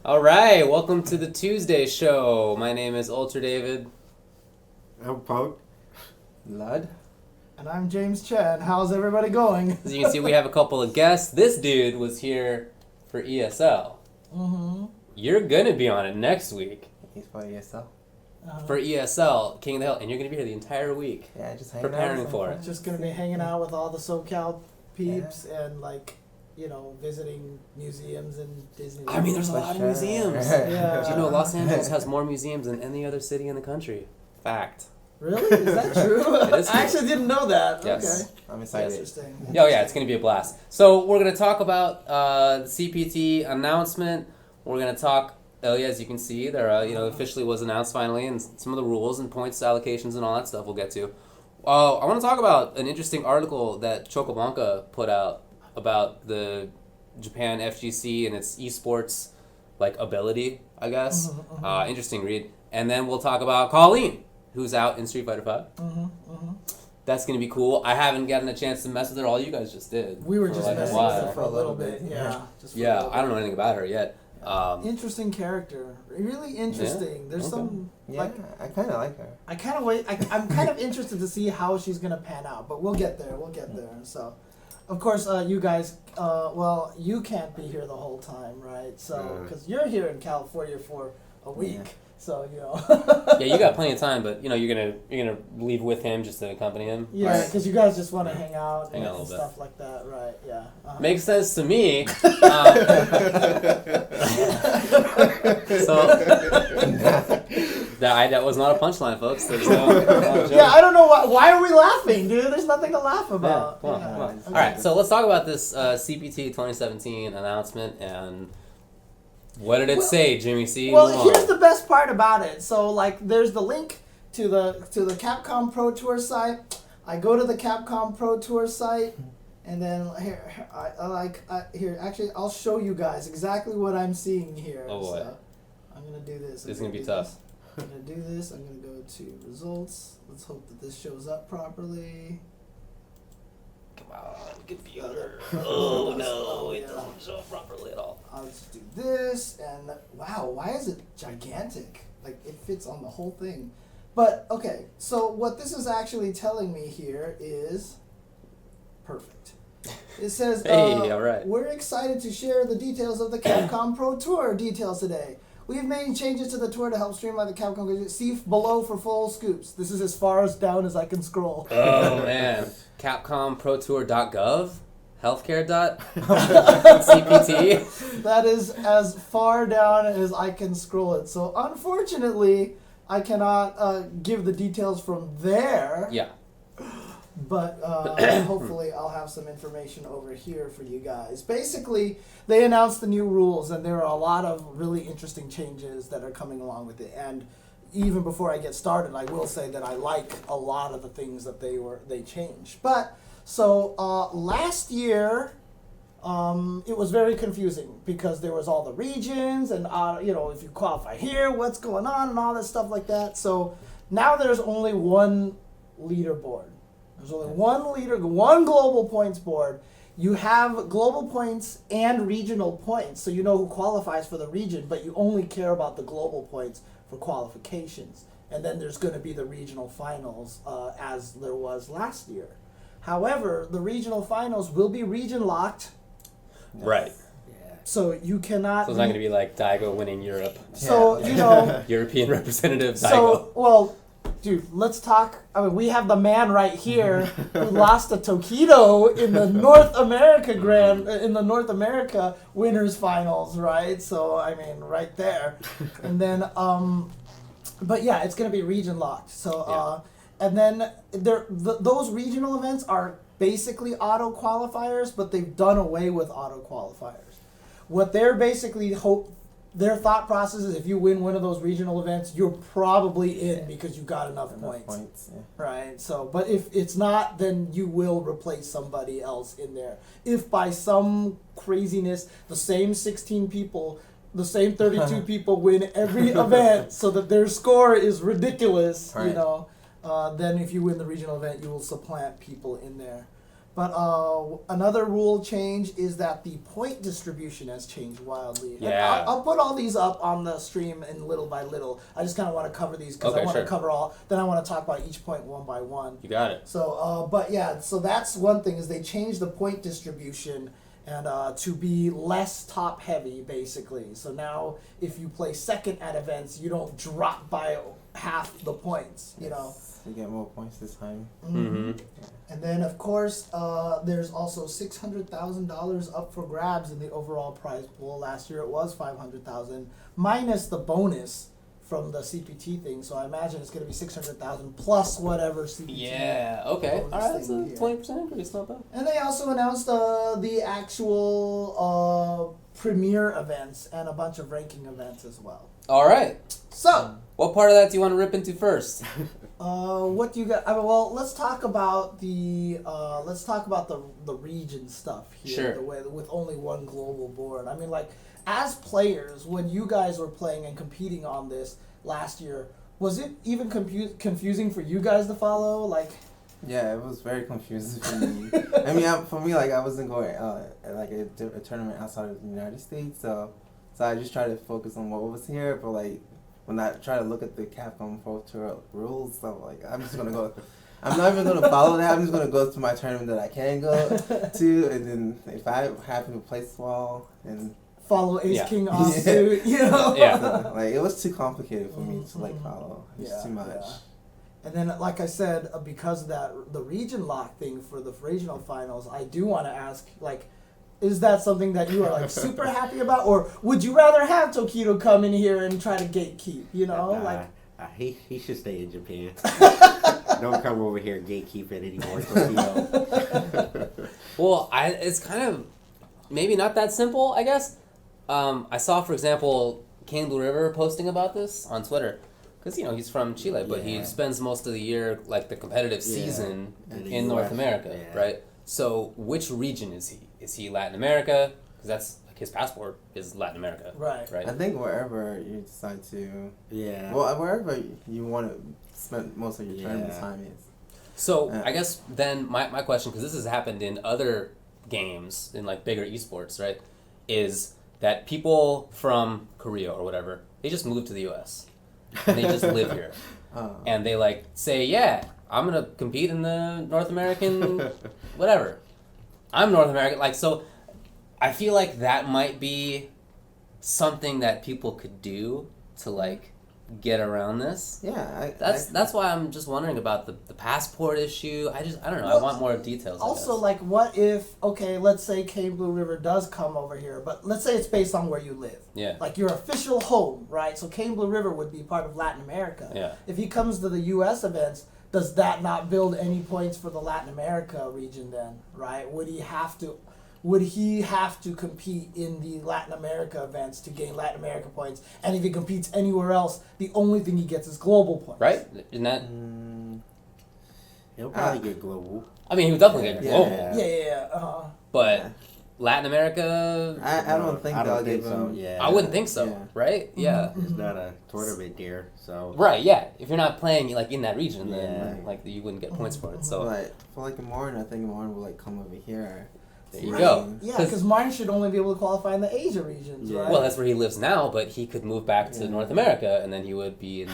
All right, welcome to the Tuesday show. My name is Ultra David. I'm Poke. Lud. And I'm James Chen. How's everybody going? As you can see, we have a couple of guests. This dude was here for ESL. Mm-hmm. You're going to be on it next week. He's for ESL. For ESL, King of the Hill, and you're going to be here the entire week. Yeah, just preparing for it. Just going to be hanging out with all the SoCal peeps and visiting museums and Disney. I mean, there's a lot of museums. Yeah. Do you know Los Angeles has more museums than any other city in the country? Fact. Really? Is that true? It is true. I actually didn't know that. Yes. Okay. I'm excited. Interesting. Oh yeah, it's going to be a blast. So we're going to talk about the CPT announcement. We're going to talk, as you can see, there officially was announced finally, and some of the rules and points allocations and all that stuff we'll get to. I want to talk about an interesting article that Chocoblanca put out about the Japan FGC and its eSports ability, I guess. Interesting read. And then we'll talk about Colleen, who's out in Street Fighter V. That's going to be cool. I haven't gotten a chance to mess with her. All you guys just did. We were just messing with her while. for a little bit. Yeah. I don't know anything about her yet. Interesting character. Really interesting. There's some I kind of like her. I'm kind of interested to see how she's gonna pan out, but we'll get there. So, of course, you guys, you can't be here the whole time, right? So, because you're here in California for a week, so Yeah, you got plenty of time, but you're gonna leave with him just to accompany him. Yeah, because you guys just want to hang out a and little stuff like that, right? Yeah. Makes sense to me. That was not a punchline, folks. There's no yeah, I don't know why are we laughing, dude? There's nothing to laugh about. Come on. All right, so let's talk about this CPT 2017 announcement and what did it say, Jimmy C? Well, here's the best part about it. So, there's the link to the Capcom Pro Tour site. I go to the Capcom Pro Tour site, and then here. Actually, I'll show you guys exactly what I'm seeing here. Oh boy. So, I'm gonna do this. It's gonna be tough. I'm gonna do this. I'm gonna go to results. Let's hope that this shows up properly. Come on, computer. Oh no, it doesn't show up properly at all. I'll just do this, and wow, why is it gigantic? It fits on the whole thing. But, okay, so what this is actually telling me here is perfect. It says, hey, all right. We're excited to share the details of the Capcom Pro Tour details today. We've made changes to the tour to help streamline the Capcom. See below for full scoops. This is as far down as I can scroll. Oh, man. CapcomProTour.gov? Healthcare.cpt? That is as far down as I can scroll it. So, unfortunately, I cannot give the details from there. Yeah. But hopefully I'll have some information over here for you guys. Basically, they announced the new rules, and there are a lot of really interesting changes that are coming along with it. And even before I get started, I will say that I like a lot of the things that they changed. But so last year, it was very confusing because there was all the regions and if you qualify here, what's going on and all that stuff like that. So now there's only one leaderboard. There's only one global points board. You have global points and regional points, so you know who qualifies for the region, but you only care about the global points for qualifications. And then there's going to be the regional finals as there was last year. However, the regional finals will be region locked. Right. So you cannot. So it's not going to be like Daigo winning Europe. So, European representative Daigo. So, dude, let's talk. I mean, we have the man right here who lost to Tokido in the North America winners finals, right? So, I mean, right there. And then, but yeah, it's going to be region locked. So, and then those regional events are basically auto qualifiers, but they've done away with auto qualifiers. What they're basically their thought process is if you win one of those regional events, you're probably in because you got enough points. Right? So, but if it's not, then you will replace somebody else in there. If by some craziness, the same 16 people, the same 32 people win every event so that their score is ridiculous, then if you win the regional event, you will supplant people in there. But another rule change is that the point distribution has changed wildly. And Yeah. I'll put all these up on the stream in little by little. I just kind of want to cover these because I Okay, want sure. to cover all. Then I want to talk about each point one by one. You got it. So, but yeah, so that's one thing is they changed the point distribution and to be less top heavy basically. So now if you play second at events, you don't drop by half the points. You know. You get more points this time. Mm-hmm. And then, of course, there's also $600,000 up for grabs in the overall prize pool. Last year it was $500,000 minus the bonus from the CPT thing. So I imagine it's going to be $600,000 plus whatever CPT. Yeah. Okay. bonus All right. That's a thing here. 20% increase. Not bad. And they also announced the actual premier events and a bunch of ranking events as well. All right. So. What part of that do you want to rip into first? What do you got? I mean, well, let's talk about the region stuff here. Sure. The way with only one global board. I mean, like as players, when you guys were playing and competing on this last year, was it even confusing for you guys to follow? Like, Yeah, it was very confusing for me. I mean, for me, like I wasn't going like a tournament outside of the United States, so I just tried to focus on what was here. But like when I try to look at the Capcom Pro Tour rules, so like I'm just gonna go. I'm not even gonna follow that. I'm just gonna go to my tournament that I can go to, and then if I happen to place well, and follow Ace Yeah. King offsuit, you know? Yeah. so, like it was too complicated for me to like follow. It's Yeah, too much. yeah. And then, like I said, because of that, the region lock thing for the regional finals, I do want to ask, like, is that something that you are like super happy about, or would you rather have Tokido come in here and try to gatekeep? You know, like he should stay in Japan. Don't come over here gatekeeping anymore, Tokyo. Well, it's kind of maybe not that simple, I guess. I saw, for example, King Blue River posting about this on Twitter. Because, he's from Chile, but he Yeah. spends most of the year, like, the competitive Yeah. season In the in North US, America, yeah. right? So, which region is he? Is he Latin America? Because that's, like, his passport is Latin America. Right. Right? I think wherever you decide to, Yeah. well, wherever you want to spend most of your Yeah. tournament time is. So, Yeah. I guess then my question, because this has happened in other games, in, like, bigger esports, right, is that people from Korea or whatever, they just move to the U.S. and they just live here. And they like say, yeah, I'm gonna compete in the North American whatever. I'm North American, like, so I feel like that might be something that people could do to like get around this. Yeah, That's why I'm just wondering about the passport issue. I don't know. I Well, want more details. I also, guess. like, what if, okay, let's say Cane Blue River does come over here, but let's say it's based on where you live. Yeah. Like your official home, right? So Cane Blue River would be part of Latin America. Yeah. If he comes to the U.S. events, does that not build any points for the Latin America region then, right? Would he have to compete in the Latin America events to gain Latin America points? And if he competes anywhere else, the only thing he gets is global points. Right? Isn't that? He'll probably get global. I mean, he would definitely get Yeah. global. Yeah. But Yeah. Latin America, I don't think I they'll don't think give so. him. Yeah. I wouldn't think so. Yeah. Right? Yeah. It's not a tournament there, so. Right, yeah. If you're not playing like in that region, then Yeah. like you wouldn't get points for it. So So like for like Martin, I think Martin will like come over here. there you Right. go. Yeah, 'Cause- because Martin should only be able to qualify in the Asia regions, Yeah. right? well, that's where he lives now, but he could move back to Yeah. North America, and then he would be in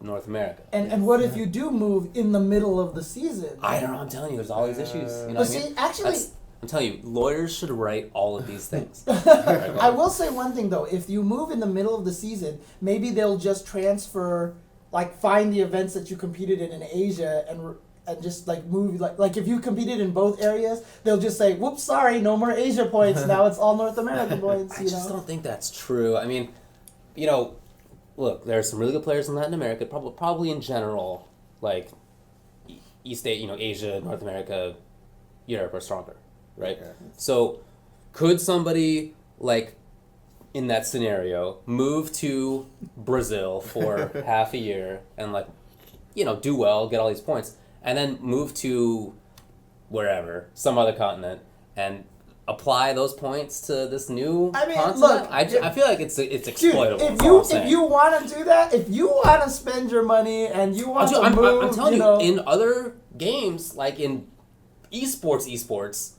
North America. and what if you do move in the middle of the season? I don't know. I'm telling you, there's all these issues. You know But what I see, mean? actually, I'm telling you, lawyers should write all of these things. I will say one thing though: if you move in the middle of the season, maybe they'll just transfer, like, find the events that you competed in Asia and just like move like if you competed in both areas, they'll just say, "Whoops, sorry, no more Asia points. Now it's all North American points." I You just know. don't think that's true. I mean, look, there are some really good players in Latin America. Probably in general, like East Asia, North America, Europe are stronger, right? Yeah. So, could somebody like in that scenario move to Brazil for half a year and like do well, get all these points, and then move to wherever, some other continent, and apply those points to this new I mean, continent? look, I feel like it's Dude, exploitable. if that's all I'm if saying. you want to do that, if you want to spend your money and you want to move, I'm telling you know, in other games, like in eSports.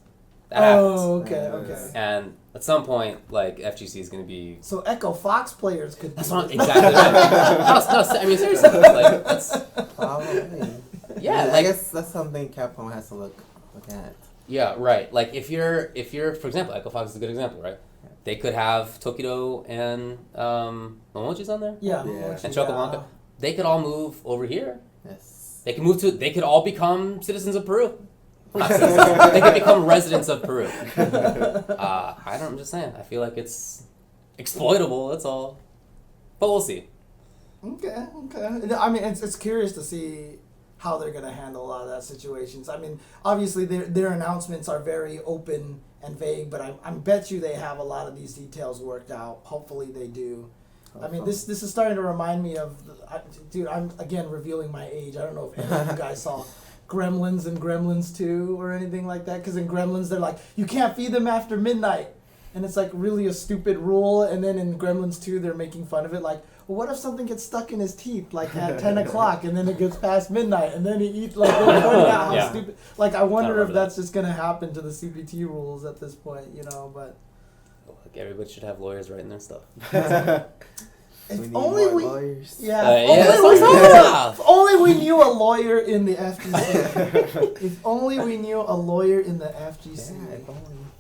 That happens. Oh, okay. And at some point, like FGC is going to be. So Echo Fox players could. That's not exactly right. No, I mean seriously, like that's. Probably. Yeah, I like guess that's something Capcom has to look at. yeah, right. Like if you're for example, Echo Fox is a good example, right? They could have Tokido and Momochi's on there. Yeah. Yeah. And Chocoblanca. They could all move over here. Yes. They could all become citizens of Peru. Not citizens. They could become residents of Peru. I'm just saying. I feel like it's exploitable. That's all. But we'll see. Okay. I mean, it's curious to see how they're going to handle a lot of that situations. I mean, obviously their announcements are very open and vague, but I bet you they have a lot of these details worked out. Hopefully they do. I mean, this is starting to remind me of, dude, I'm again revealing my age. I don't know if any of you guys saw Gremlins and Gremlins 2 or anything like that, because in Gremlins they're like, you can't feed them after midnight, and it's like really a stupid rule. And then in Gremlins 2 they're making fun of it, like, well, what if something gets stuck in his teeth like at 10 o'clock and then it gets past midnight and then he eats, like, they're pointing out how stupid. Like, I wonder if that's just gonna happen to the CPT rules at this point, but Like everybody should have lawyers writing their stuff. if only we lawyers. if only we knew a lawyer in the FGC. If only we knew a lawyer in the FGC. Yeah,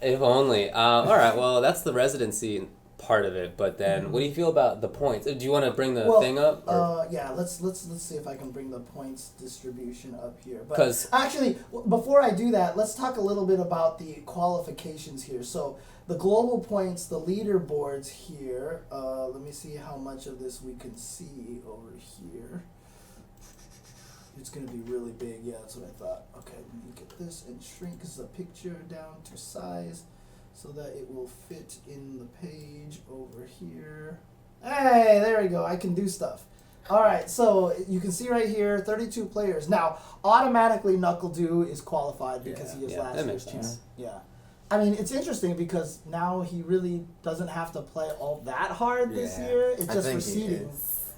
If only. All right. Well, that's the residency part of it. But then, what do you feel about the points? Do you want to bring the thing up? Yeah. Let's see if I can bring the points distribution up here. But 'Cause- actually, before I do that, let's talk a little bit about the qualifications here. So the global points, the leaderboards here. Let me see how much of this we can see over here. It's going to be really big. Yeah, that's what I thought. Okay, let me get this and shrink the picture down to size so that it will fit in the page over here. Hey, there we go. I can do stuff. All right, so you can see right here, 32 players. Now, automatically NuckleDoo is qualified because he is last that year's makes sense. champ. Yeah. I mean, it's interesting because now he really doesn't have to play all that hard this year. It's just for seeding.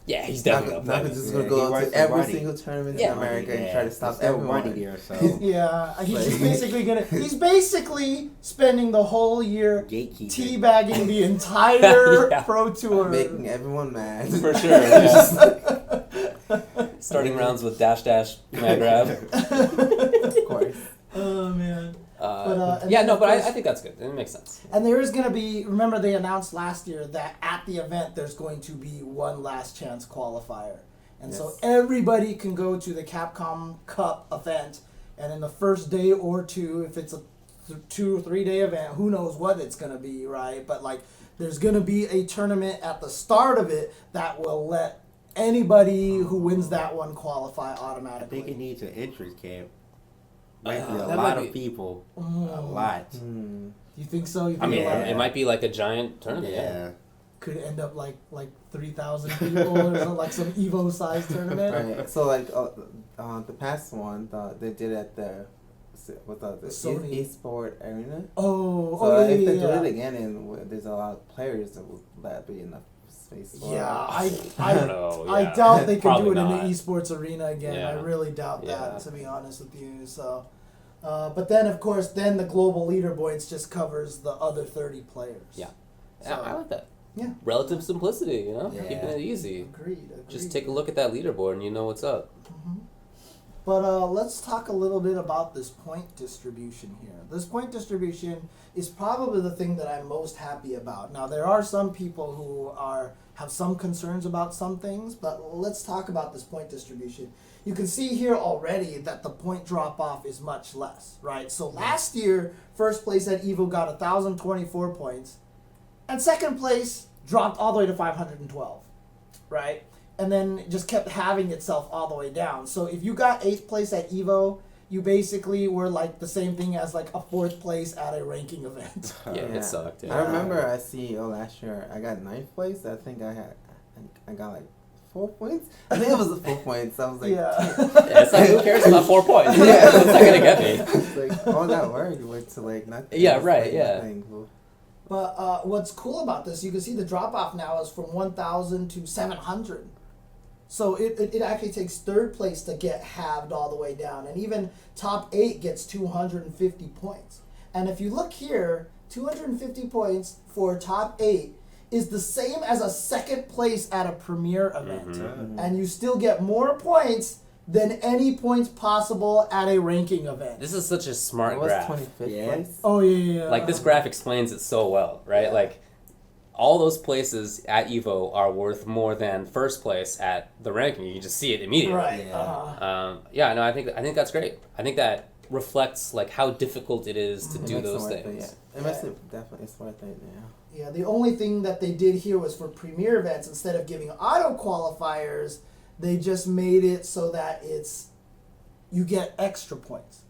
Yeah, he's definitely Not gonna just play. gonna go he to wants every money. single tournament Yeah. in America and try to stop There's no everyone. money there, so Yeah, he's just basically he's basically spending the whole year gatekeeping. teabagging the entire Yeah. pro tour. Making everyone mad. For sure. Yeah. Starting rounds with dash command grab. Of course. Oh man. But and then, of course- I think that's good. It makes sense. And there is going to be, remember they announced last year that at the event there's going to be one last chance qualifier. And so Yes. everybody can go to the Capcom Cup event, and in the first day or two, if it's a 2 or 3 day event, who knows what it's going to be, right? But like there's going to be a tournament at the start of it that will let anybody who wins that one qualify I automatically. think it needs an entrance camp. Might be a that lot might of be- people. A Mm. lot. You think so? You think I mean, a lot- it might be like a giant tournament. Yeah. could end up like 3,000 people or something, like some Evo size tournament. Right. So like the past one they did at the Sony. eSport arena. Oh, So yeah, if they yeah. do it again and there's a lot of players, will that be enough space? For Yeah, I don't know. I yeah. doubt they can Probably do it not. in the esports arena again. Yeah. I really doubt Yeah. that, to be honest with you. So, but then of course, then the global leaderboards just covers the other 30 players. Yeah. So, Yeah, I like that. Yeah. Relative simplicity, Yeah. keeping it easy. Agreed. Just take a look at that leaderboard and you know what's up. But let's talk a little bit about this point distribution here. This point distribution is probably the thing that I'm most happy about. Now, there are some people who have some concerns about some things, but let's talk about this point distribution. You can see here already that the point drop-off is much less, right? So last year, first place at EVO got 1,024 points, and second place dropped all the way to 512, right? And then just kept having itself all the way down. So if you got 8th place at EVO, you basically were like the same thing as like a 4th place at a ranking event. Yeah, it sucked. Yeah. I remember at CEO last year, I got 9th place. I think I got like 4 points. I think it was 4 points. I was like, Yeah. Yeah, it's like, who cares about 4 points? Yeah. It's not going to get me. it's like all that work went to like nothing. Yeah, It's right, like yeah. nothing. But what's cool about this, you can see the drop off now is from 1,000 to 700. So it actually takes third place to get halved all the way down. And even top 8 gets 250 points. And if you look here, 250 points for top 8 is the same as a second place at a premier event. Mm-hmm. And you still get more points than any points possible at a ranking event. This is such a smart It was graph. 25th Yeah. place. Oh, yeah. Like, this graph explains it so well, right? Yeah. Like, all those places at Evo are worth more than first place at the ranking. You can just see it immediately. Right. Yeah. No, I think that's great. I think that reflects like how difficult it is to It do makes it those worth it, things. yeah. It makes it definitely it's worth it, yeah. Yeah, the only thing that they did here was for premier events, instead of giving auto qualifiers, they just made it so that you get extra points.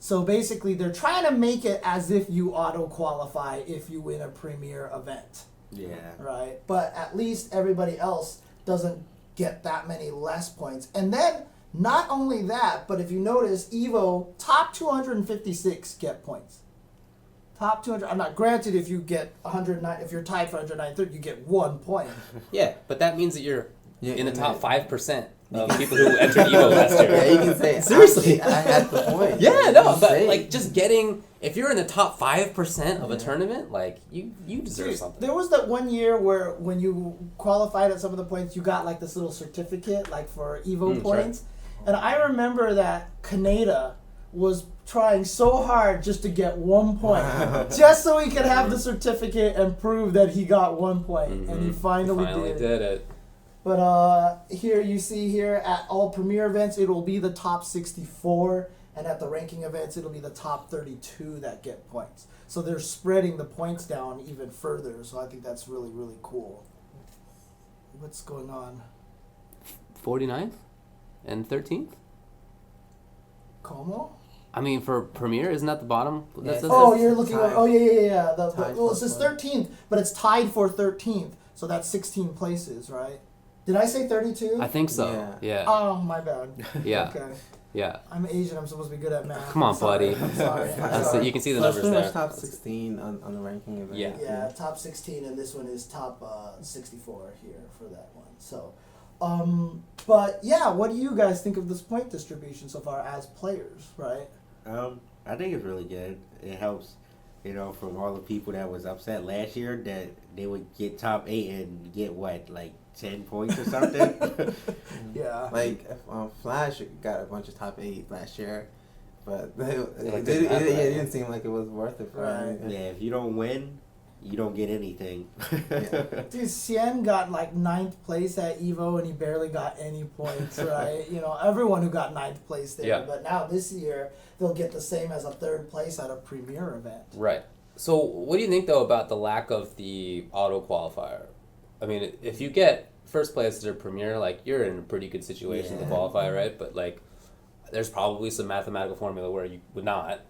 So basically, they're trying to make it as if you auto qualify if you win a premier event, Yeah. right? But at least everybody else doesn't get that many less points. And then not only that, but if you notice, Evo top 256 get points. Top 200. I'm not granted if you get 109. If you're tied for 193rd, you get 1 point. Yeah, but that means that you're Yeah, in the and top then- 5% of people who entered Evo last year. Yeah, you can say Seriously. I had the point. Yeah, You no, can but say. like just getting if you're in the top 5% of a tournament, like you deserve Dude, something. there was that one year where when you qualified at some of the points, you got like this little certificate, like for Evo That's points. And I remember that Kaneda was trying so hard just to get 1 point, just so he could have the certificate and prove that he got 1 point, and he finally, did it. But here you see here at all premier events, it will be the top 64, and at the ranking events, it'll be the top 32 that get points. So they're spreading the points down even further. So I think that's really, really cool. What's going on? 49th and 13th? Como? I mean, for Premier, isn't that the bottom? That's, Oh, you're looking. tied. Oh, yeah. Tied Well, it for says what? 13th, but it's tied for 13th. So that's 16 places, right? Did I say 32? I think so. Yeah. Yeah. Oh, my bad. Yeah. Okay. Yeah. I'm Asian. I'm supposed to be good at math. Come on, I'm sorry. buddy. I'm sorry. That's it. You can see the So it's numbers pretty there. much top 16 on the ranking event. Yeah. Yeah, top 16, and this one is top 64 here for that one. So, but yeah, what do you guys think of this point distribution so far as players, right? I think it's really good. It helps, from all the people that was upset last year that they would get top 8 and get like 10 points or something. Yeah. Like Flash got a bunch of top 8 last year, but it didn't matter, right? didn't seem like it was worth it for Right. him. Yeah, if you don't win, you don't get anything. Dude, Cien got like 9th place at Evo and he barely got any points, right? Everyone who got 9th place there. Yeah. But now this year, they'll get the same as a 3rd place at a premier event. Right. So, what do you think though about the lack of the auto qualifier? I mean, if you get first place at a premier, like you're in a pretty good situation to Yeah. qualify, right? But like, there's probably some mathematical formula where you would not,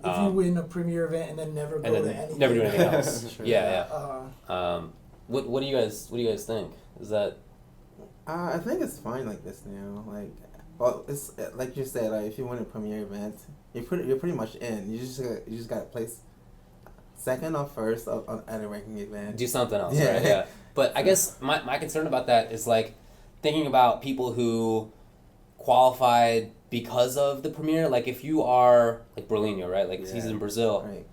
If you win a premier event and then never go and to then anything. never do anything else. Sure. Yeah. Uh, What do you guys think? Is that I think it's fine like this now. Well, it's like you said. Like if you win a premier event, you're pretty much in. You just got to place second or first at a ranking event. do something else, Yeah. right? Yeah. But I guess my concern about that is like thinking about people who qualified because of the premier. Like if you are like Berlinho, right? Like he's Yeah. in Brazil. Right.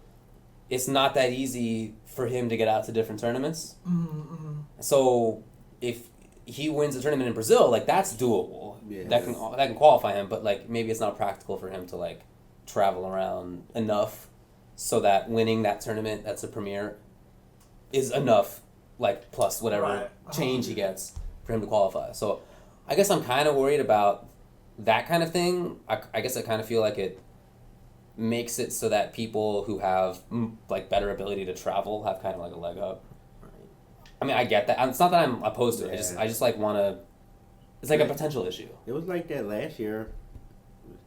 It's not that easy for him to get out to different tournaments. mm-hmm. So if he wins a tournament in Brazil, like that's doable. Yeah. That can qualify him, but like maybe it's not practical for him to like travel around enough so that winning that tournament that's a premier is enough, like plus whatever Right. change he gets for him to qualify. So I guess I'm kind of worried about that kind of thing. I guess I kind of feel like it makes it so that people who have like better ability to travel have kind of like a leg up. I mean, I get that. It's not that I'm opposed to it. Yeah. I just like want to. It's like a potential issue. It was like that last year.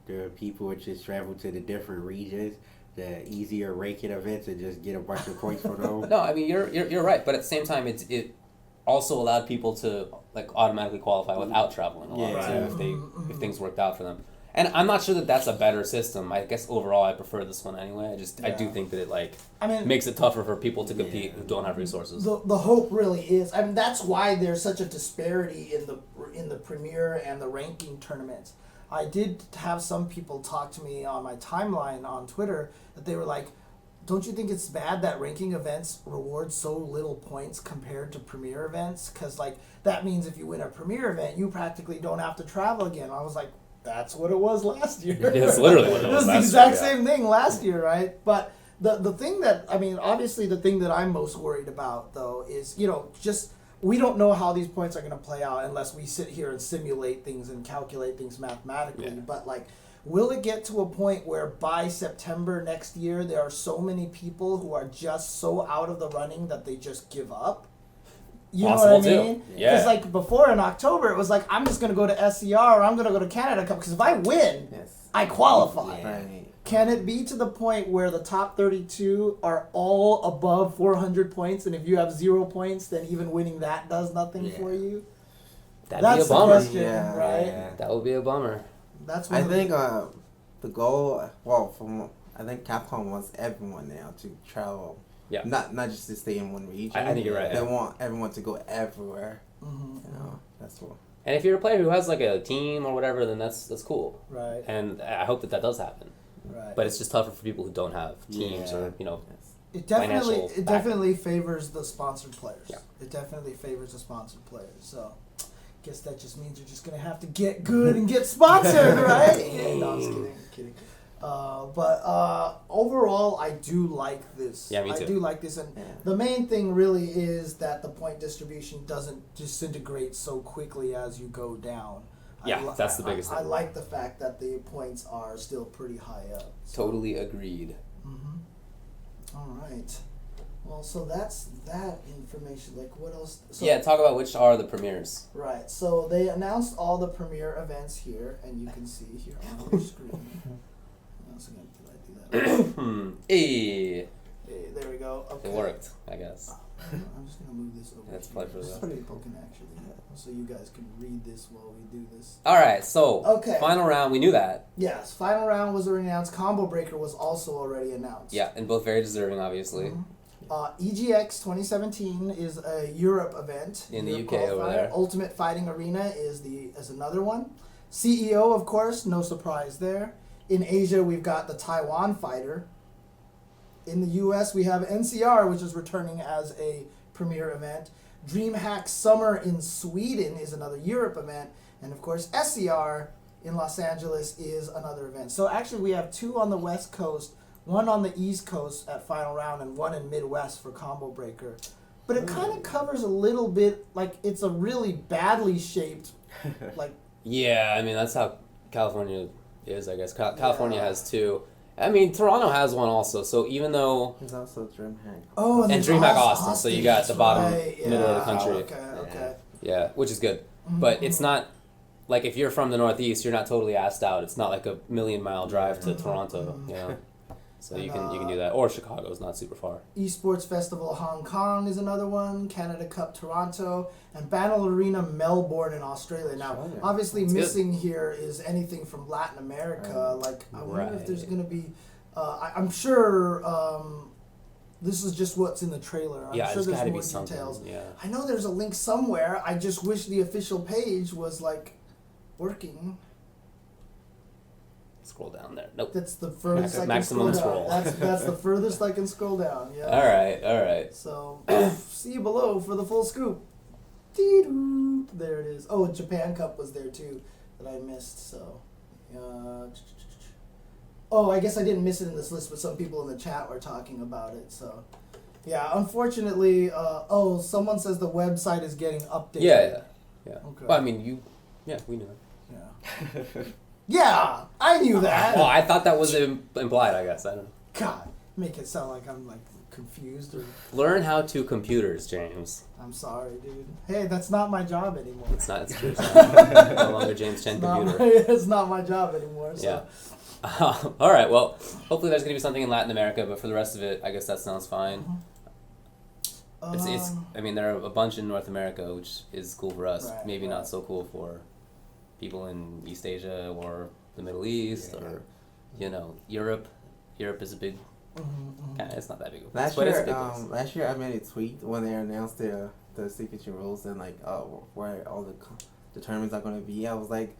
The people would just travel to the different regions, the easier ranking events, and just get a bunch of points for them. No, I mean you're right, but at the same time, it also allowed people to like automatically qualify without traveling a lot Yeah. too, if things worked out for them. And I'm not sure that that's a better system. I guess overall I prefer this one anyway. I do Yeah. think that it I mean, makes it tougher for people to compete Yeah. who don't have resources. the hope really is. I mean, that's why there's such a disparity in the premier and the ranking tournaments. I did have some people talk to me on my timeline on Twitter that they were like, "Don't you think it's bad that ranking events reward so little points compared to premier events? Because like that means if you win a premier event, you practically don't have to travel again." I was like, "That's what it was last year." It's literally what it was the last exact year, yeah. same thing last year, right? But the thing that, I mean, obviously the thing that I'm most worried about though is, just we don't know how these points are going to play out unless we sit here and simulate things and calculate things mathematically. Yeah. But like, will it get to a point where by September next year there are so many people who are just so out of the running that they just give up? You know Possible what I too. mean? Yeah. Because like before in October it was like, I'm just going to go to SCR or I'm going to go to Canada Cup because if I win, Yes. I qualify. Yeah. Right. Can it be to the point where the top 32 are all above 400 points, and if you have 0 points, then even winning that does nothing Yeah. for you? That'd That's be a the bummer. question, Yeah, right? yeah. That would be a bummer. That's I what think the goal, I think Capcom wants everyone now to travel. Yeah. Not just to stay in one region. I think you're right, They yeah. want everyone to go everywhere. Mhm, You know, that's what. And if you're a player who has like a team or whatever, then that's cool. right, And I hope that does happen. right. But it's just tougher for people who don't have teams Yeah. or Yes. It financial definitely favors the sponsored players. Yeah. It definitely favors the sponsored players. So, guess that just means you're just gonna have to get good and get sponsored, right? No, I'm just kidding. I'm kidding. But overall, I do like this. Yeah, me I too. do like this, and Yeah. the main thing really is that the point distribution doesn't disintegrate so quickly as you go down. Yeah, that's the biggest I thing. like the fact that the points are still pretty high up. Totally agreed. All right. Well, so that's that information. Like, what else? So, Yeah, talk about which are the premieres. Right. So they announced all the premiere events here, and you can see here on your screen. What else again did I do that? Hey, Hey, there we go. Okay. it worked, I guess. I'm just gonna move this over. That's here, probably for so the- people can actually, so you guys can read this while we do this. All right, so Okay. final round. We knew that. Yes, final round was already announced. Combo Breaker was also already announced. Yeah, and both very deserving, obviously. EGX 2017 is a Europe event In the Europe UK over qualifier. there. Ultimate Fighting Arena is another one. CEO, of course, no surprise there. In Asia, we've got the Taiwan Fighter. In the US, we have NCR, which is returning as a premier event. DreamHack Summer in Sweden is another Europe event, and of course, SCR in Los Angeles is another event. So actually, we have two on the West Coast, one on the East Coast at final round, and one in Midwest for Combo Breaker. But it kind of covers a little bit, like it's a really badly shaped, like Yeah, I mean that's how California is, I guess. California Yeah. has two. I mean, Toronto has one also. So even though There's also DreamHack. and And there's DreamHack Austin, so you got that's the bottom right, middle of the yeah, country. Okay. yeah, which is good. But it's not like if you're from the Northeast, you're not totally assed out. It's not like a 1,000,000-mile drive to Toronto, you know. So you can do that, or Chicago's not super far. Esports Festival Hong Kong is another one. Canada Cup Toronto and Battle Arena Melbourne in Australia. Now, Australia. obviously That's good. missing here is anything from Latin America. Like I wonder if there's Right. going to be. I'm sure this is just what's in the trailer. I'm Yeah, sure there's there's got to more be something. details. Yeah. I know there's a link somewhere. I just wish the official page was like working. Scroll down there. Nope. That's the furthest I can Maximum scroll down. scroll. That's the furthest I can scroll down. Yeah. All right. So see you below for the full scoop. Dee-doo. There it is. Oh, Japan Cup was there too that I missed. So, oh, I guess I didn't miss it in this list, but some people in the chat were talking about it. So, yeah, unfortunately, someone says the website is getting updated. Yeah. Okay. Well, I mean, we knew that. Yeah. Yeah, I knew that. Well, I thought that was implied. I guess I don't know. God, make it sound like I'm like confused or. Learn how to computers, James. I'm sorry, dude. Hey, that's not my job anymore. It's not. It's true. It's not. No longer James Chen computer. It's not my job anymore. So. Yeah. All right. Well, hopefully there's gonna be something in Latin America, but for the rest of it, I guess that sounds fine. It's. I mean, there are a bunch in North America, which is cool for us. Right, Maybe right. not so cool for people in East Asia or the Middle East or, Europe. Europe is a big. It's not that big. Last but it's a year, big place. last year I made a tweet when they announced the CPT rules and where all the tournaments are going to be. I was like,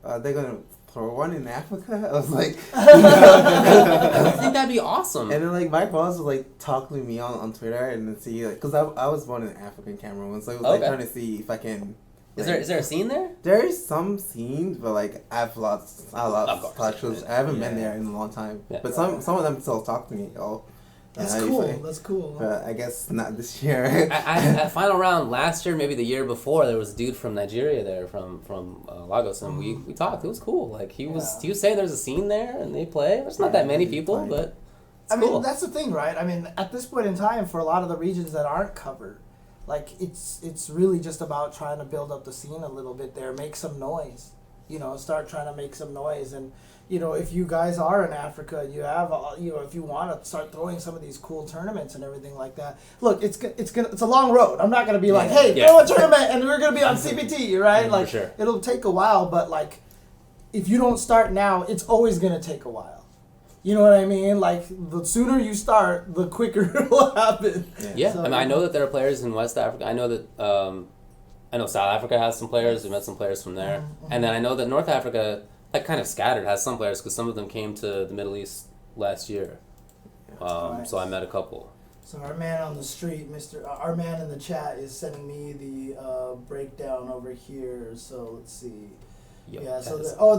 they're going to throw one in Africa. I was like, I think that'd be awesome. And then my boss was like talking to me on Twitter and then see because I was born in Africa in Cameroon, so it was trying to see if I can. Is there a scene there? There is some scenes, but I've lost touch with. I haven't been there in a long time. Yeah. But some of them still talk to me. That's cool. That's cool. But I guess not this year. At final round last year, maybe the year before, there was a dude from Nigeria there, from Lagos, and we talked. It was cool. He was saying there's a scene there and they play. There's not that many people, but it's cool. I mean, that's the thing, right? I mean, at this point in time, for a lot of the regions that aren't covered, it's really just about trying to build up the scene a little bit there, make some noise, start trying to make some noise. And, if you guys are in Africa, you have, if you want to start throwing some of these cool tournaments and everything like that. Look, it's a long road. I'm not going to be like, hey, throw a tournament and we're going to be on CPT, right? For sure. It'll take a while, but if you don't start now, it's always going to take a while. You know what I mean? The sooner you start, the quicker it will happen. Yeah. So, I know that there are players in West Africa. I know that South Africa has some players. We met some players from there. And then I know that North Africa, kind of scattered, has some players because some of them came to the Middle East last year. So I met a couple. So our man on the street, our man in the chat is sending me the breakdown over here. So let's see. Yep,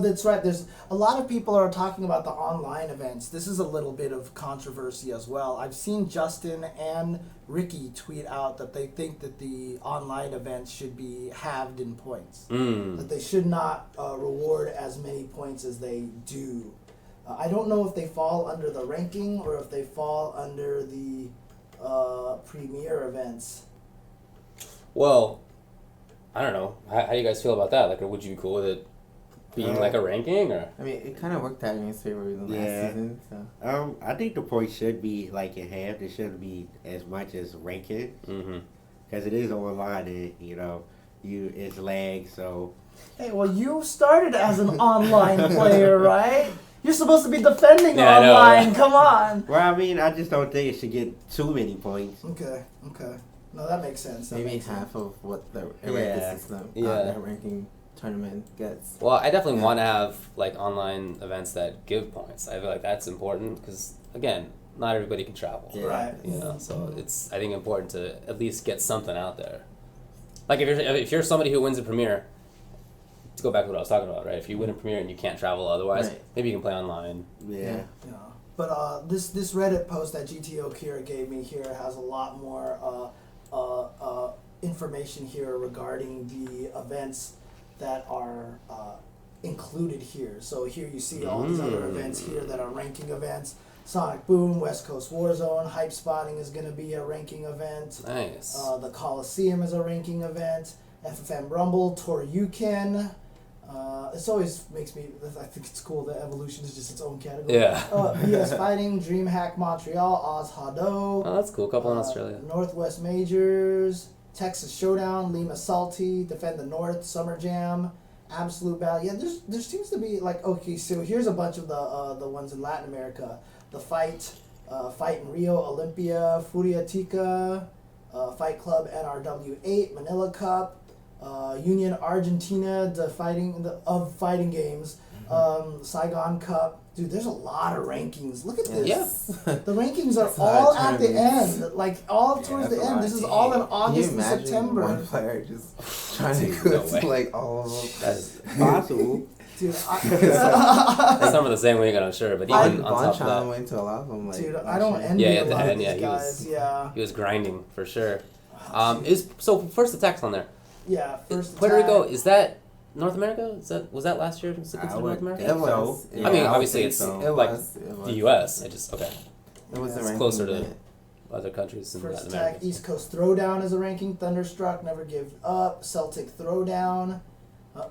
that's right. There's a lot of people are talking about the online events. This is a little bit of controversy as well. I've seen Justin and Ricky tweet out that they think that the online events should be halved in points. That they should not reward as many points as they do. I don't know if they fall under the ranking or if they fall under the premier events. Well, I don't know. How do you guys feel about that? Would you be cool with it being a ranking, or? I mean, it kind of worked out in his favor in the last season. So. I think the points should be in half. It shouldn't be as much as ranking, because it is online, and it's lag. So. Hey, well, you started as an online player, right? You're supposed to be defending online. Come on. Well, I mean, I just don't think it should get too many points. Okay. No, that makes sense. Maybe half of what the ranking system, the ranking tournament gets. Well, I definitely want to have online events that give points. I feel like that's important because, again, not everybody can travel. Yeah. Right. So it's, I think, important to at least get something out there. If you're somebody who wins a Premier, to go back to what I was talking about, right? If you win a Premier and you can't travel otherwise, maybe you can play online. Yeah. But this Reddit post that GTO Kira gave me here has a lot more information here regarding the events that are included here. So here you see all these other events here that are ranking events. Sonic Boom, West Coast Warzone, Hype Spotting is going to be a ranking event. Nice. The Coliseum is a ranking event. FFM Rumble, Toryuken. This always makes me, I think it's cool that Evolution is just its own category. Yeah. BS Fighting, DreamHack Montreal, Oz Hado. Oh, that's cool. A couple in Australia. Northwest Majors, Texas Showdown, Lima Salty, Defend the North, Summer Jam, Absolute Battle. Yeah, there seems to be so here's a bunch of the ones in Latin America. The Fight in Rio, Olympia, Furiatica, Fight Club NRW8, Manila Cup, Union Argentina, the fighting games, Saigon Cup. Dude, there's a lot of rankings. Look at this. Yeah. The rankings are all at the end, all towards the end. This is all in August and September. One player just trying to go to all of them. That's Possible. Dude, some of the same weekend, I'm sure, but even on top of that. went to a lot of them. Dude, I don't envy a lot of these guys. He was grinding for sure. So first attack's on there. Yeah, first Puerto attack. Rico, is that North America? Was that last year? Was it considered North America? It was. I mean, obviously it's It like was. the U.S. It was it's closer to other countries in First Latin attack, America. East Coast Throwdown is a ranking. Thunderstruck, Never Give Up. Celtic Throwdown.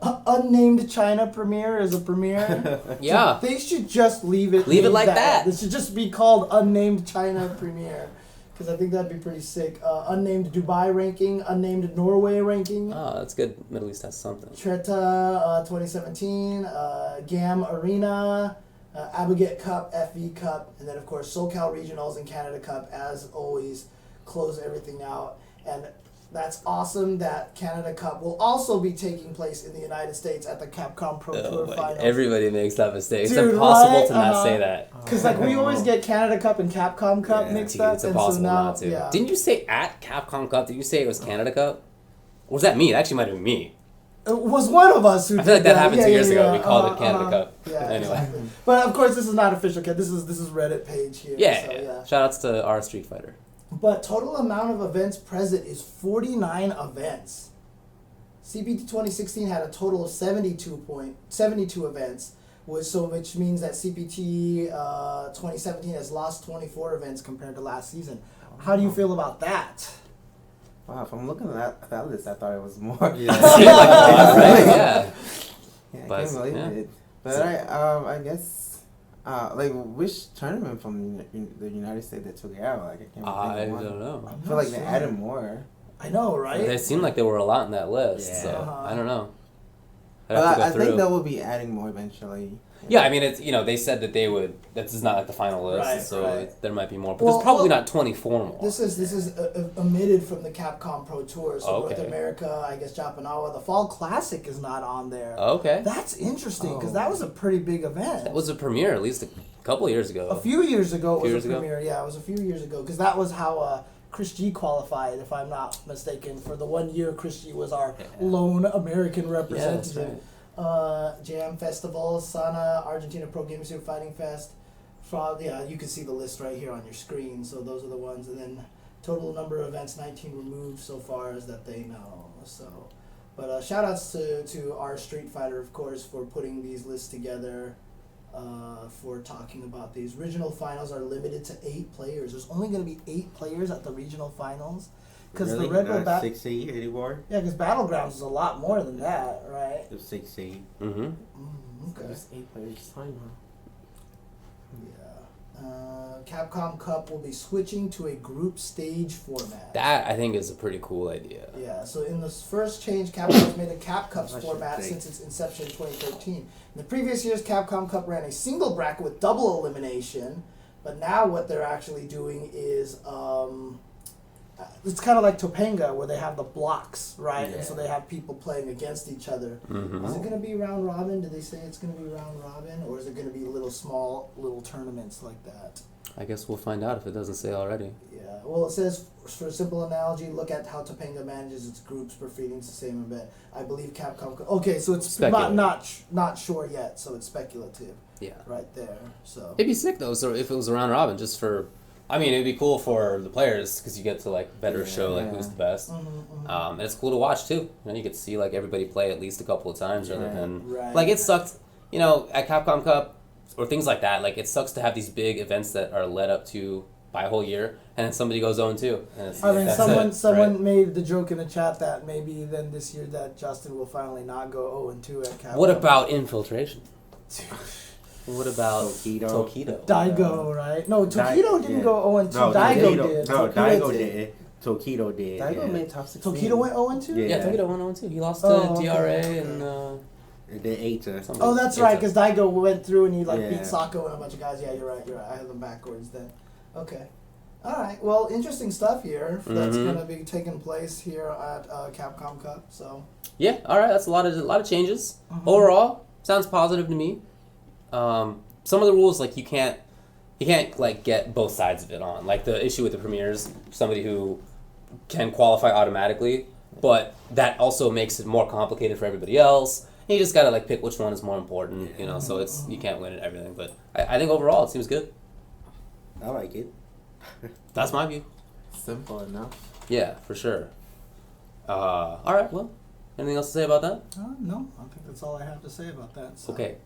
Unnamed China Premier is a premiere. Yeah. They should just leave it like that. This should just be called Unnamed China Premier. Because I think that'd be pretty sick. Unnamed Dubai ranking, unnamed Norway ranking. Oh, that's good. Middle East has something. Treta 2017, GAM Arena, Abigail Cup, FV Cup, and then of course SoCal Regionals and Canada Cup, as always, close everything out. And that's awesome that Canada Cup will also be taking place in the United States at the Capcom Pro Tour Finals. Everybody makes that mistake. Dude, it's impossible right? to not say that. Because like we always get Canada Cup and Capcom Cup mixed up, It's and impossible so now, not to. yeah. Didn't you say at Capcom Cup? Did you say it was Canada Cup? Or was that me? It actually might have been me. It was one of us who I feel like did that happened 2 years ago. We called it Uh-huh, Canada uh-huh. Cup. Yeah, Anyway. exactly. But of course, this is not official. This is Reddit page here. Yeah, so, yeah. Shout outs to our Street Fighter. But total amount of events present is 49 events. CPT 2016 had a total of 72 events, which means that CPT 2017 has lost 24 events compared to last season. How do you feel about that? Wow, if I'm looking at that list, I thought it was more. Yeah. Seemed like a lot, right? Yeah. Yeah, I But, can't believe yeah. it. But I guess, like, which tournament from the United States that took it out? Like, I can't even I think of one. don't know. I feel like they added more. I know, right? They seemed like there were a lot in that list, Yeah. so I don't know. I'd But have to go I through. think they will be adding more eventually. Yeah, I mean, it's they said that they would. This is not like the final list, Right, so right. there might be more. But Well, there's probably well, not 24 more. This is omitted from the Capcom Pro Tour. So Okay. North America, I guess Japanawa, the Fall Classic is not on there. Okay, That's interesting because that was a pretty big event. that was a premiere at least a couple years ago. A few years ago it Few was years a ago? premiere. Yeah, it was a few years ago because that was how Chris G qualified, if I'm not mistaken. For the 1 year, Chris G was our lone American Yeah, that's representative. right. Jam Festival, Sana, Argentina Pro Gaming Super Fighting Fest. You can see the list right here on your screen. So those are the ones, and then total number of events 19 removed so far as that they know. So, but shout outs to our Street Fighter, of course, for putting these lists together. For talking about these regional finals are limited to 8 players. There's only going to be 8 players at the regional finals because Really? the Red Bull Not 16 anymore? yeah, because Battlegrounds is a lot more than that, right? It was 16. Mm-hmm. Okay. Just 8 players time, huh? Yeah. Capcom Cup will be switching to a group stage format. That I think is a pretty cool idea. Yeah, so in this first change, Capcom has made a Cap Cups I should format think. since its inception in 2013. In the previous years, Capcom Cup ran a single bracket with double elimination, but now what they're actually doing is it's kind of like Topanga, where they have the blocks, right? And so they have people playing against each other. Mm-hmm. Is it going to be round robin? Did they say it's going to be round robin, or is it going to be little tournaments like that? I guess we'll find out if it doesn't say already. Yeah, well, it says, for a simple analogy, look at how Topanga manages its groups per feeding the same event. I believe Capcom... Okay, so it's not sure yet, so it's speculative Yeah. right there. So It'd be sick though. So if it was a round robin, just for, I mean, it'd be cool for the players because you get to like better show like who's the best. And it's cool to watch too. You know, you get to see like everybody play at least a couple of times rather than Right. like it sucked. You know, at Capcom Cup or things like that. Like it sucks to have these big events that are led up to by a whole year, and then somebody goes 0-2. And it's, I mean, that's someone right? made the joke in the chat that maybe then this year that Justin will finally not go 0-2 at Capcom. What about infiltration? What about Tokido? Tokido? Daigo, right? No, Tokido didn't go 0-2. No, Daigo did. No, Tokido Daigo did. Tokido did. Daigo made top 16. Tokido went 0-2? Yeah. Yeah, Tokido went 0-2. He lost to Oh, DRA okay. and And then 8 to something. Oh, that's right, because Daigo went through and he Yeah. beat Sako and a bunch of guys. Yeah, you're right. I had them backwards then. Okay. All right. Well, interesting stuff here that's Mhm. going to be taking place here at Capcom Cup. So. Yeah, all right. That's a lot of changes. Mhm. Overall, sounds positive to me. Some of the rules like you can't like get both sides of it on. Like the issue with the premieres, somebody who can qualify automatically, but that also makes it more complicated for everybody else. And you just gotta like pick which one is more important, you know. So it's you can't win at everything, but I think overall it seems good. I like it. That's my view. Simple enough. Yeah, for sure. All right. Well, anything else to say about that? No, I think that's all I have to say about that. So. Okay.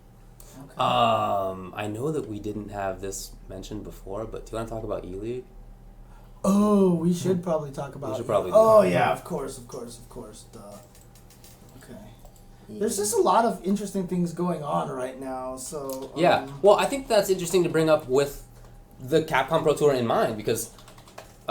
Okay. I know that we didn't have this mentioned before, but do you want to talk about ELeague? Oh, we should probably talk about. should probably do Oh that. yeah, of course. Duh. Okay. There's just a lot of interesting things going on right now. So. Yeah. Well, I think that's interesting to bring up with the Capcom Pro Tour in mind because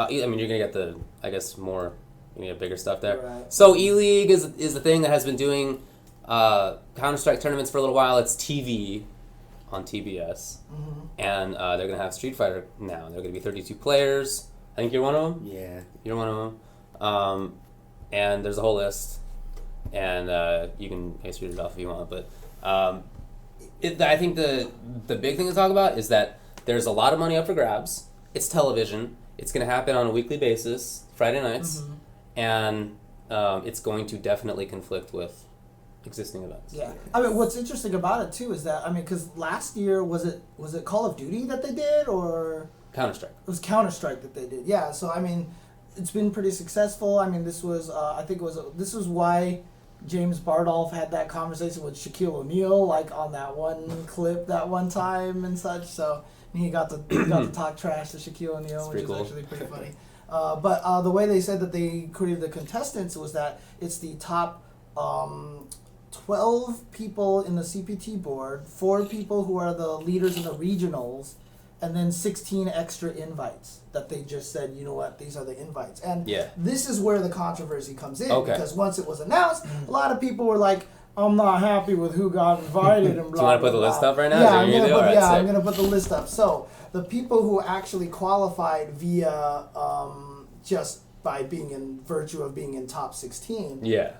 I mean, you're gonna get the, I guess, more, you get bigger stuff there. Right. So ELeague is the thing that has been doing Counter-Strike tournaments for a little while. It's TV on TBS, and they're gonna have Street Fighter now. They're gonna be 32 players. I think you're one of them. Yeah. You're one of them. And there's a whole list, and you can read it off if you want. But I think the big thing to talk about is that there's a lot of money up for grabs. It's television. It's going to happen on a weekly basis, Friday nights, and it's going to definitely conflict with existing events. Yeah, I mean, what's interesting about it too is that, I mean, because last year was it Call of Duty that they did, or Counter-Strike. It was Counter-Strike that they did. Yeah, so I mean, it's been pretty successful. I mean, this was this was why James Bardolph had that conversation with Shaquille O'Neal, like on that one clip that one time and such. So he got to talk trash to Shaquille O'Neal, which is cool. actually pretty funny. But the way they said that they created the contestants was that it's the top 12 people in the CPT board, 4 people who are the leaders in the regionals, and then 16 extra invites that they just said, you know what, these are the invites. And this is where the controversy comes in, because once it was announced, a lot of people were like, I'm not happy with who got invited and blah, Do you want to put the blah, list blah. up right now? Yeah, I'm going to put the list up. So the people who actually qualified via just by being in virtue of being in top 16. Yeah.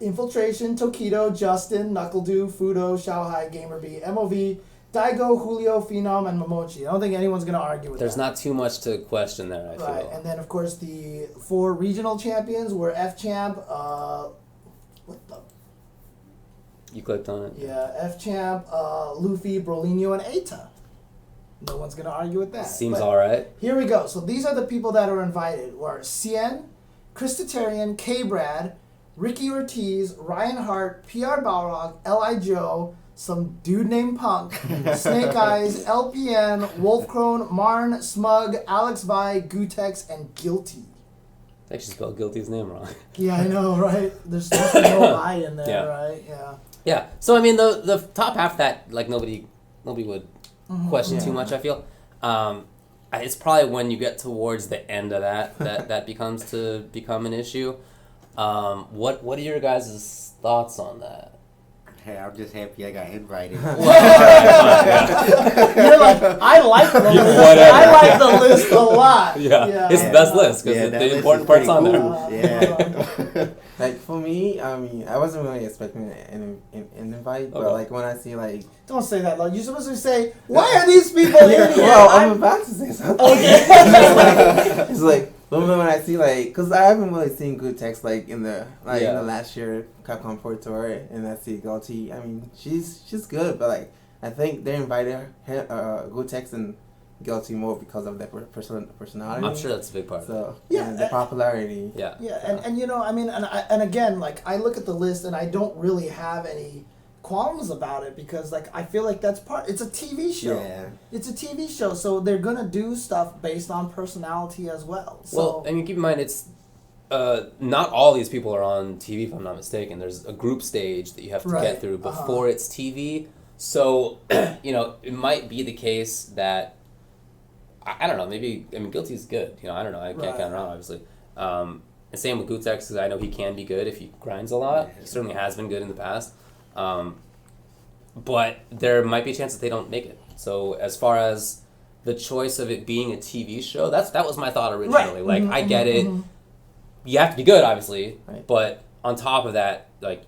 Infiltration, Tokido, Justin, Knuckledew, Fudo, Xiaohai, GamerB, MOV, Daigo, Julio, Phenom, and Momochi. I don't think anyone's going to argue with There's that. not too much to question there, I Right, feel. and then of course the 4 regional champions were F-Champ, what the? You clicked on it? Yeah, F-Champ, Luffy, Brolinho, and Eita. No one's going to argue with that. Seems But alright. here we go. So these are the people that are invited. Were Cien, Christitarian, K-Brad, Ricky Ortiz, Ryan Hart, PR Balrog, L.I. Joe, some dude named Punk, Snake Eyes, LPN, Wolfcrone, Marn, Smug, Alex Vi, Gutex, and Guilty. They actually spelled Guilty's name wrong. Yeah, I know, right? There's no I in there, right? Yeah. Yeah. So I mean, the top half of that, like nobody would question too much. I feel. It's probably when you get towards the end of that become an issue. What are your guys' thoughts on that? Hey, I'm just happy I got invited. You're like, I like the list. I like the list a lot. Yeah. It's the best list because the important part's on there. Yeah. Like for me, I mean, I wasn't really expecting an invite, but like when I see like, don't say that, though. You're supposed to say, why are these people in here? well, I'm about to say something. Okay. It's like when I see like, cause I haven't really seen good text like in the in the last year Capcom 4 tour, and I see Guilty. I mean, she's good, but like I think they invited her, good text and Guilty more because of their personality. I'm sure that's a big part. So and the popularity. Yeah. Yeah, and you know, I mean, and again, like I look at the list and I don't really have any qualms about it because like I feel like it's a TV show. Yeah. It's a TV show, so they're gonna do stuff based on personality as well. So, Well, I mean, keep in mind it's not all these people are on TV, if I'm not mistaken. There's a group stage that you have to get through before it's TV. So, it might be the case that I don't know. Maybe Guilty's good. I don't know. I can't count her out, obviously. And same with Gutex, because I know he can be good if he grinds a lot. He certainly has been good in the past. But there might be a chance that they don't make it. So as far as the choice of it being a TV show, that was my thought originally. Right. Like I get it. You have to be good, obviously. Right. But on top of that, like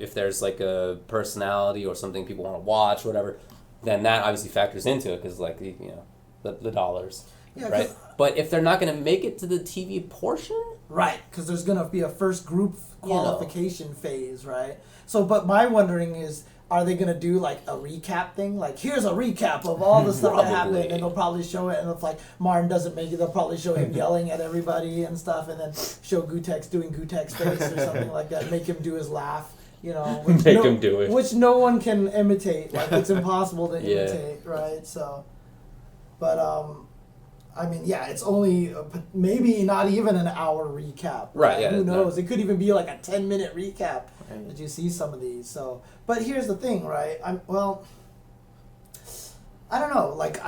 if there's like a personality or something people want to watch, or whatever, then that obviously factors into it because like the dollars, right? But if they're not going to make it to the TV portion, right? Because there's going to be a first group qualification phase, right? So, but my wondering is, are they going to do like a recap thing? Like, here's a recap of all the stuff that happened, and they'll probably show it, and if like Martin doesn't make it, they'll probably show him yelling at everybody and stuff, and then show Gutex doing Gutex face or something like that, make him do his laugh. Which him do it. Which no one can imitate. Like, it's impossible to imitate, right? So, but I mean, yeah, it's only maybe not even an hour recap. Right, yeah. Who knows? It could even be like a 10-minute recap that you see some of these. So, but here's the thing, right? I don't know. Like,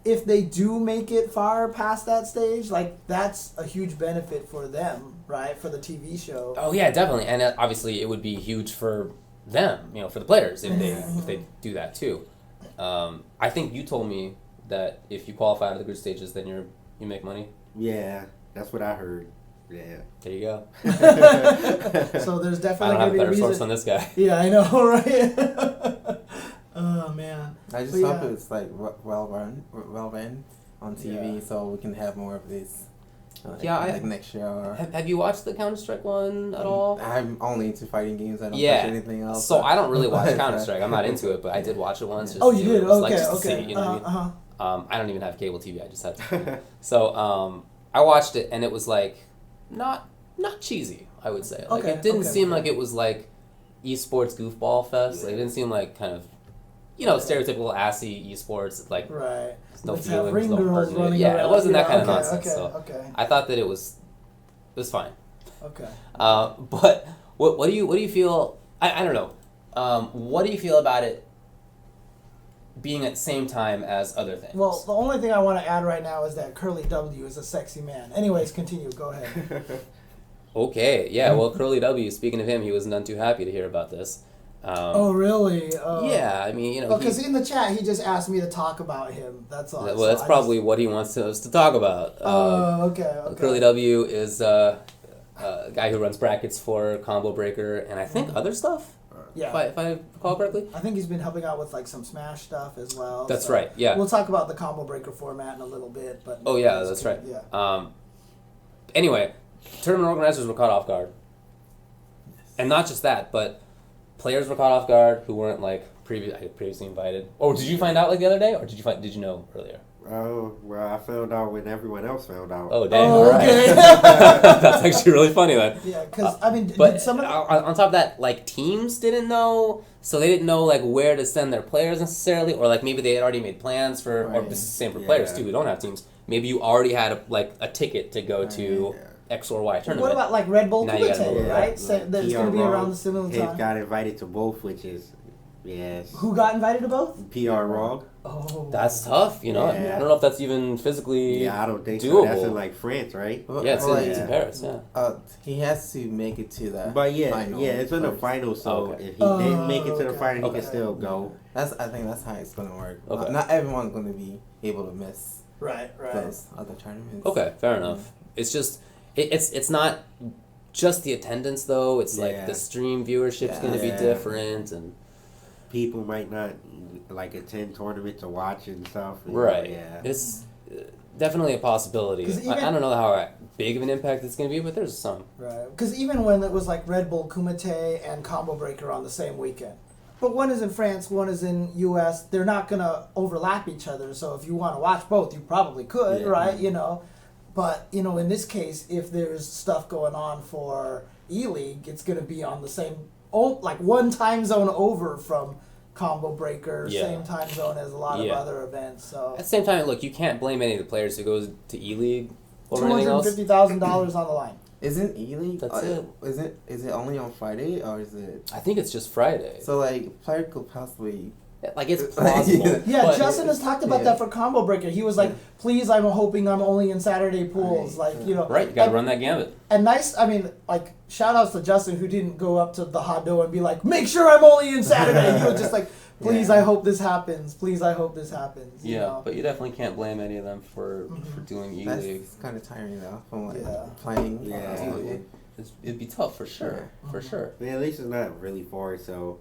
if they do make it far past that stage, like, that's a huge benefit for them, right? For the TV show. Oh yeah, definitely, and obviously it would be huge for them, for the players if they do that too. I think you told me that if you qualify out of the group stages, then you make money. Yeah, that's what I heard. Yeah. There you go. So there's I definitely don't have a going to be a better reason. source on this guy. Yeah, I know, right? Oh man. I just But hope it's like well run on TV, Yeah. so we can have more of this. Yeah, like next year. Or, Have you watched the Counter-Strike one at all? I'm only into fighting games. I don't Yeah. watch anything else. So I don't really watch Counter-Strike. I'm not into it, but I did watch it once. Just Oh, to you see what did? it was like, Okay, just to okay. see, you know what I mean? Uh-huh. I don't even have cable TV. I just have. So I watched it, and it was like not cheesy. I would say. Like Okay, it didn't okay. seem like it was like eSports goofball fest. Like it didn't seem like kind of stereotypical assy eSports. Like Right. there's no Let's have feelings, ring no girls hurt in it. running Yeah, around. it wasn't that Yeah, kind of okay, nonsense. Okay, So okay. I thought that it was fine. Okay. But what do you feel? I don't know. What do you feel about it being at the same time as other things? Well, the only thing I want to add right now is that Curly W is a sexy man. Anyways, continue. Go ahead. Okay, yeah. Well, Curly W. Speaking of him, he was none too happy to hear about this. Oh, really? Oh. Yeah, I mean, Because in the chat, he just asked me to talk about him. That's all. well, So that's I probably what he wants us to talk about. Oh, okay. Curly W. is a guy who runs brackets for Combo Breaker and I think other stuff. Yeah. If I recall correctly. I think he's been helping out with like some Smash stuff as well. That's so right. Yeah. We'll talk about the Combo Breaker format in a little bit, but Oh yeah, that's right. Yeah. Anyway, tournament organizers were caught off guard, and not just that, but players were caught off guard who weren't like previously invited. Oh, did you find out like the other day, or did you know earlier? Oh, well, I found out when everyone else found out. Oh, dang! Oh, All right. okay. That's actually really funny then. Yeah, because I mean, But did some of the, on top of that, like teams didn't know, so they didn't know like where to send their players necessarily, or like maybe they had already made plans for. Or Right. this is the same for players too who don't have teams. Maybe you already had a ticket to go to X or Y tournament. what about like Red Bull Now you gotta Kumite, go right? Like So there's going to be PR around Raw, the similar He time. got invited to both, which is, yes. Who got invited to both? PR Raw. Oh, That's tough, you know. Yeah. I don't know if that's even physically. Yeah, I don't think so. doable. That's in like France, right? Yeah, it's, Well, it's in Paris. Yeah. He has to make it to the But yeah, final it's in the first. final, so Okay. if he didn't make it to the okay. final, he Okay. can still go. I think that's how it's gonna work. Okay. Not everyone's gonna be able to miss right. those other tournaments. Okay, fair enough. It's just it's not just the attendance though. It's like Yeah. the stream viewership's going to be Yeah. different and People might not like attend tournament to watch and stuff. you know, right. Yeah. It's definitely a possibility. 'Cause even- I don't know how big of an impact it's going to be, but there's some. Right. Because even when it was like Red Bull Kumite and Combo Breaker on the same weekend. But one is in France, one is in US. They're not going to overlap each other. So if you want to watch both, you probably could, Yeah. right? You know. But, you know, in this case, if there's stuff going on for ELeague, it's going to be on the same, like one time zone over from Combo Breaker, Yeah. same time zone as a lot of Yeah. other events. So At the same time, look, you can't blame any of the players who goes to ELeague over anything else. $250,000 on the line. Isn't ELeague? That's it. Is it only on Friday or is it? I think it's just Friday. So like player could possibly. Like it's plausible. Yeah, but- Justin has talked about that for Combo Breaker. He was like, "Please, I'm hoping I'm only in Saturday pools." Right. Like, you know, Right, you got to and, run that gambit. and nice. I mean, like, shout outs to Justin who didn't go up to the Hado and be like, "Make sure I'm only in Saturday." He was just like, "Please, I hope this happens. Please, I hope this happens." You Yeah, know? but you definitely can't blame any of them for doing ELeague. That's kind of tiring though from like Yeah. playing. Yeah. TV. It'd be tough for sure, for sure. But at least it's not really far, so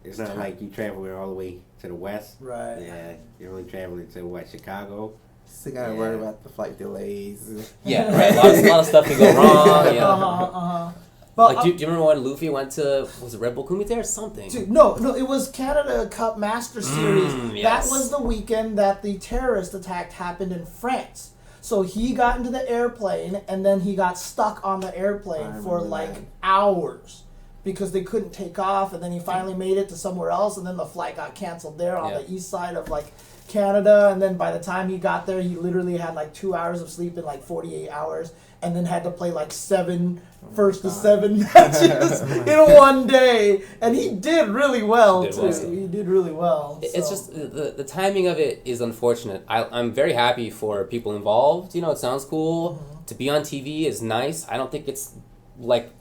it's not like you traveling all the way to the west. Right. Yeah, you're only traveling to what, Chicago? Still gotta worry about the flight delays. Yeah, right. A lot of stuff can go wrong. Yeah. But Like, do you remember when Luffy went to, was it Red Bull Kumite or something? Dude, no, it was Canada Cup Master Series. Yes. That was the weekend that the terrorist attack happened in France. So he got into the airplane and then he got stuck on the airplane for remember like that. hours because they couldn't take off, and then he finally made it to somewhere else, and then the flight got canceled there on Yeah. the east side of like Canada, and then by the time he got there, he literally had like 2 hours of sleep in like 48 hours, and then had to play like 7 first to 7 matches in one day, and he did really well too. He did really well. It's just the timing of it is unfortunate. I'm very happy for people involved. You know, it sounds cool. To be on TV is nice. I don't think it's like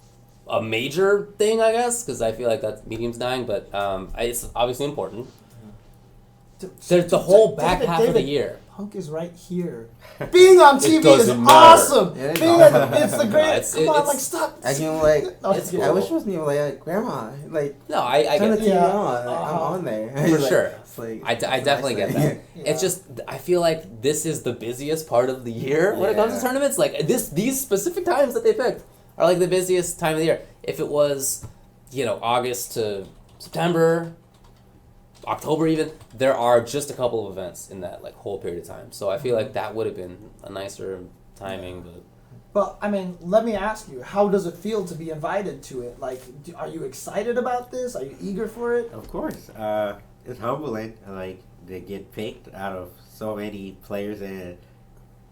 a major thing, I guess, because I feel like that medium's dying, but it's obviously important. There's the whole back half of the year. Punk is right here. Being on TV is awesome. Yeah, it's the greatest. Come on, like stop. I can I wish it was me like Grandma. Like no, I turn get the TV on. I'm on there for sure. Like, I definitely get that. Yeah. It's just I feel like this is the busiest part of the year when it comes to tournaments. Like these specific times that they picked are like the busiest time of the year. If it was, August to September, October even, there are just a couple of events in that like whole period of time. So I feel like that would have been a nicer timing, But I mean, let me ask you, how does it feel to be invited to it? Like, are you excited about this? Are you eager for it? Of course. It's humbling, like, to get picked out of so many players in,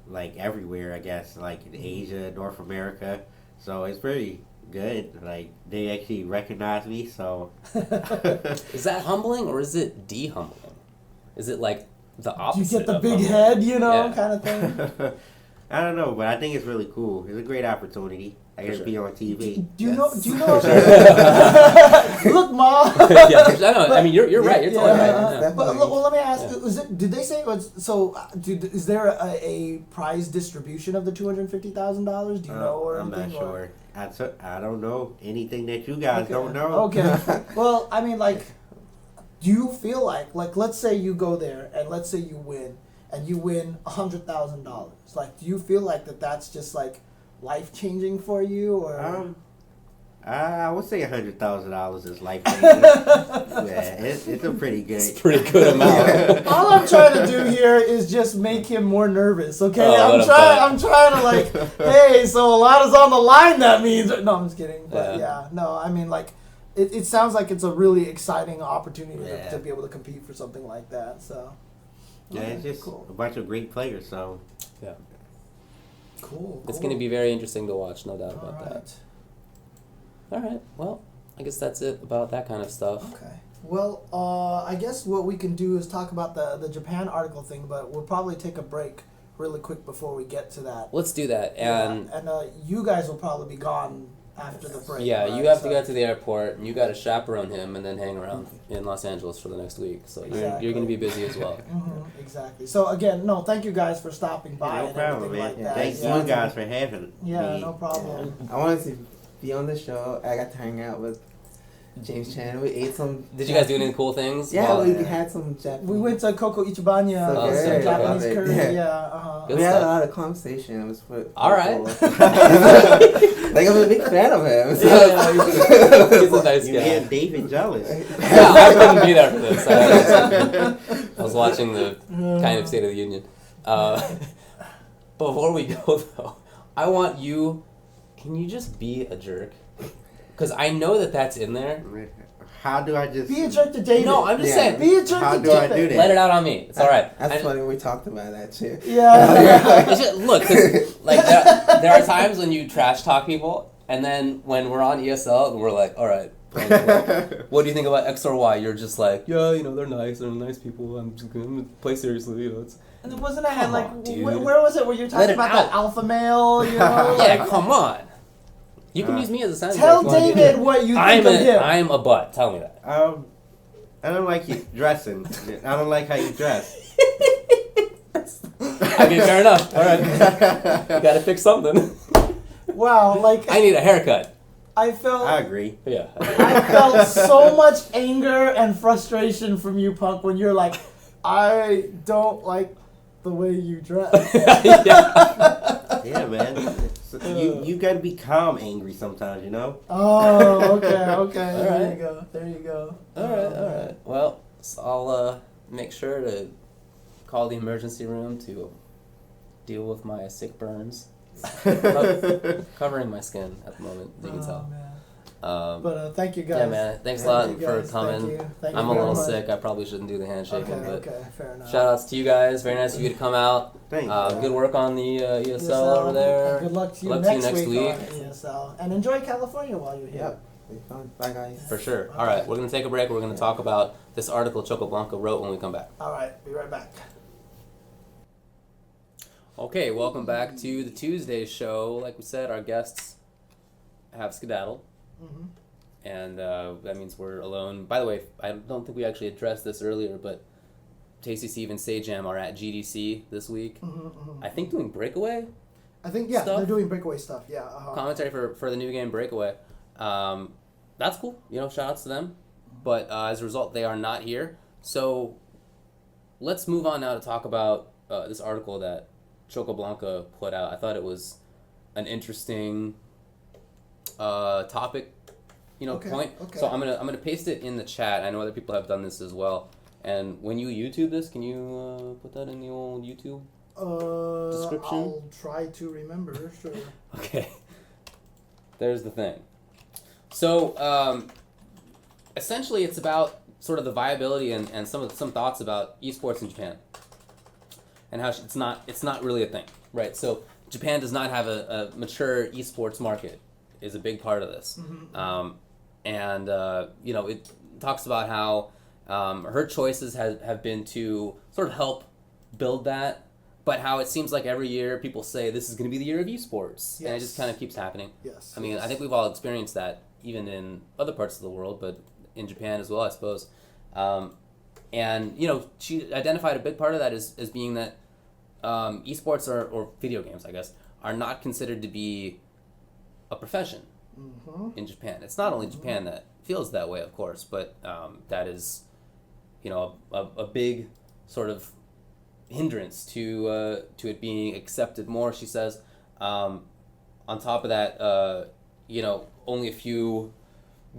like, everywhere, I guess, like in Asia, North America. So it's pretty good. Like, they actually recognize me, so. Is that humbling or is it de-humbling? Is it like the opposite? You get the big humbling? head, kind of thing. I don't know, but I think it's really cool. It's a great opportunity. I get to be on TV. Do you know? Look, Mom. Yeah, I know. I mean, you're right. You're totally right. Yeah. But let me ask: did they say it was so? Is there a prize distribution of the $250,000? Do you know, or I'm anything? not sure. I don't know anything that you guys don't know. Okay. Well, I mean, like, do you feel like, let's say you go there and let's say you win, and you win $100,000? Like, do you feel like that's just like life-changing for you, or? I would say $100,000 is life-changing. Yeah, it's a pretty good. It's a pretty good amount. All I'm trying to do here is just make him more nervous. Okay, I'm trying to like, hey, so a lot is on the line. That means no, I'm just kidding. But no, I mean like, it sounds like it's a really exciting opportunity to be able to compete for something like that. So. Yeah, it's just a bunch of great players. So. Yeah. Cool. It's going to be very interesting to watch, no doubt about that. All right. Well, I guess that's it about that kind of stuff. Okay. Well, I guess what we can do is talk about the Japan article thing, but we'll probably take a break really quick before we get to that. Let's do that. And you guys will probably be gone after the break. Yeah, right? you have to go to the airport, and you got to chaperone him and then hang around in Los Angeles for the next week. So you're going to be busy as well. Exactly. So again, thank you guys for stopping by. No problem, man. Like that. Thanks you guys for having me. Yeah, no problem. I wanted to be on the show. I got to hang out with James Chan. We ate some. Did you guys do any cool things? Yeah, we had some Japanese. We went to Coco Ichibanya, some Japanese curry. We had a lot of conversation. It was all right. Like, I'm a big fan of him. So. He's a nice guy. You get David jealous. Yeah, I couldn't be there for this. I was watching the kind of State of the Union. Before we go though, I want you. Can you just be a jerk? Because I know that's in there. How do I just... Be a jerk to David. No, I'm just saying. Be a jerk How to do I David. do that? Let it out on me. It's all right. That's funny. We talked about that too. Yeah. It's just, look, cause, like, there are times when you trash talk people, and then when we're on ESL, we're like, all right, what do you think about X or Y? You're just like, yeah, they're nice. They're nice people. I'm just going to play seriously. It's... And wasn't it like, dude. where was it where you're talking about that alpha male? Yeah, come on. You can use me as a sound. Tell David what you think of him. I'm a butt. Tell me that. I don't like you dressing. I don't like how you dress. I mean, fair enough. All right. You got to fix something. Wow, like... I need a haircut. I I agree. Yeah. I felt so much anger and frustration from you, Punk, when you're like, I don't like the way you dress. Yeah, man. So you got to be calm angry sometimes, Oh, okay. All There you go. All right. Well, so I'll make sure to call the emergency room to deal with my sick burns. Covering my skin at the moment, you can tell. Man. But thank you guys. Yeah, man. Thanks a lot Thank you for guys. coming. Thank you. Thank I'm you a very little much. sick. I probably shouldn't do the handshaking, Okay, but okay, fair enough. shout outs to you guys. Very nice of you to come out. Thank you. Good work on the ESL ESL, over there. and good luck to you, Good luck next, to you next week week. on ESL. And enjoy California while you're here. Yep. Be fun. Bye, guys. For sure. Okay. All right, we're going to take a break. We're going to talk about this article Chocoblanca wrote when we come back. All right, be right back. Okay, welcome back to the Tuesday show. Like we said, our guests have skedaddled, Mm-hmm. and that means we're alone. By the way, I don't think we actually addressed this earlier, but Tasty Steve and Sajam are at GDC this week. Mm-hmm. I think doing Breakaway I think, stuff? they're doing breakaway stuff, yeah. commentary for the new game Breakaway. That's cool. Shout outs to them. But as a result, they are not here. So let's move on now to talk about this article that Chocoblanca put out. I thought it was an interesting topic, Okay, point. okay. So I'm gonna paste it in the chat. I know other people have done this as well. And when you YouTube this, can you put that in the old YouTube? Description? I'll try to remember, sure. Okay. There's the thing. So essentially, it's about sort of the viability and some thoughts about esports in Japan, and how it's not really a thing, right? So Japan does not have a mature esports market, is a big part of this, Mm-hmm. and it talks about how her choices have been to sort of help build that, but how it seems like every year people say this is going to be the year of esports, and it Yes. just kind of keeps happening. Yes. I mean, yes. I think we've all experienced that, even in other parts of the world, but in Japan as well, I suppose. And she identified a big part of that as being that esports or video games, I guess, are not considered to be a profession Mm-hmm. in Japan. It's not only Japan that feels that way, of course, but that is, a big sort of hindrance to it being accepted more. She says, on top of that, only a few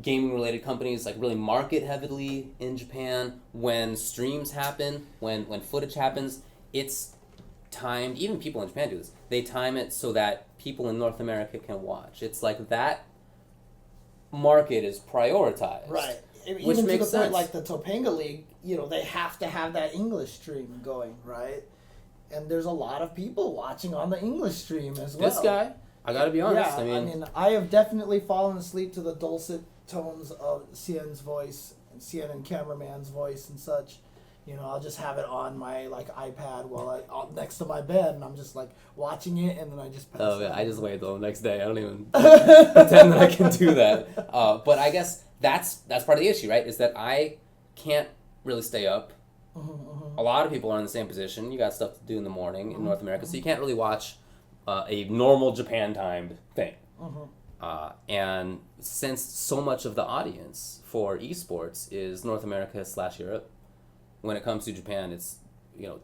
gaming related companies like really market heavily in Japan. When streams happen, when footage happens, it's timed. Even people in Japan do this. They time it so that people in North America can watch. It's like that market is prioritized. Right. Which Even makes to the point sense. like the Topanga League, they have to have that English stream going, right? And there's a lot of people watching on the English stream as well. This guy, I gotta be honest. Yeah, I mean, I have definitely fallen asleep to the dulcet tones of Cien's voice and Cien and cameraman's voice and such. I'll just have it on my iPad while next to my bed, and I'm just watching it, and then I just pass out. I just wait till the next day. I don't even pretend that I can do that. But I guess that's part of the issue, right? Is that I can't really stay up. A lot of people are in the same position. You got stuff to do in the morning in North America, so you can't really watch a normal Japan timed thing. And since so much of the audience for esports is North America / Europe, when it comes to Japan, it's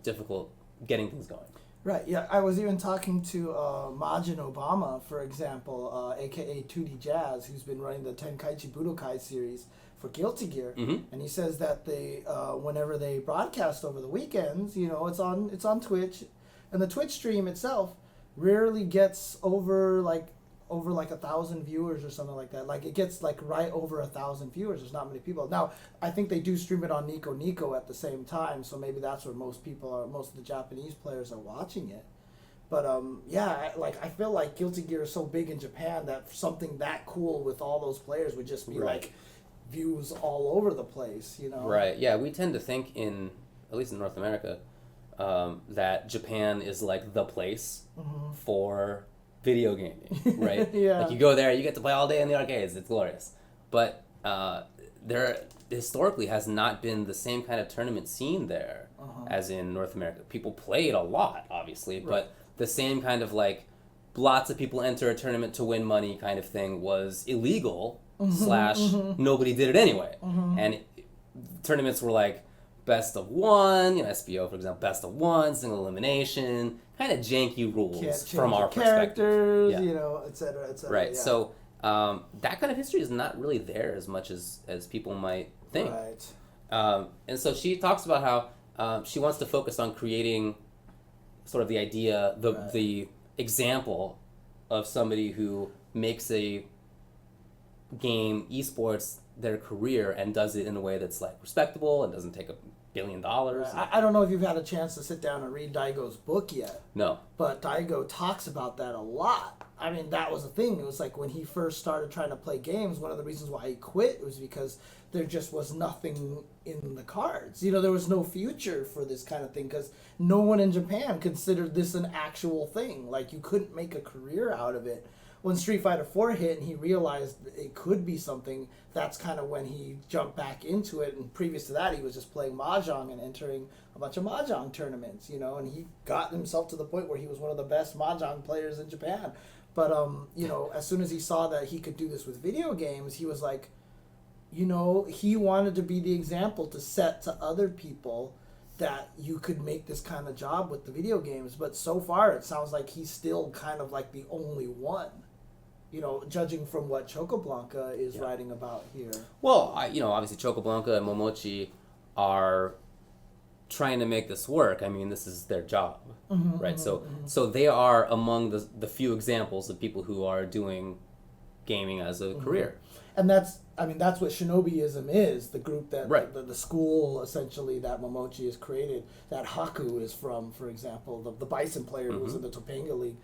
difficult getting things going. Right, yeah. I was even talking to Majin Obama, for example, aka 2D Jazz, who's been running the Tenkaichi Budokai series for Guilty Gear, and he says that they, whenever they broadcast over the weekends, it's on Twitch, and the Twitch stream itself rarely gets over 1,000 viewers or something like that. It gets right over 1,000 viewers. There's not many people. Now, I think they do stream it on Nico Nico at the same time, so maybe that's where most of the Japanese players are watching it. But I feel like Guilty Gear is so big in Japan that something that cool with all those players would just be Right. views all over the place, Right. Yeah, we tend to think at least in North America, that Japan is the place for video gaming, right? Yeah. You go there, you get to play all day in the arcades. It's glorious. But there historically has not been the same kind of tournament scene there as in North America. People played a lot, obviously, but the same kind of lots of people enter a tournament to win money kind of thing was illegal / nobody did it anyway. And tournaments were best of one, SBO for example, best of one, single elimination, kind of janky rules Can't change from our your perspective. characters, Yeah. et cetera, et cetera. Right. Yeah. So that kind of history is not really there as much as people might think. Right. And so she talks about how she wants to focus on creating sort of the idea, the example of somebody who makes a game esports their career and does it in a way that's like respectable and doesn't take $1 billion. I don't know if you've had a chance to sit down and read Daigo's book yet. No. But Daigo talks about that a lot. I mean, that was the thing. It was like when he first started trying to play games, one of the reasons why he quit was because there just was nothing in the cards. You know, there was no future for this kind of thing because no one in Japan considered this an actual thing. Like, you couldn't make a career out of it. When Street Fighter 4 hit and he realized it could be something, that's kind of when he jumped back into it. And previous to that, he was just playing Mahjong and entering a bunch of Mahjong tournaments, you know, and he got himself to the point where he was one of the best Mahjong players in Japan. But, you know, as soon as he saw that he could do this with video games, he was like, you know, he wanted to be the example to set to other people that you could make this kind of job with the video games. But so far, it sounds like he's still kind of like the only one. You know, judging from what Chocoblanca is writing about here. Well, you know, obviously Chocoblanca and Momochi are trying to make this work. I mean, this is their job, right? So they are among the few examples of people who are doing gaming as a career. And that's what Shinobiism is, the group that, right. the school, essentially, that Momochi has created, that Haku is from, for example, the Bison player who was in the Topanga League.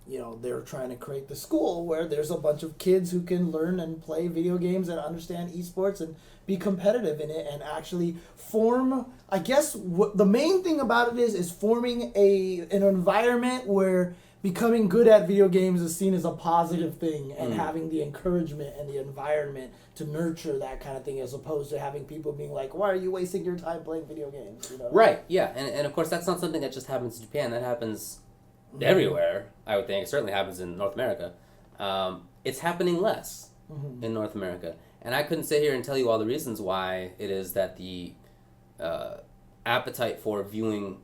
You know, they're trying to create the school where there's a bunch of kids who can learn and play video games and understand esports and be competitive in it and actually form, I guess, what the main thing about it is forming an environment where becoming good at video games is seen as a positive thing and having the encouragement and the environment to nurture that kind of thing, as opposed to having people being like, why are you wasting your time playing video games? You know? Right, yeah. And of course, that's not something that just happens in Japan. That happens everywhere, I would think. It certainly happens in North America. It's happening less in North America. And I couldn't sit here and tell you all the reasons why it is that the appetite for viewing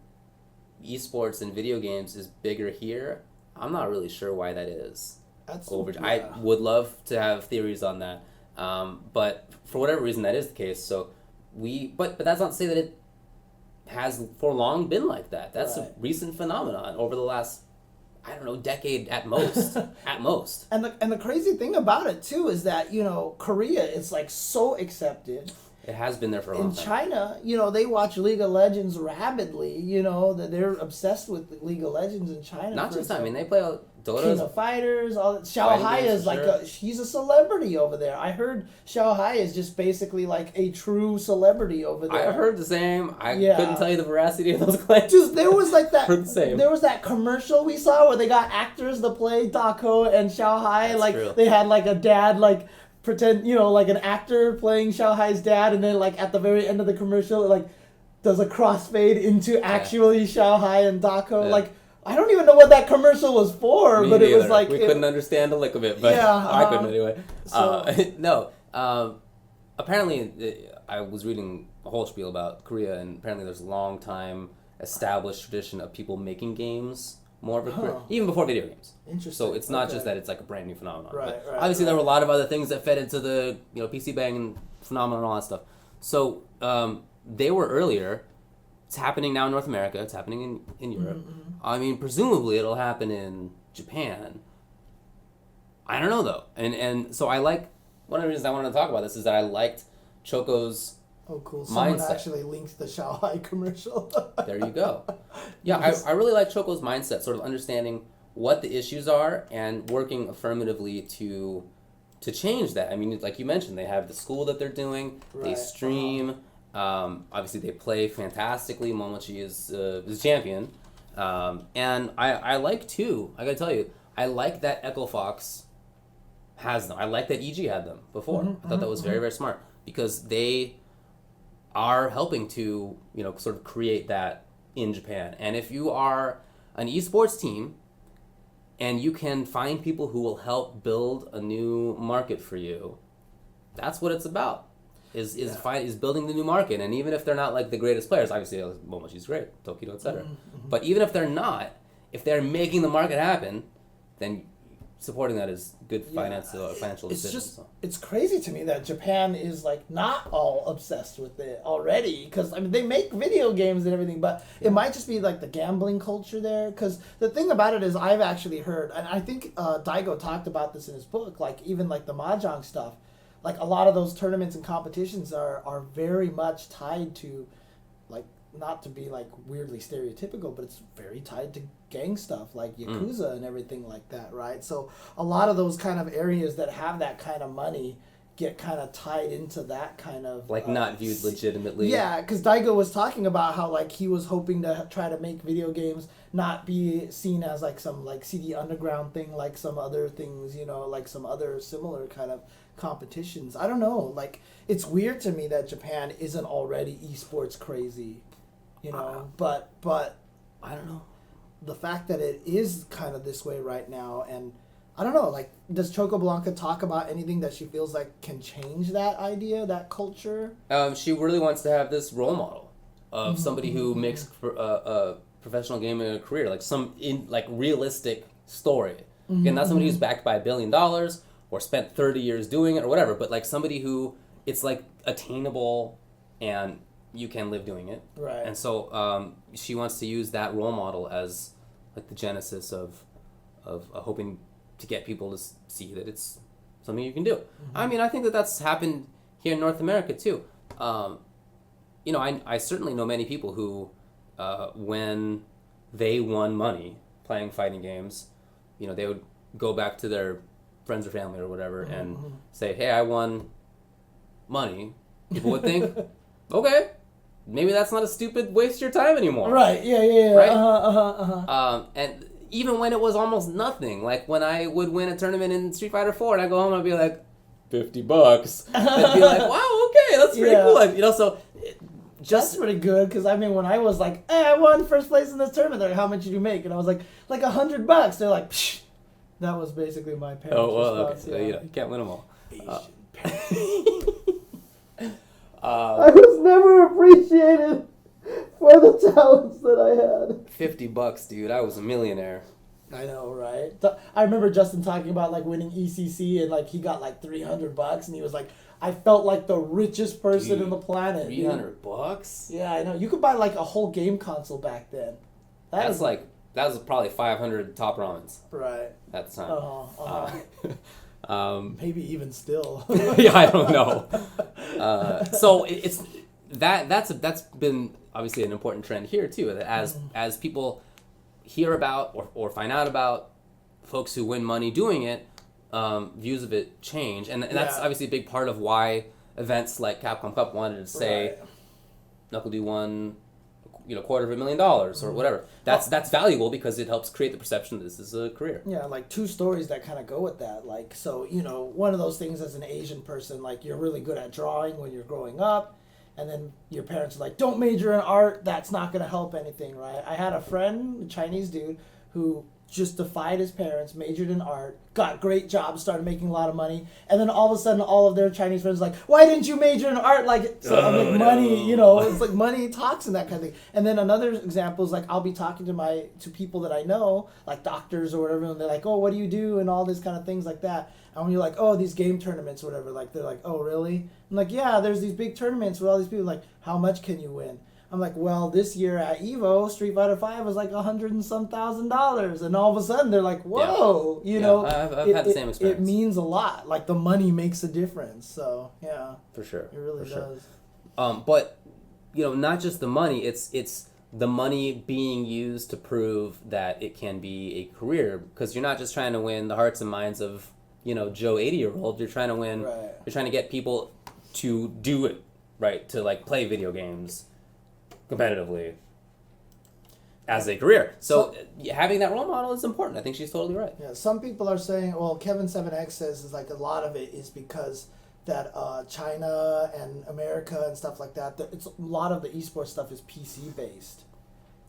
esports and video games is bigger here. I'm not really sure why that is. I would love to have theories on that. But for whatever reason, that is the case. So but that's not to say that it has for long been like that. That's a recent phenomenon over the last, I don't know, decade at most. At most. And the crazy thing about it too is that, you know, Korea is like so accepted. It has been there for a long time. In China, you know, they watch League of Legends rabidly. You know, that they're obsessed with League of Legends in China. Not just that. I mean, they play Dota. King of Fighters. All that. Xiao Hai is like he's a celebrity over there. I heard Xiao Hai is just basically like a true celebrity over there. I heard the same. I couldn't tell you the veracity of those claims. Just there was like that. The same. There was that commercial we saw where they got actors to play Dako and Xiao Hai. That's like true. They had like a dad like. Pretend, you know, like an actor playing Xiao Hai's dad, and then like at the very end of the commercial, it like does a crossfade into actually Xiao Hai and Dako. Yeah. Like, I don't even know what that commercial was for, Me but neither. it was like we couldn't understand a lick of it, but I couldn't anyway. No, apparently I was reading a whole spiel about Korea, and apparently there's a long time established tradition of people making games. More of a career, even before video games. Interesting. So it's not just that it's like a brand new phenomenon. Right, but obviously there were a lot of other things that fed into the PC banging phenomenon and all that stuff. So they were earlier. It's happening now in North America. It's happening in Europe. I mean, presumably it'll happen in Japan. I don't know though. And so I like, one of the reasons I wanted to talk about this is that I liked Choco's oh, cool. Someone mindset. actually linked the Xiao Hai commercial. There you go. Yeah, I really like Choco's mindset, sort of understanding what the issues are and working affirmatively to change that. I mean, like you mentioned, they have the school that they're doing. They stream. Obviously, they play fantastically. Momochi is champion. And I like, too, I gotta tell you, I like that Echo Fox has them. I like that EG had them before. I thought that was very, very smart because they are helping to, sort of create that in Japan. And if you are an esports team and you can find people who will help build a new market for you, that's what it's about. Is building the new market. And even if they're not like the greatest players, obviously Momochi's great, Tokido, etc. But even if they're not, if they're making the market happen, then supporting that is good Yeah. financial It's decisions. just So. it's crazy to me that Japan is like not all obsessed with it already, because I mean they make video games and everything, but it might just be like the gambling culture there. Because the thing about it is, I've actually heard, and I think Daigo talked about this in his book, like even like the mahjong stuff, like a lot of those tournaments and competitions are very much tied to, like, not to be like weirdly stereotypical, but it's very tied to gang stuff like Yakuza and everything like that, right? So a lot of those kind of areas that have that kind of money get kind of tied into that kind of Like not viewed legitimately. Yeah, because Daigo was talking about how like he was hoping to try to make video games not be seen as like some like CD Underground thing, like some other things, you know, like some other similar kind of competitions. I don't know, like it's weird to me that Japan isn't already esports crazy, you know, but I don't know. the fact that it is kind of this way right now, and I don't know, like, does Chocoblanca talk about anything that she feels like can change that idea, that culture? She really wants to have this role model of somebody who makes a professional gaming a career, like like realistic story. Again, not somebody who's backed by $1 billion or spent 30 years doing it or whatever, but like somebody who it's like attainable and you can live doing it. Right. And so she wants to use that role model as like the genesis of hoping to get people to see that it's something you can do. I mean, I think that that's happened here in North America too. You know, I certainly know many people who, when they won money playing fighting games, you know, they would go back to their friends or family or whatever and say, hey, I won money. People would think, okay, maybe that's not a stupid waste of your time anymore. Right, yeah. Right? And even when it was almost nothing, like when I would win a tournament in Street Fighter 4 and I go home and I'd be like, $50. I'd be like, wow, okay, that's pretty cool. You know, so That's pretty good, because I mean, when I was like, hey, I won first place in this tournament, they're like, how much did you make? And I was like $100. They're like, psh. That was basically my parents' oh, well, response. okay. You can't win them all. Asian parents. I was never appreciated for the talents that I had. $50, dude. I was a millionaire. I know, right? I remember Justin talking about like winning ECC, and like he got like $300, and he was like, I felt like the richest person in the planet. $300? Yeah, I know. You could buy like a whole game console back then. That was probably 500 top ramens. Right. At the time. Maybe even still. Yeah, I don't know. So it's that's been obviously an important trend here too. That as people hear about or find out about folks who win money doing it, views of it change, and that's obviously a big part of why events like Capcom Cup wanted to say, Knuckle D won, $250,000 or whatever. That's valuable because it helps create the perception that this is a career. Yeah, like two stories that kind of go with that. Like, so, one of those things as an Asian person, like you're really good at drawing when you're growing up, and then your parents are like, don't major in art, that's not going to help anything, right? I had a friend, a Chinese dude, who just defied his parents, majored in art, got great jobs, started making a lot of money, and then all of a sudden all of their Chinese friends are like, why didn't you major in art? Like, so I'm like, money, it's like money talks and that kind of thing. And then another example is like, I'll be talking to people that I know, like doctors or whatever, and they're like, oh, what do you do? And all this kind of things like that. And when you're like, oh, these game tournaments or whatever, like, they're like, oh, really? I'm like, yeah, there's these big tournaments with all these people. Like, how much can you win? I'm like, well, this year at EVO, Street Fighter 5 was like $100 and some thousand, and all of a sudden they're like, whoa, I've had the same experience. It means a lot. Like the money makes a difference. So yeah, for sure, it really does. But not just the money; it's the money being used to prove that it can be a career. Because you're not just trying to win the hearts and minds of Joe 80-year-old. You're trying to win. Right. You're trying to get people to do it right, to like play video games competitively as a career. So having that role model is important. I think she's totally right. Yeah, some people are saying, well, Kevin 7X says is like a lot of it is because that China and America and stuff like that, it's a lot of the esports stuff is PC based.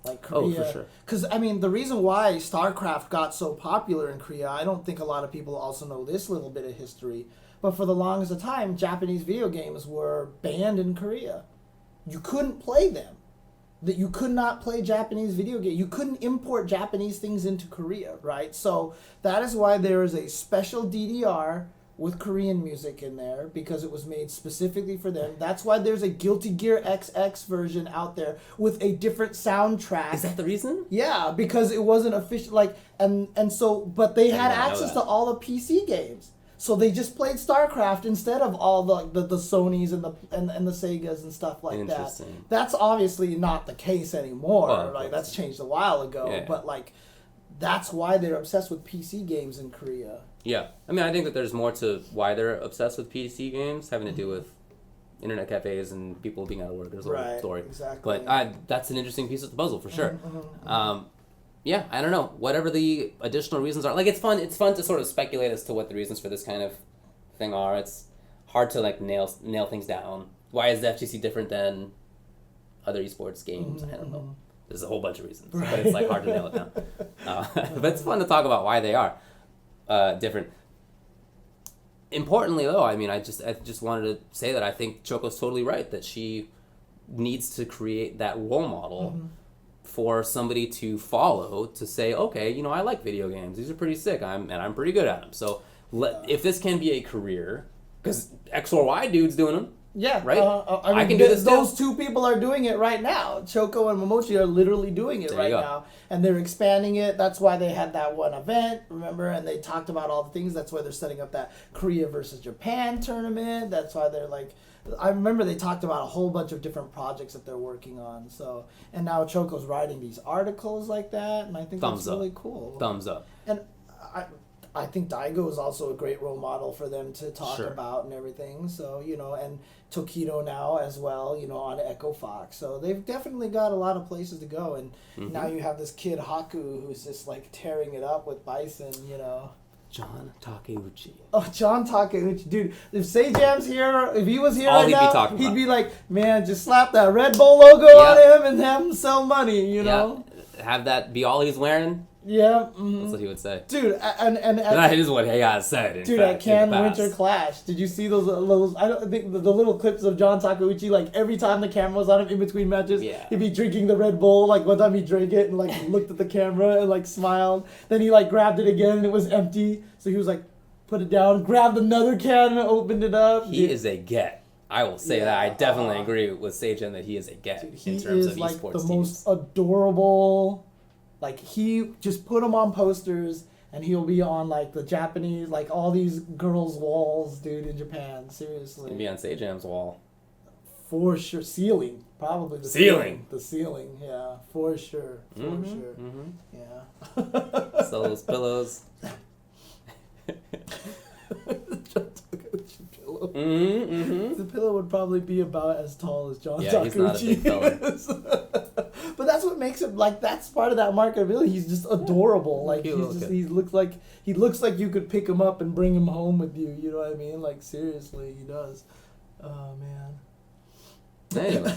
Like Korea. Oh, for sure. Because, I mean, the reason why StarCraft got so popular in Korea, I don't think a lot of people also know this little bit of history, but for the longest of time, Japanese video games were banned in Korea. You couldn't play them. that you could not play Japanese video games. You couldn't import Japanese things into Korea, right? So that is why there is a special DDR with Korean music in there, because it was made specifically for them. That's why there's a Guilty Gear XX version out there with a different soundtrack. Is that the reason? Yeah, because it wasn't official, like, and so, but they had access to all the PC games. So they just played StarCraft instead of all the Sonys and the Segas and stuff like that. That's obviously not the case anymore. Well, like, that's changed a while ago. Yeah. But like, that's why they're obsessed with PC games in Korea. Yeah. I mean, I think that there's more to why they're obsessed with PC games, having to do with internet cafes and people being out of work. There's a whole story. Exactly. But that's an interesting piece of the puzzle for sure. Yeah, I don't know. Whatever the additional reasons are, like, it's fun to sort of speculate as to what the reasons for this kind of thing are. It's hard to like nail things down. Why is the FGC different than other esports games? I don't know. There's a whole bunch of reasons, but it's like hard to nail it down. But it's fun to talk about why they are different. Importantly, though, I mean, I just wanted to say that I think Choco's totally right that she needs to create that role model for somebody to follow, to say, okay, you know, I like video games. These are pretty sick. I'm pretty good at them. So if this can be a career, because X or Y dude's doing them. Yeah, right. I mean, I can do this. Those two people are doing it right now. Choco and Momochi are literally doing it right now, and they're expanding it. That's why they had that one event, remember? And they talked about all the things. That's why they're setting up that Korea versus Japan tournament. That's why they're like, I remember they talked about a whole bunch of different projects that they're working on. So, and now Choco's writing these articles like that, and I think that's really cool. Thumbs up. And I think Daigo is also a great role model for them to talk about and everything. So, you know, and Tokido now as well, you know, on Echo Fox. So they've definitely got a lot of places to go. And now you have this kid Haku who's just like tearing it up with Bison, you know. John Takeuchi. Oh, John Takeuchi. Dude, if Seijam's here, if he was here All right he'd now, be he'd be like, man, just slap that Red Bull logo on him and have him sell money, you know? Have that be all he's wearing. Yeah, that's what he would say. Dude, and that is what he has said. Dude, at Cannes Winter Clash, did you see those little? I don't think the little clips of John Takeuchi. Like every time the camera was on him in between matches, he'd be drinking the Red Bull. Like one time he drank it and like looked at the camera and like smiled. Then he like grabbed it again and it was empty. So he was like, put it down, grabbed another can and opened it up. He is a get. I will say that. I definitely agree with Seijin that he is a get in terms of esports like the teams. most adorable. Like, he just put him on posters, and he'll be on, like, the Japanese, like, all these girls' walls, dude, in Japan. Seriously. He'll be on Seijam's wall. For sure. Ceiling. Probably the ceiling. The ceiling, yeah. For sure. For sure. Yeah. Sell those pillows. Pillow. The pillow would probably be about as tall as John Takeuchi. He's not a big fella. But that's what makes him, like, that's part of that marketability. He's just adorable. Like, he looks like you could pick him up and bring him home with you. You know what I mean? Like, seriously, he does. Oh man. Anyway.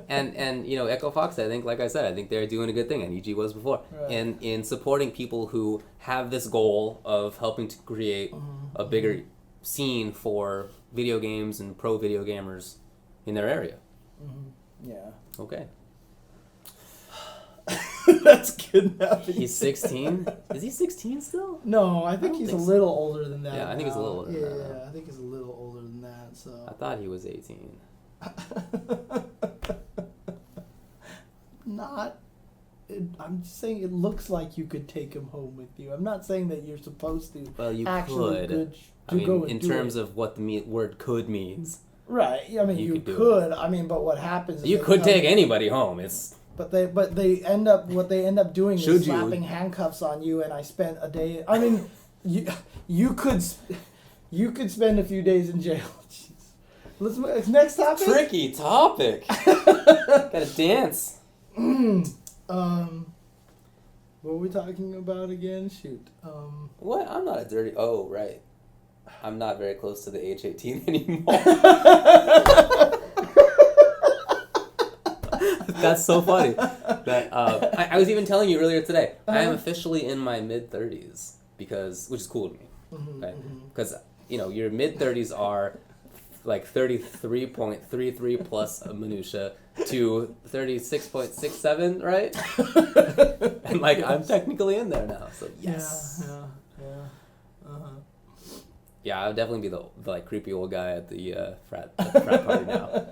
and you know, Echo Fox, I think, like I said, I think they're doing a good thing, and EG was before. Right. In supporting people who have this goal of helping to create a bigger scene for video games and pro video gamers in their area. Yeah. Okay. That's kidnapping. He's 16? Is he 16 still? No, I think he's a little older than that. Yeah, I think he's a little older than that. Yeah, I think he's a little older than that. So I thought he was 18. I'm just saying it looks like you could take him home with you. I'm not saying that you're supposed to. Well, you actually could. I mean, in terms of what the word "could" means. Right. I mean, you could. I mean, but what happens is you could take anybody home. It's. But they end up doing is slapping handcuffs on you, and I spent a day. I mean, you could spend a few days in jail. Jeez. Let's move. Next topic. Tricky topic. Gotta dance. What were we talking about again? Shoot. What? I'm not a dirty. Oh, right. I'm not very close to the age 18 anymore. That's so funny. That I was even telling you earlier today. I am officially in my mid-30s which is cool to me. Okay? Because you know your mid-30s are like 33.33 plus a minutia. to 36.67, right? And like I'm technically in there now, so yes. Yeah. Uh-huh. Yeah, I would definitely be the like creepy old guy at the frat party now.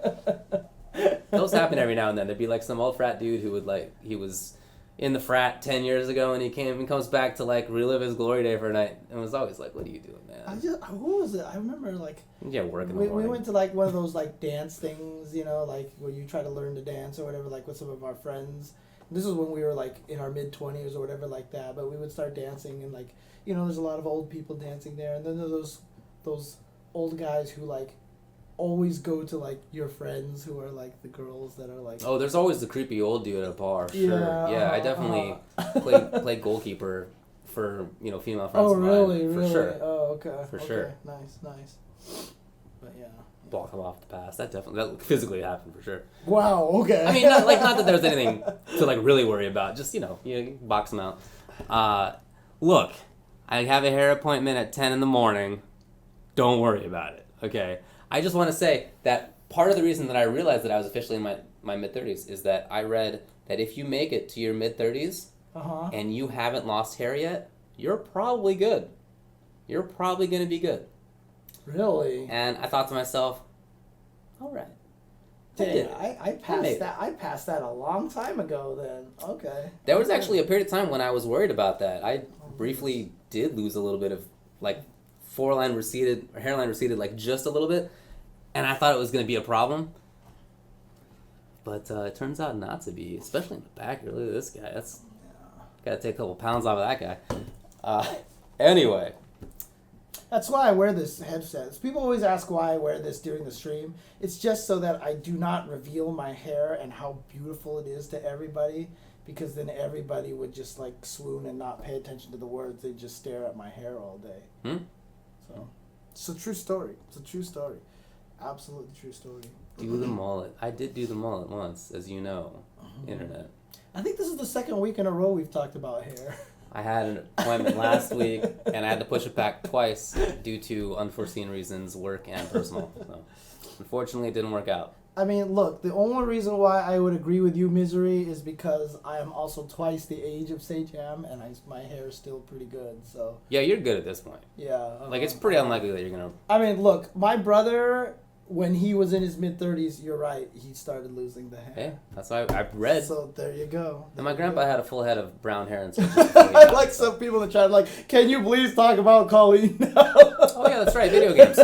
Those happen every now and then. There'd be like some old frat dude who would like he was in the frat 10 years ago and he comes back to like relive his glory day for a night and was always like, "What are you doing, man?" Who was it? I remember like Yeah, work in the we morning. went to like one of those like dance things, you know, like where you try to learn to dance or whatever, like with some of our friends. This is when we were like in our mid-20s or whatever like that, but we would start dancing and like, you know, there's a lot of old people dancing there, and then there's those old guys who like always go to like your friends who are like the girls that are like. Oh, there's always the creepy old dude at a bar. Sure. Yeah, I definitely play goalkeeper for female friends. Oh, of mine, really? For really? sure. Oh, okay. For okay. sure. Nice. But yeah. Block them off the pass. That physically happened for sure. Wow. Okay. I mean, not that there's anything to like really worry about. Just you box them out. Look, I have a hair appointment at 10 in the morning. Don't worry about it. Okay. I just want to say that part of the reason that I realized that I was officially in my mid-30s is that I read that if you make it to your mid-30s and you haven't lost hair yet, you're probably good. You're probably going to be good. Really? And I thought to myself, all right. I passed that. I passed that a long time ago. Then okay. There was actually a period of time when I was worried about that. I briefly did lose a little bit of like hairline receded like just a little bit, and I thought it was going to be a problem. But it turns out not to be, especially in the back. Look at this guy. Got to take a couple pounds off of that guy. Anyway. That's why I wear this headset. People always ask why I wear this during the stream. It's just so that I do not reveal my hair and how beautiful it is to everybody, because then everybody would just like swoon and not pay attention to the words. They'd just stare at my hair all day. So it's a true story. Absolutely true story. Do the mullet. I did do the mullet once, as you know, internet. I think this is the second week in a row we've talked about hair. I had an appointment last week, and I had to push it back twice due to unforeseen reasons, work and personal. So, unfortunately, it didn't work out. I mean, look, the only reason why I would agree with you, Misery, is because I am also twice the age of Sejam, and my hair is still pretty good, so... Yeah, you're good at this point. Yeah. Like, it's pretty unlikely that you're going to... I mean, look, my brother, when he was in his mid-30s, you're right, he started losing the hair. Yeah, that's why I've read. So, there you go. And my grandpa had a full head of brown hair and such. I like some people that try to, like, can you please talk about Colleen now? Oh, yeah, that's right, video games.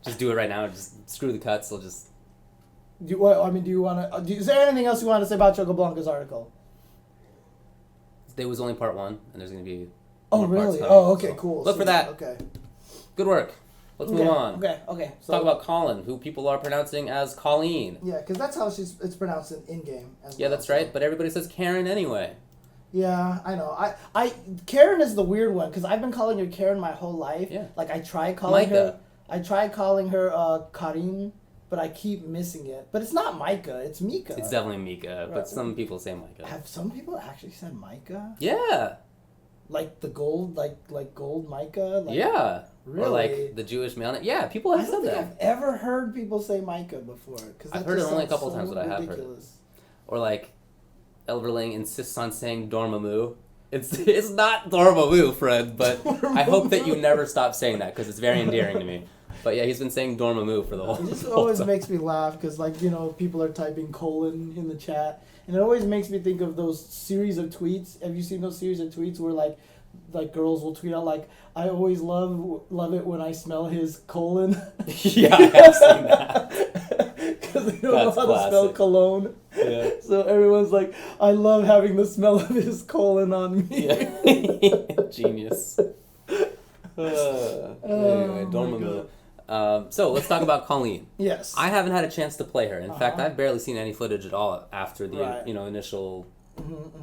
Just do it right now. Just screw the cuts. We'll just... Do you want to... Is there anything else you want to say about Choco Blanca's article? There was only part 1, and there's going to be... Oh, more parts really? coming. Oh, okay, So cool. Look for that. Okay. Good work. Let's move on. Okay. Let's talk about Colin, who people are pronouncing as Colleen. Yeah, because that's how it's pronounced in game. Yeah, that's right. But everybody says Karen anyway. Yeah, I know. Karen is the weird one because I've been calling her Karen my whole life. Yeah. Like I tried calling Micah. her. I tried calling her Karin, but I keep missing it. But it's not Micah. It's Mika. It's definitely Mika, Right. but some people say Micah. Have some people actually said Micah? Yeah. Like the gold, like gold Micah? Like, Yeah. Really? Or like the Jewish male name. Yeah, people I have don't said think that. I've ever heard people say Micah before. Cause I've that heard it just only a sounds couple times, but I have heard it. ridiculous. Or like Elverling insists on saying Dormammu. It's not Dormammu, Fred, but I hope that you never stop saying that because it's very endearing to me. But yeah, he's been saying Dormammu for the whole It just whole always time. makes me laugh because, like, people are typing Kolin in the chat, and it always makes me think of those series of tweets. Have you seen those series of tweets where like girls will tweet out like, "I always love it when I smell his colon." Yeah, I have seen that. Because they don't know That's how to spell classic. cologne. Yeah. So everyone's like, "I love having the smell of his colon on me." Yeah. Genius. Anyway, my Dormammu. So let's talk about Colleen. Yes. I haven't had a chance to play her. In fact, I've barely seen any footage at all after the Right. initial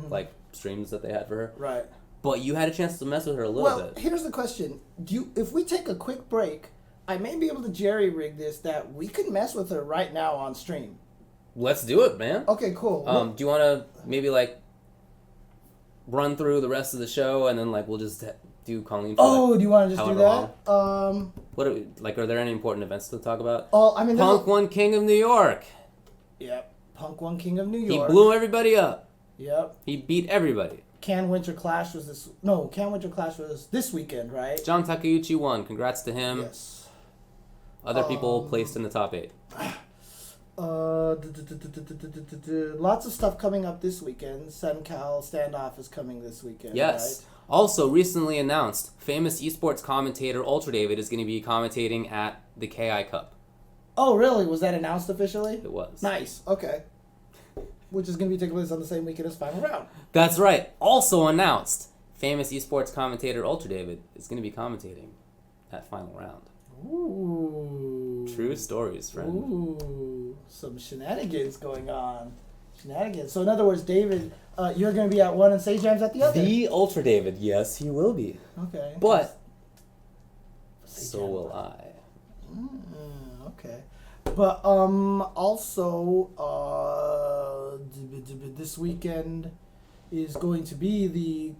like streams that they had for her. Right. But you had a chance to mess with her a little Well, bit. here's the question: if we take a quick break, I may be able to jerry rig this that we could mess with her right now on stream. Let's do it, man. Okay, cool. Do you want to maybe like run through the rest of the show and then like we'll just do Colleen. Oh, do you want to just do however that? What are there any important events to talk about? Oh, I mean, Punk won King of New York. Yep. Punk won King of New He York. blew everybody up. Yep. He beat everybody. Can Winter Clash was this weekend, right? John Takeuchi won. Congrats to him. Yes. Other people placed in the top 8. Lots of stuff coming up this weekend. Sencal Standoff is coming this weekend. Yes. Right? Also, recently announced, famous esports commentator Ultra David is going to be commentating at the KI Cup. Oh, really? Was that announced officially? It was. Nice. Okay. Which is going to be taking place on the same weekend as Final Round. That's right. Also announced, famous esports commentator Ultra David is going to be commentating at Final Round. Ooh. True stories, friend. Ooh. Some shenanigans going on. Shenanigans. So in other words, David, you're going to be at one and Say Jam's at the other. The Ultra David, yes, he will be. Okay. But Say so Jam. will I. Okay. But also this weekend is going to be the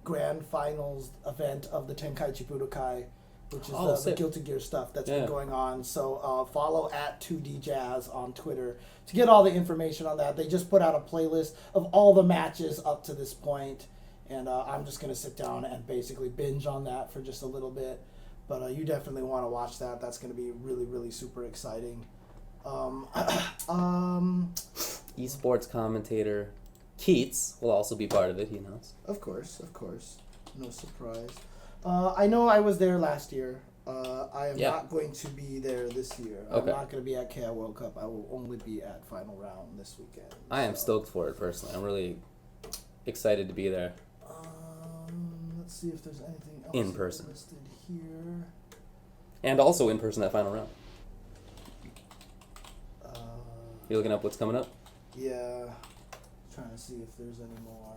grand finals event of the Tenkaichi Budokai, which is the Guilty Gear stuff that's been going on. So follow at 2DJazz on Twitter to get all the information on that. They just put out a playlist of all the matches up to this point, and I'm just going to sit down and basically binge on that for just a little bit. But you definitely want to watch that. That's going to be really, really super exciting. Esports commentator Keats will also be part of it, he knows. Of course. No surprise. I know I was there last year. I am not going to be there this year. I'm not going to be at KI World Cup. I will only be at Final Round this weekend. I am stoked for it, personally. I'm really excited to be there. Let's see if there's anything else in person listed here. And also in person at Final Round. You looking up what's coming up? Yeah. Trying to see if there's any more.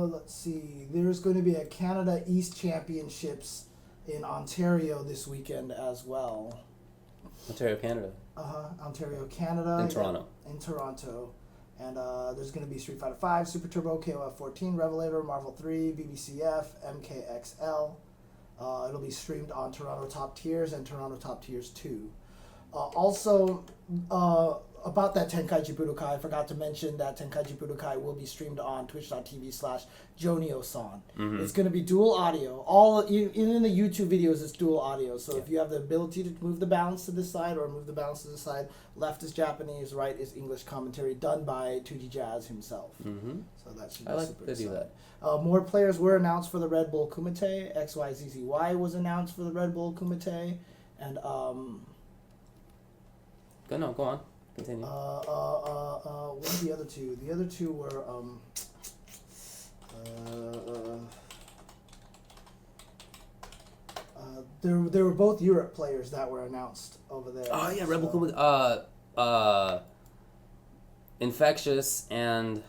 Let's see. There's going to be a Canada East Championships in Ontario this weekend as well. Ontario, Canada. Ontario, Canada. In Toronto. In Toronto. And there's going to be Street Fighter 5, Super Turbo, KOF 14, Revelator, Marvel 3, BBCF, MKXL. It'll be streamed on Toronto Top Tiers and Toronto Top Tiers 2. Also, about that Tenkaichi Budokai, I forgot to mention that Tenkaichi Budokai will be streamed on twitch.tv/Jonio-san. Mm-hmm. It's going to be dual audio. Even in the YouTube videos, it's dual audio. So if you have the ability to move the balance to this side or move the balance to this side, left is Japanese, right is English commentary done by 2DJazz himself. Mm-hmm. So that should be super exciting. Do that. More players were announced for the Red Bull Kumite. XYZZY was announced for the Red Bull Kumite. And Go on. Continue. What are the other two? The other two were they were both Europe players that were announced over there. Oh yeah, Rebel Kumite. Infectious and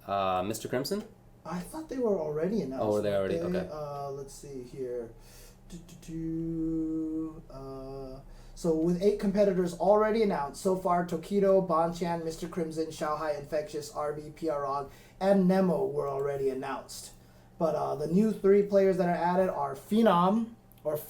Mr. Crimson. I thought they were already announced. Oh, were they already? Okay. Let's see here. So with 8 competitors already announced, so far Tokido, Bonchan, Mr. Crimson, Xiaohai, Infectious, RB, Piarog, and Nemo were already announced. But the new 3 players that are added are Phenom, or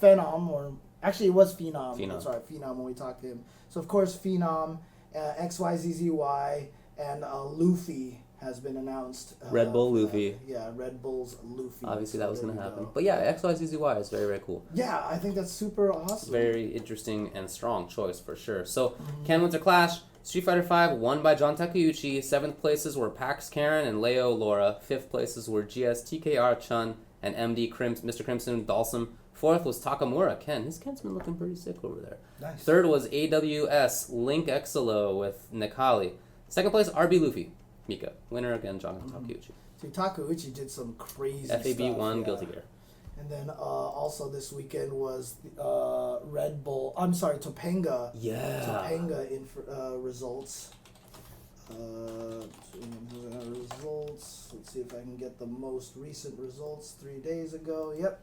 actually it was Phenom. That's right, Phenom when we talked to him. So of course Phenom, XYZZY, and Luffy has been announced. Red Bull Luffy. Yeah, Red Bull's Luffy. Obviously that was going to happen. But yeah, XYZZY is very, very cool. Yeah, I think that's super awesome. Very interesting and strong choice for sure. So, Ken Winter Clash, Street Fighter 5 won by John Takeuchi. 7th places were Pax Karen and Leo Laura. 5th places were GS TKR Chun and MD Mr. Crimson Dalsum. 4th was Takamura Ken. His Ken's been looking pretty sick over there. Nice. 3rd was AWS Link Exilo with Nikali. 2nd place RB Luffy. Mika. Winner again, John Takeuchi. See, Takeuchi did some crazy stuff. FAB won Guilty Gear. And then also this weekend was Topanga. Yeah. Topanga results. Results. Let's see if I can get the most recent results 3 days ago. Yep.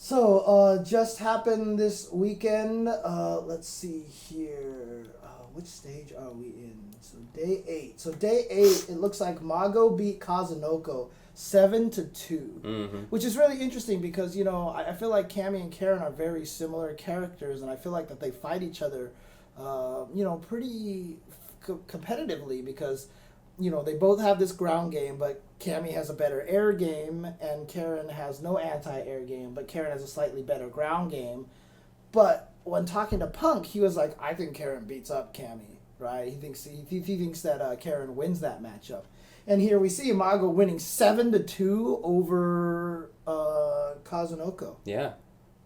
So, just happened this weekend. Let's see here. Which stage are we in? So, day 8. So, day 8, it looks like Mago beat Kazunoko 7-2, which is really interesting because, you know, I feel like Cammy and Karen are very similar characters, and I feel like that they fight each other, you know, pretty competitively because, you know, they both have this ground game, but Cammy has a better air game, and Karen has no anti-air game, but Karen has a slightly better ground game. But when talking to Punk, he was like, I think Karen beats up Cammy, right? He thinks that Karen wins that matchup. And here we see Mago winning 7-2 over Kazunoko. Yeah.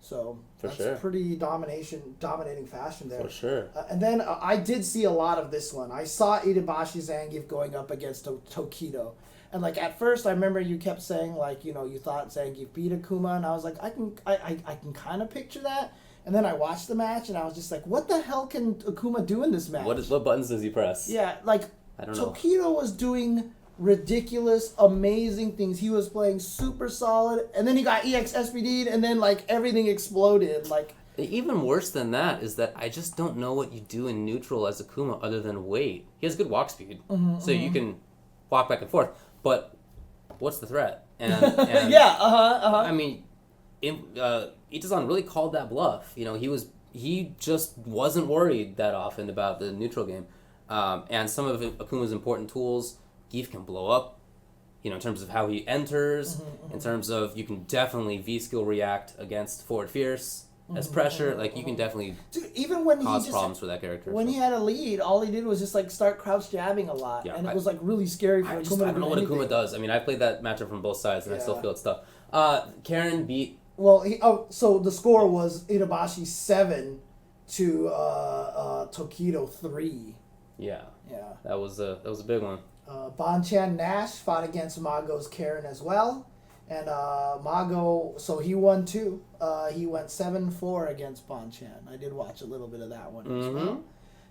So For that's sure. pretty dominating fashion there. For sure. And then I did see a lot of this one. I saw Itabashi Zangief going up against Tokido. And like at first I remember you kept saying like, you know, you thought Zangief beat Akuma, and I was like, I can kind of picture that. And then I watched the match and I was just like, what the hell can Akuma do in this match? What buttons does he press? Yeah, like I don't know. Tokido was doing ridiculous, amazing things. He was playing super solid, and then he got EX SPD'd, and then like everything exploded. Like Even worse than that is that I just don't know what you do in neutral as Akuma other than wait. He has good walk speed, so you can walk back and forth. But what's the threat? And yeah, I mean, Itazan really called that bluff. You know, he just wasn't worried that often about the neutral game. And some of Akuma's important tools, Geef can blow up, you know, in terms of how he enters, in terms of you can definitely V-skill react against forward fierce as pressure. Like, you can definitely dude, even when cause problems for that character. When he had a lead, all he did was just like start crouch jabbing a lot, Yeah, and it was like really scary for Akuma. I don't know what anything. Akuma does. I mean, I played that matchup from both sides, and I still Yeah. feel it's tough. Karen beat... Well, so the score was Itabashi 7 to Tokido 3. Yeah, Yeah. that was a big one. Bonchan Nash fought against Mago's Karen as well. And Mago, so he won too. He went 7-4 against Bonchan. I did watch a little bit of that one as well.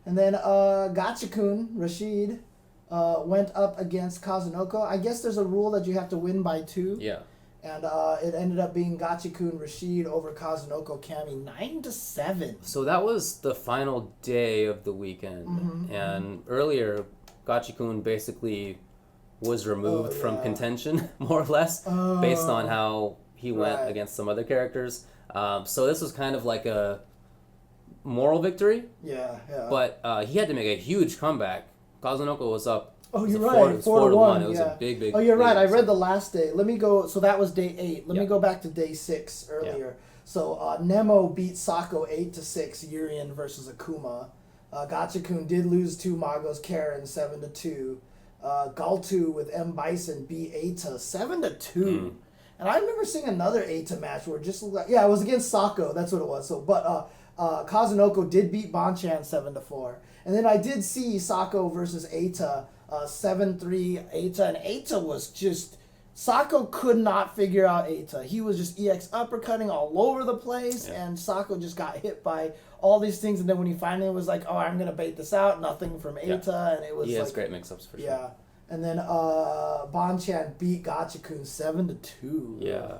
And then Gachikun, Rashid, went up against Kazunoko. I guess there's a rule that you have to win by 2. Yeah. And it ended up being Gachikun Rashid over Kazunoko Kami 9-7. So that was the final day of the weekend. And earlier, Gachikun basically was removed from contention, more or less, based on how he went against some other characters. So this was kind of like a moral victory. Yeah. But he had to make a huge comeback. Kazunoko was up. Oh, you're Four- right. it was 4-1. It was a big. Oh, you're right. I big- read the last day. Let me go. So that was day 8. Let me go back to day 6 earlier. So Nemo beat Sako 8-6. Urian versus Akuma. Gachikun did lose to Mago's Karen 7-2. Galtu with M Bison beat Eita 7-2. And I remember seeing another Eita match where it just looked like it was against Sako. That's what it was. So, but Kazunoko did beat Bonchan 7-4. And then I did see Sako versus Eita 7-3 Eita, and Eita was just... Sako could not figure out Eita. He was just EX uppercutting all over the place, and Sako just got hit by all these things, and then when he finally was like, oh, I'm going to bait this out, nothing from Eita, and it was He has like... great mix-ups for sure. Yeah. And then Bonchan beat Gachikun 7-2. Yeah.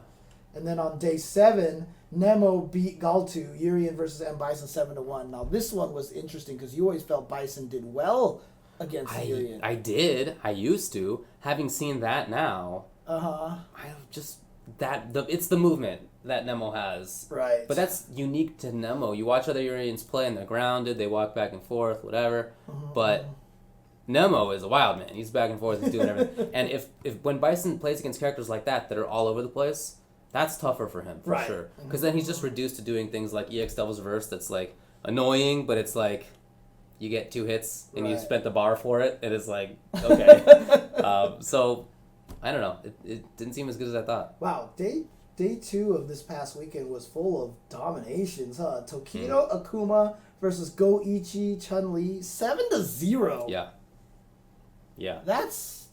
And then on day 7, Nemo beat Galtu, Urian versus M Bison 7-1. Now this one was interesting because you always felt Bison did well against Urian. I did. I used to. Having seen that now, I just it's the movement that Nemo has. Right. But that's unique to Nemo. You watch other Urians play and they're grounded, they walk back and forth, whatever. But Nemo is a wild man. He's back and forth, he's doing everything. And if when Bison plays against characters like that are all over the place, that's tougher for him, for sure. Because then he's just reduced to doing things like EX Devil's Verse that's like annoying, but it's like you get 2 hits and you spent the bar for it, and it's like, okay. So, I don't know. It didn't seem as good as I thought. Wow, day 2 of this past weekend was full of dominations, huh? Tokido Akuma versus Goichi Chun-Li 7-0. Yeah. Yeah. That's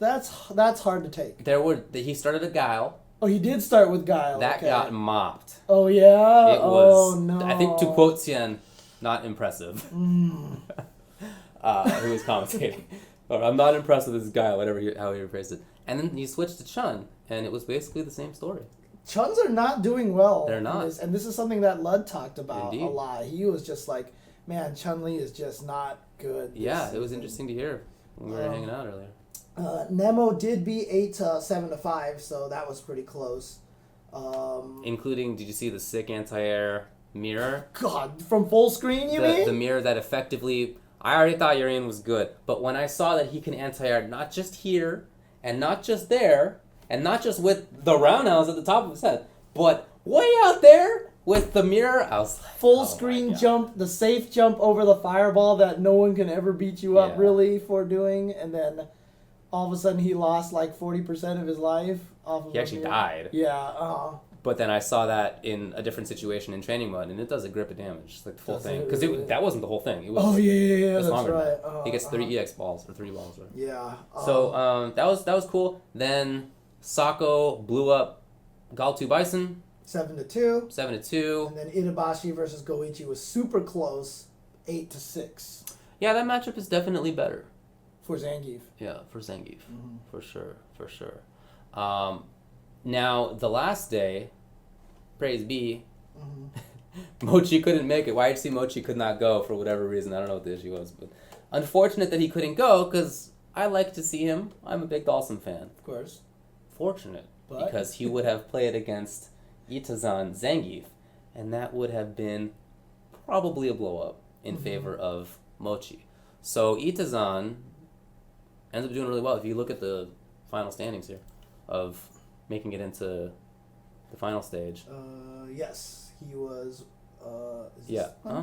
hard to take. He started a Guile. Oh, he did start with Guile. That got mopped. Oh yeah. It was. Oh no. I think to quote Xian, not impressive. Who was commentating? Or, I'm not impressed with this guy, how he rephrased it. And then he switched to Chun, and it was basically the same story. Chuns are not doing well. They're not. And this is something that Lud talked about Indeed. a lot. He was just like, man, Chun-Li is just not good. Yeah, it was interesting to hear when we were hanging out earlier. Nemo did beat 7-5, so that was pretty close. Including, did you see the sick anti-air mirror? God, from full screen, you mean? The mirror that effectively, I already thought Urian was good, but when I saw that he can anti-air not just here, and not just there, and not just with the roundhouse at the top of his head, but way out there with the mirror, I was like, Full oh screen my God. jump, the safe jump over the fireball that no one can ever beat you up Yeah. really for doing, and then all of a sudden he lost like 40% of his life off of He a actually mirror. died. Yeah, But then I saw that in a different situation in training mode, and it does a grip of damage, like the full Does thing. it Because really? that wasn't the whole thing. It was, oh yeah, it was that's longer than right. that. He gets 3 EX balls, or 3 balls. Right? Yeah. So that was cool. Then Sako blew up Galtu Bison 7-2. 7-2. And then Itabashi versus Goichi was super close, 8-6 Yeah, that matchup is definitely better. for Zangief. Yeah, for Zangief, Mm-hmm. for sure. Now the last day, praise be, Mm-hmm. Mochi couldn't make it. YHC Mochi could not go for whatever reason. I don't know what the issue was, but unfortunate that he couldn't go because I like to see him. I'm a big Dawson fan. Of course. Fortunate But? because he would have played against Itazan Zangief, and that would have been probably a blow up in favor of Mochi. So Itazan ends up doing really well. If you look at the final standings here of making it into the final stage. Yes, he was. Is Yeah. this- Huh?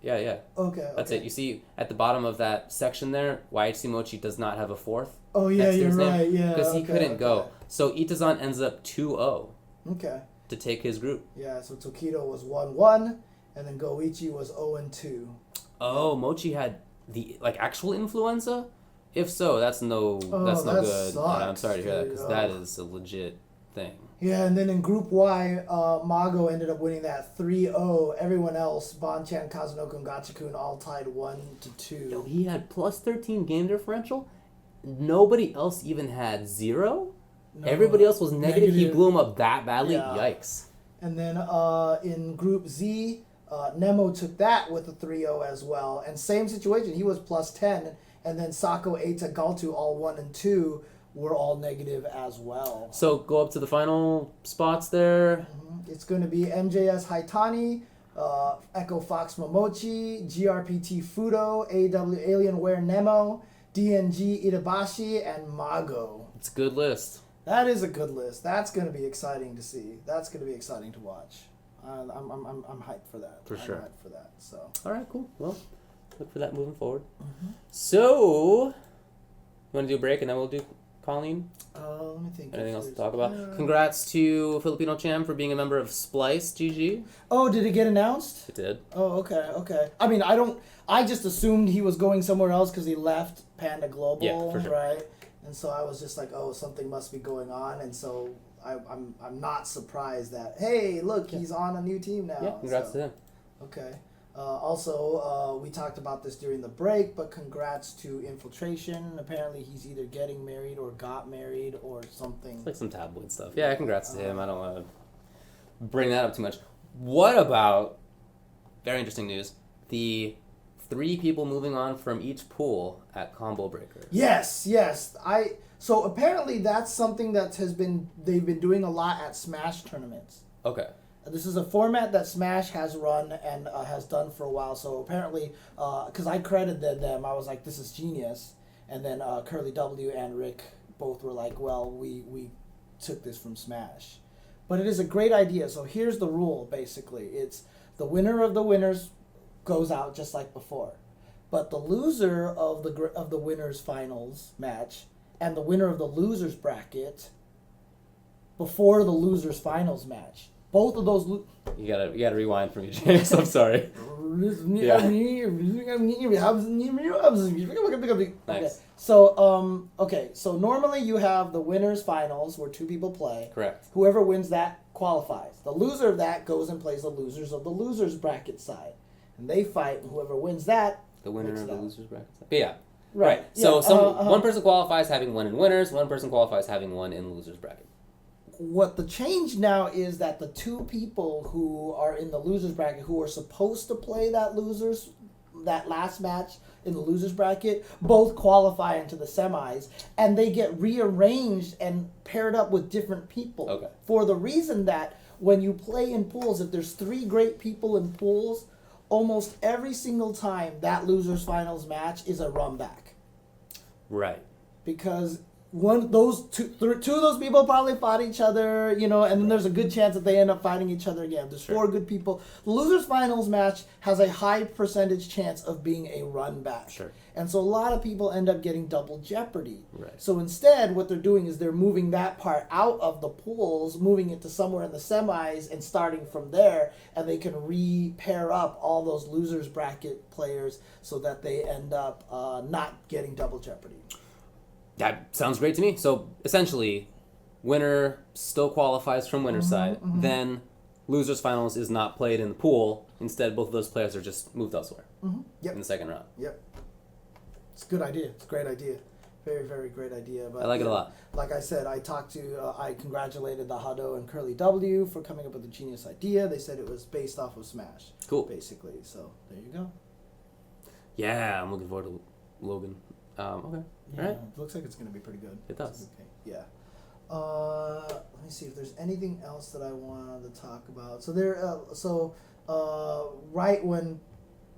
Yeah. Okay. That's okay. it. You see at the bottom of that section there, YHC Mochi does not have a fourth. Oh yeah, next to you're his name, right. Yeah. Because he okay, couldn't go. okay. So Itazan ends up 2-0 Okay. to take his group. Yeah. So Tokido was 1-1, and then Goichi was 0-2. Oh, Mochi had the actual influenza? If so, that's no that good. And I'm sucks, sorry to hear that dude. because that is a legit thing. Yeah, and then in Group Y, Mago ended up winning that 3-0. Everyone else, Bonchan, Kazunoko, and Gachikun all tied 1-2. Yo, he had plus 13 game differential. Nobody else even had 0. No, Everybody else was negative. He negative. blew him up that badly. Yeah. Yikes. And then in Group Z, Nemo took that with a 3-0 as well. And same situation, he was plus 10. And then Sako, Eita, Galtu, all 1 and 2, were all negative as well. So go up to the final spots there. It's going to be MJS Haitani, Echo Fox Momochi, GRPT Fudo, AW Alienware Nemo, DNG Itabashi, and Mago. It's a good list. That is a good list. That's going to be exciting to see. That's going to be exciting to watch. I'm hyped for that. For sure. I'm hyped for that. So. All right, cool. Well, look for that moving forward. So, you want to do a break and then we'll do Colleen? Let me think. Anything if else to there's- talk about? Congrats to Filipino Cham for being a member of Splice GG. Oh, did it get announced? It did. Oh, okay. I mean, I just assumed he was going somewhere else because he left Panda Global, Yeah, for sure. right? And so I was just like, oh, something must be going on, and so I'm not surprised that, hey, look, he's on a new team now. Yeah, congrats So, to him. Okay. Also, we talked about this during the break, but congrats to Infiltration. Apparently, he's either getting married or got married or something. It's like some tabloid stuff. Yeah, congrats to him. I don't want to bring that up too much. What about, very interesting news, the 3 people moving on from each pool at Combo Breaker? Yes. So apparently that's something that they've been doing a lot at Smash tournaments. Okay. This is a format that Smash has run and has done for a while. So apparently, because I credited them, I was like, this is genius. And then Curly W and Rick both were like, well, we took this from Smash. But it is a great idea. So here's the rule, basically. It's the winner of the winners goes out just like before. But the loser of the winners finals match and the winner of the losers bracket before the losers finals match. Both of those. You gotta rewind for me, James. I'm sorry. Okay. Nice. So normally you have the winners finals where 2 people play. Correct. Whoever wins that qualifies. The loser of that goes and plays the losers of the losers bracket side, and they fight. And whoever wins that, The winner makes of it the out. losers bracket. But yeah. Right. So Yeah, one person qualifies having won in winners, one person qualifies having won in losers bracket. what the change now is that the two people who are in the losers bracket who are supposed to play that last match in the losers bracket both qualify into the semis, and they get rearranged and paired up with different people. Okay. For the reason that when you play in pools, if there's 3 great people in pools, almost every single time that losers finals match is a run back. Right. Because two of those people probably fought each other, and then there's a good chance that they end up fighting each other again. There's 4 good people. The losers finals match has a high percentage chance of being a run back. Sure. And so a lot of people end up getting double jeopardy. Right. So instead, what they're doing is they're moving that part out of the pools, moving it to somewhere in the semis, and starting from there, and they can re-pair up all those losers bracket players so that they end up not getting double jeopardy. That sounds great to me. So essentially, winner still qualifies from winner's side. Then losers finals is not played in the pool. Instead, both of those players are just moved elsewhere Yep. in the second round. Yep. It's a good idea. It's a great idea. Very, very great idea. But I like it a lot. Like I said, I congratulated the Hado and Curly W for coming up with a genius idea. They said it was based off of Smash. Cool. Basically. So there you go. Yeah, I'm looking forward to Logan. Okay. Yeah, All right. it looks like it's going to be pretty good. It does. Okay. Yeah. Let me see if there's anything else that I wanted to talk about. So right when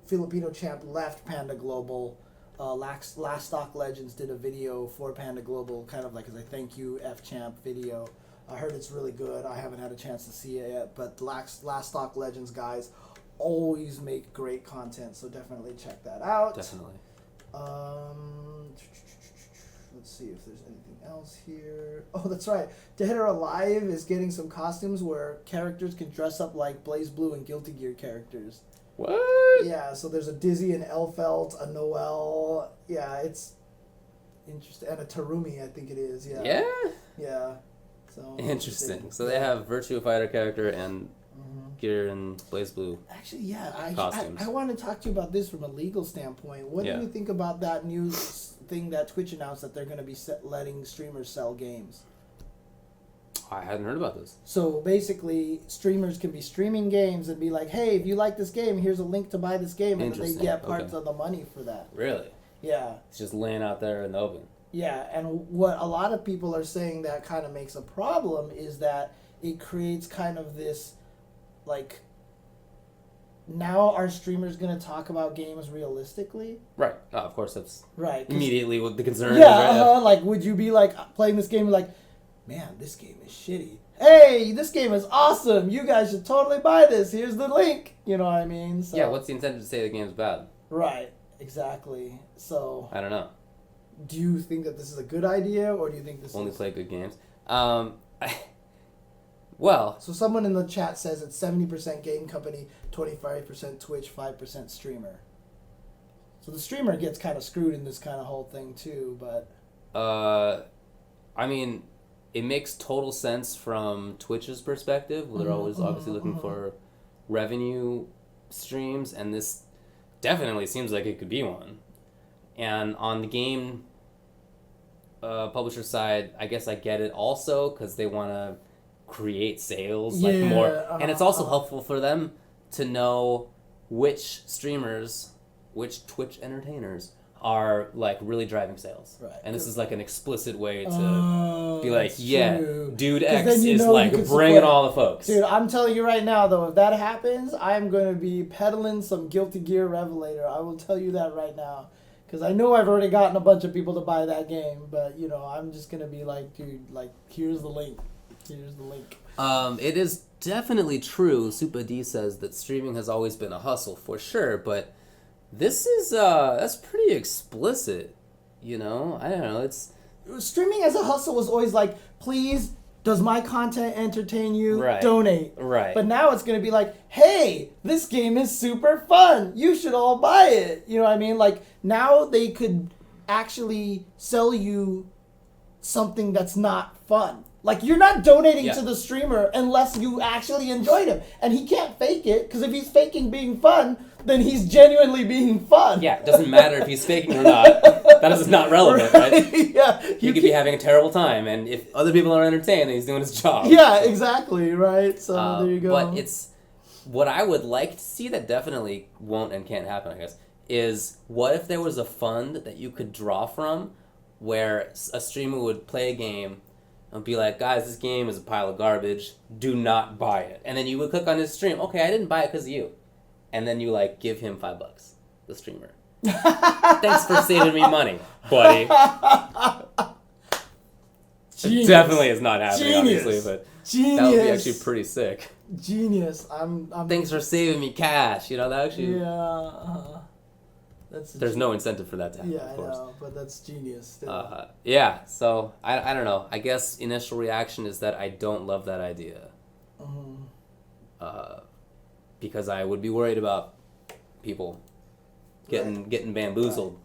Filipino Champ left Panda Global, Last Stock Legends did a video for Panda Global, kind of like as a thank you F Champ video. I heard it's really good. I haven't had a chance to see it yet, but Last Stock Legends guys always make great content, so definitely check that out. Definitely. Let's see if there's anything else here. Oh, that's right. Dead or Alive is getting some costumes where characters can dress up like Blaze Blue and Guilty Gear characters. What? Yeah, so there's a Dizzy, an Elfelt, a Noel. Yeah, it's interesting. And a Tarumi, I think it is. Yeah. Yeah? Yeah. So Interesting. So they have Virtua Fighter character and Gear and Blaze Blue. Actually, yeah. Costumes. I want to talk to you about this from a legal standpoint. What do you think about that new thing that Twitch announced that they're going to be letting streamers sell games? I hadn't heard about this. So basically, streamers can be streaming games and be like, hey, if you like this game, here's a link to buy this game. And then they get parts of the money for that. Really? Yeah. It's just laying out there in the open. Yeah, and what a lot of people are saying that kind of makes a problem is that it creates kind of this, like, now are streamers going to talk about games realistically? Right. Of course, that's right. Immediately what the concern Yeah, is. Right? like, would you be, like, playing this game and like, man, this game is shitty. Hey, this game is awesome. You guys should totally buy this. Here's the link. You know what I mean? So, Yeah, what's the incentive to say the game's bad? Right, exactly. So, I don't know. do you think that this is a good idea, or do you think this Only is... play good games. Well... So someone in the chat says it's 70% game company, 25% Twitch, 5% streamer. So the streamer gets kind of screwed in this kind of whole thing too, but... I mean, it makes total sense from Twitch's perspective. They're always obviously looking for revenue streams, and this definitely seems like it could be one. And on the game publisher side, I guess I get it also, because they want to create sales like more. And it's also helpful for them to know which streamers, which Twitch entertainers are like really driving sales. Right. And this is like an explicit way to be like, true. Dude 'Cause X then you is know like you can bringing support- all the folks. Dude, I'm telling you right now, though, if that happens, I'm going to be peddling some Guilty Gear Revelator. I will tell you that right now. Because I know I've already gotten a bunch of people to buy that game, but, you know, I'm just going to be like, dude, like, here's the link. Here's the link. It is definitely true. Super D says that streaming has always been a hustle, for sure, but this is, that's pretty explicit, you know? I don't know, it's... Streaming as a hustle was always like, please, does my content entertain you? Right. Donate. Right. But now it's going to be like, hey, this game is super fun. You should all buy it. You know what I mean? Like, now they could actually sell you something that's not fun. Like, you're not donating to the streamer unless you actually enjoyed him. And he can't fake it, because if he's faking being fun, then he's genuinely being fun. Yeah, it doesn't matter if he's faking or not. that is not relevant, right? Yeah. He could be having a terrible time, and if other people are entertained, then he's doing his job. Yeah, exactly, right? So there you go. But it's what I would like to see that definitely won't and can't happen, I guess, is what if there was a fund that you could draw from where a streamer would play a game and be like, guys, this game is a pile of garbage, do not buy it. And then you would click on his stream, okay, I didn't buy it because of you. And then you like give him $5, the streamer. Thanks for saving me money, buddy. It definitely is not happening, obviously, but that would be actually pretty sick. Genius. I'm Thanks for saving me cash. You know, that actually... Yeah. There's no incentive for that to happen, yeah, of course. I know, but that's genius. Still. Yeah, so I don't know. I guess initial reaction is that I don't love that idea. Because I would be worried about people getting bamboozled.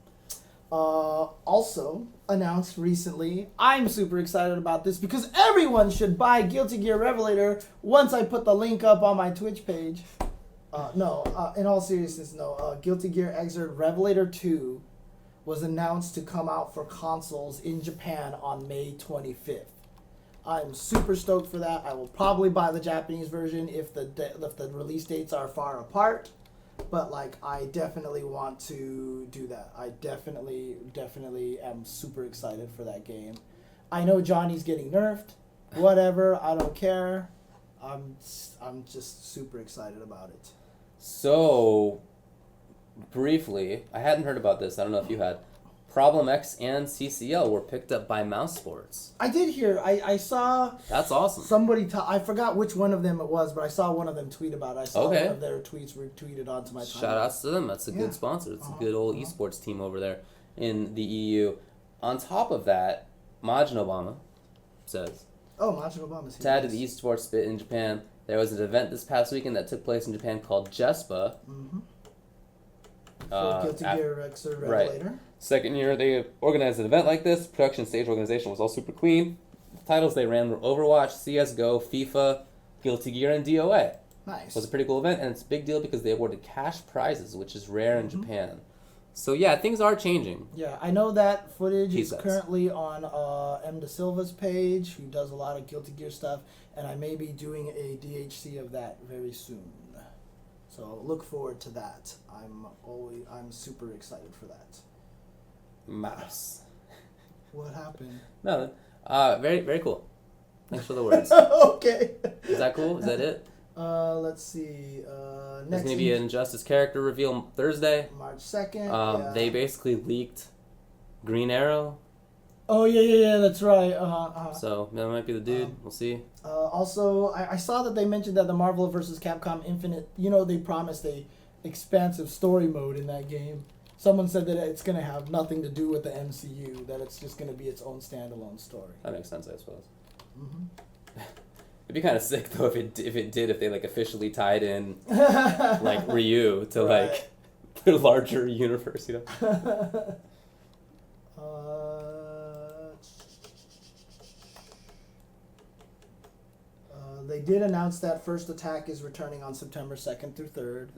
Also announced recently, I'm super excited about this because everyone should buy Guilty Gear Revelator once I put the link up on my Twitch page. In all seriousness, no. Guilty Gear Xrd Revelator 2 was announced to come out for consoles in Japan on May 25th. I'm super stoked for that. I will probably buy the Japanese version if the release dates are far apart. But like, I definitely want to do that. I definitely am super excited for that game. I know Johnny's getting nerfed. Whatever, I don't care. I'm just super excited about it. So, briefly, I hadn't heard about this. I don't know if you had. Problem X and CCL were picked up by Mouse Sports. I did hear. I saw. That's awesome. Somebody. I forgot which one of them it was, but I saw one of them tweet about it. I saw one of their tweets retweeted onto my timeline. Shout outs to them. That's a good sponsor. It's a good old eSports team over there in the EU. On top of that, Majin Obama says. Oh, Majin Obama's here. To add to the eSports bit in Japan, there was an event this past weekend that took place in Japan called JESPA. Guilty Gear Xrd Revelator. Right. Second year they organized an event like this. Production stage organization was all super clean. The titles they ran were Overwatch, CSGO, FIFA, Guilty Gear, and DOA. Nice. It was a pretty cool event, and it's a big deal because they awarded cash prizes, which is rare in Japan. So yeah, things are changing. Yeah, I know that footage is currently on M. Da Silva's page, who does a lot of Guilty Gear stuff, and I may be doing a DHC of that very soon. So look forward to that. I'm super excited for that. Mouse. What happened? No, very very cool. Thanks for the words. Okay. Is that cool? Is that it? Let's see. There's gonna be an Injustice character reveal Thursday, March 2nd. They basically leaked Green Arrow. Oh yeah, that's right. So that might be the dude. We'll see. Also, I saw that they mentioned that the Marvel vs. Capcom Infinite, they promised a expansive story mode in that game. Someone said that it's going to have nothing to do with the MCU, that it's just going to be its own standalone story. That makes sense, I suppose. It'd be kind of sick though if they like officially tied in like Ryu to like the larger universe, They did announce that First Attack is returning on September 2nd through 3rd.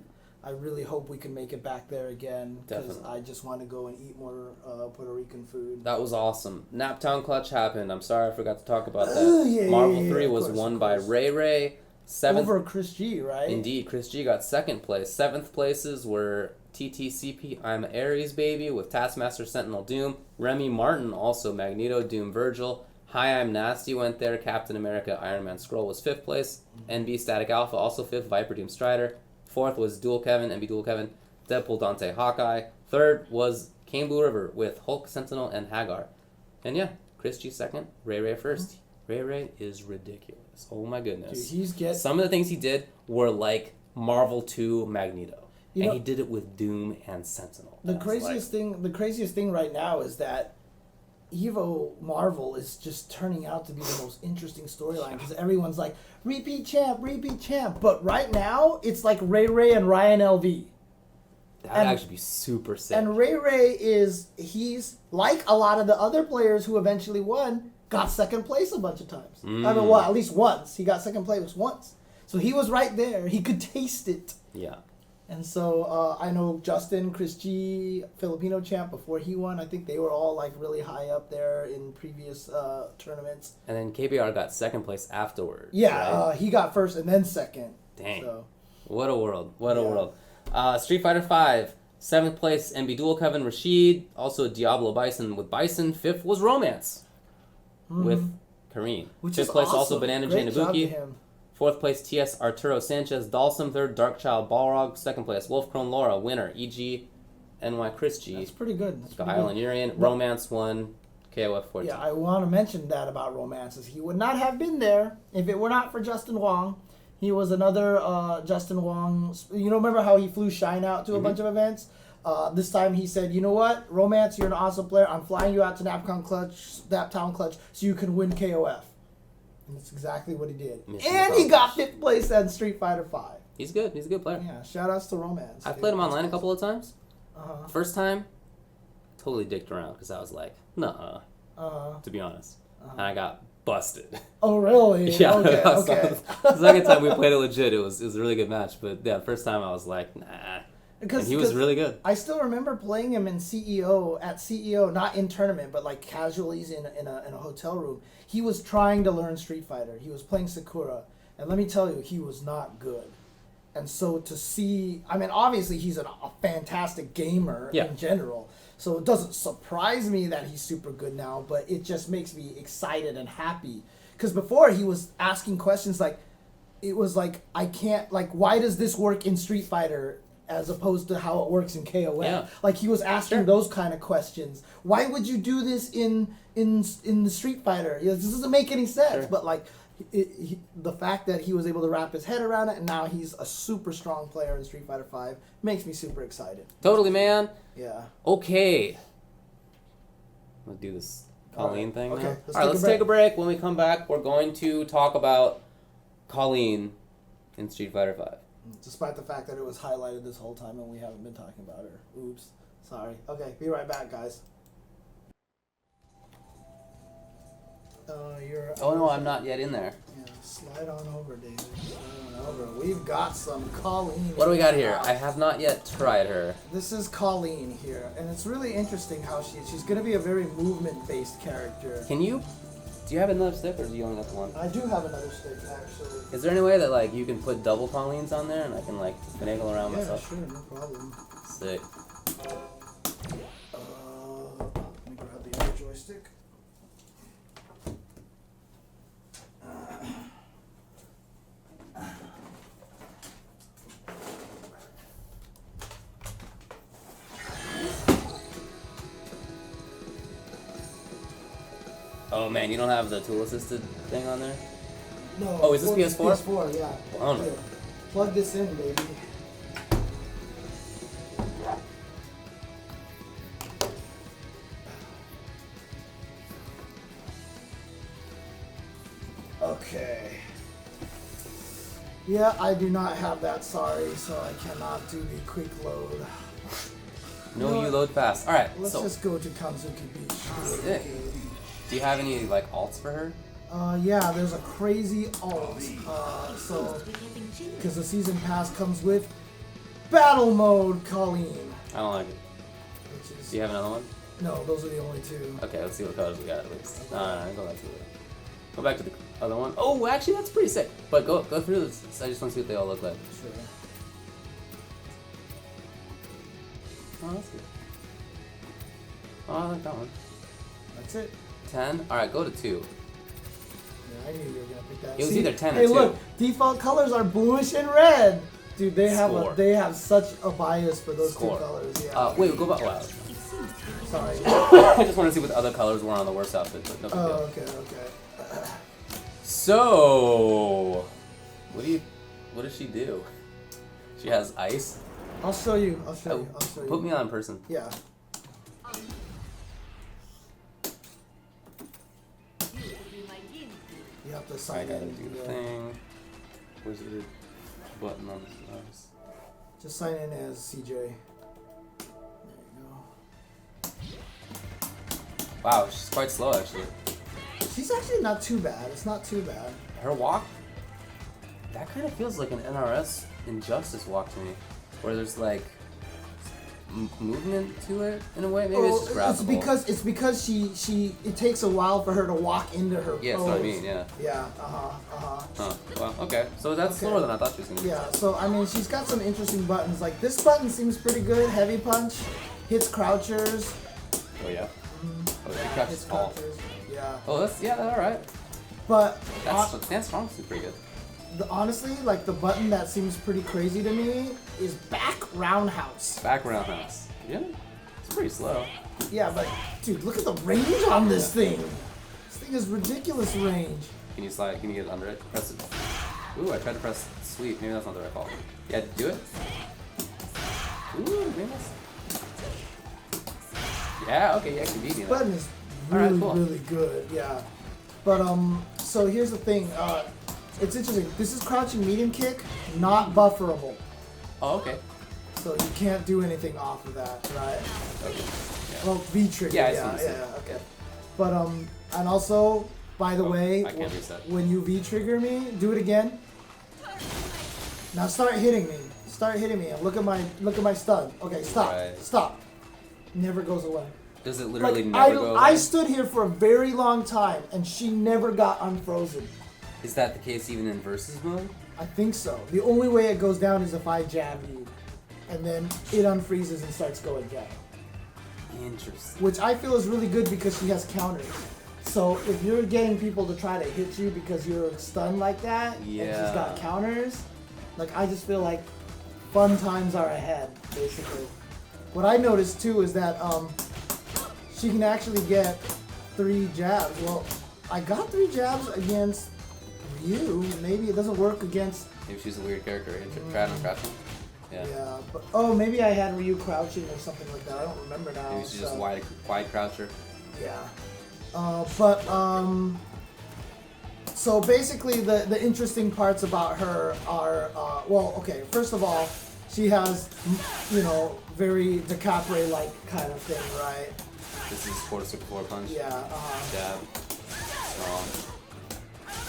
I really hope we can make it back there again, because I just want to go and eat more Puerto Rican food. That was awesome. Naptown Clutch happened. I'm sorry I forgot to talk about that. Marvel 3 was won by Ray Ray. Over Chris G, right? Indeed, Chris G got 2nd place. 7th places were TTCP I'm Ares Baby with Taskmaster Sentinel Doom. Remy Martin, also Magneto, Doom Virgil. Hi, I'm Nasty went there. Captain America Iron Man Skrull was 5th place. NB Static Alpha also 5th. Viper Doom Strider. 4th was Dual Kevin, NB Dual Kevin. Deadpool Dante Hawkeye. 3rd was Kane Blue River with Hulk Sentinel and Hagar. And yeah, Chris G 2nd, Ray Ray 1st. Ray Ray is ridiculous. Oh my goodness. Dude, some of the things he did were like Marvel 2 Magneto. And he did it with Doom and Sentinel. The craziest thing right now is that Evo Marvel is just turning out to be the most interesting storyline, because everyone's like, repeat champ. But right now, it's like Ray Ray and Ryan LV. That would actually be super sick. And Ray Ray he's like a lot of the other players who eventually won, got 2nd place a bunch of times. I mean, at least once. He got 2nd place once. So he was right there. He could taste it. Yeah. And so I know Justin, Chris G, Filipino champ, before he won, I think they were all like really high up there in previous tournaments. And then KBR got second place afterwards. Yeah, right? he got first and then second. Dang. So, What a world. What a Yeah. world. Street Fighter V, 7th place, MB Duel Kevin Rashid. Also Diablo Bison with Bison. 5th was Romance with Kareem. which 5th is place awesome. also Banana J Great job to Nabuki. him. 4th place TS Arturo Sanchez. Dalsum 3rd. Darkchild Balrog. 2nd place Wolf Crone Laura. Winner EG NY Chris G. That's pretty good. That's pretty Guile good. and Urian. Romance 1. KOF 14. Yeah, I want to mention that about Romances. He would not have been there if it were not for Justin Wong. He was another Justin Wong. You know, remember how he flew Shine out to a bunch of events? This time he said, you know what, Romance, you're an awesome player. I'm flying you out to Naptown Clutch so you can win KOF. And that's exactly what he did. Mission And he got accomplished. 5th place at Street Fighter V. He's good. He's a good player. Yeah, shout outs to Romance. I've played him online a couple of times. Uh-huh. First time, totally dicked around because I was like, nah, Uh-huh. to be honest. And I got busted. Oh, really? Yeah. Okay, okay. The second time we played it legit, it was a really good match. But yeah, first time I was like, nah. And he was really good. I still remember playing him in CEO, not in tournament, but like casually in a hotel room. He was trying to learn Street Fighter. He was playing Sakura, and let me tell you, he was not good. And so to see, I mean, obviously he's a fantastic gamer in general. So it doesn't surprise me that he's super good now, but it just makes me excited and happy. Because before he was asking questions like, it was like, I can't, like, why does this work in Street Fighter as opposed to how it works in KOF? Yeah. Like, he was asking those kind of questions. Why would you do this in the Street Fighter? This doesn't make any sense. Sure. But, like, the fact that he was able to wrap his head around it, and now he's a super strong player in Street Fighter V, makes me super excited. Totally, man. Yeah. Okay. I'm going to do this Colleen Alright. thing Okay, now. let's All right, take a let's break. take a break. When we come back, we're going to talk about Colleen in Street Fighter V. Despite the fact that it was highlighted this whole time and we haven't been talking about her. Oops. Sorry. Okay, be right back, guys. Oh, no, I'm not yet in there. Yeah, slide on over, David. Slide on over. We've got some Colleen. What do we got here? I have not yet tried her. This is Colleen here, and it's really interesting how she's going to be a very movement-based character. Do you have another stick, or do you only got the one? I do have another stick, actually. Is there any way that, like, you can put double Colleens on there and I can, like, finagle around Yeah, myself? sure, no problem. Sick. Let me grab the other joystick. Oh, man, you don't have the tool-assisted thing on there? No. Oh, is this PS4? PS4, yeah. Oh, no. Here, plug this in, baby. Okay. Yeah, I do not have that, sorry, so I cannot do the quick load. No, you load fast. All right, Let's so just go to Kanzuki Beach. sick. Do you have any, like, alts for her? Yeah, there's a crazy alt. Because the season pass comes with battle mode, Colleen. I don't like it. Which is, Do you have another one? no, those are the only two. Okay, let's see what colors we got at least. No, go back to the other one. Oh, actually, that's pretty sick. But go through this. I just want to see what they all look like. Sure. Oh, that's good. Oh, I like that one. That's it. 10? Alright, go to 2. Yeah, I knew you were gonna pick that. It was either 10 or hey, 2. look, default colors are bluish and red. Dude, they Score. they have such a bias for those Score. two colors. Yeah. Wait, go back. Wow. Sorry. I just want to see what the other colors were on the worst outfit, but no big deal. Oh, okay. So, what does she do? She has ice? I'll show you. I'll show you. Put me on in person. Yeah. You have to I sign gotta in. do the Yeah. thing. Where's the button on this device? Just sign in as CJ. There you Wow, she's quite slow actually. go. She's actually not too bad. It's not too bad. Her walk, that kind of feels like an NRS Injustice walk to me. where there's like movement to it in a way. Maybe it's just grabbable. It's because she it takes a while for her to walk into her Yeah, pose. that's what I mean. Yeah. Yeah. Oh, well, okay. So that's slower than I thought she was gonna be. Yeah. So I mean, she's got some interesting buttons. Like this button seems pretty good. Heavy punch, hits crouchers. Oh yeah. Oh, she Hits crouches tall. crouchers. Yeah. Oh, that's all right. But Stance strong is pretty good. honestly, like the button that seems pretty crazy to me is back roundhouse. Back roundhouse. Yeah. It's pretty slow. Yeah, but dude, look at the range on this thing. This thing is ridiculous range. Can you slide? Can you get under it? Press it. Ooh, I tried to press sweep. Maybe that's not the right call. Yeah, do it. Ooh, maybe that's... Yeah, okay, yeah, convenient. Button is Alright, really, cool. really good. Yeah. But so here's the thing. It's interesting. This is crouching medium kick, not bufferable. Oh, okay. So you can't do anything off of that, right? Okay. Yeah. Well, V trigger. Yeah, I Yeah, see. yeah, okay. But and also, by the way, I can't reset. when you V trigger me, do it again. Now start hitting me. Start hitting me and look at my stun. Okay, stop. Right. Stop. Never goes away. Does it literally Like, never go away? I stood here for a very long time and she never got unfrozen. Is that the case even in versus mode? I think so. The only way it goes down is if I jab you. And then it unfreezes and starts going down. Interesting. Which I feel is really good because she has counters. So if you're getting people to try to hit you because you're stunned like that, and she's got Yeah. counters, like I just feel like fun times are ahead, basically. What I noticed too is that she can actually get 3 jabs. Well, I got 3 jabs against Ryu. Maybe it doesn't work against. Maybe she's a weird character. Try on crouching. Yeah. Yeah, but maybe I had Ryu crouching or something like that. I don't remember now. Maybe she's so. just wide croucher. Yeah. So basically the interesting parts about her are, well, okay, first of all, she has, very DeCapre-like kind of thing, right? This is quarter super floor punch. Yeah, Jab. Strong.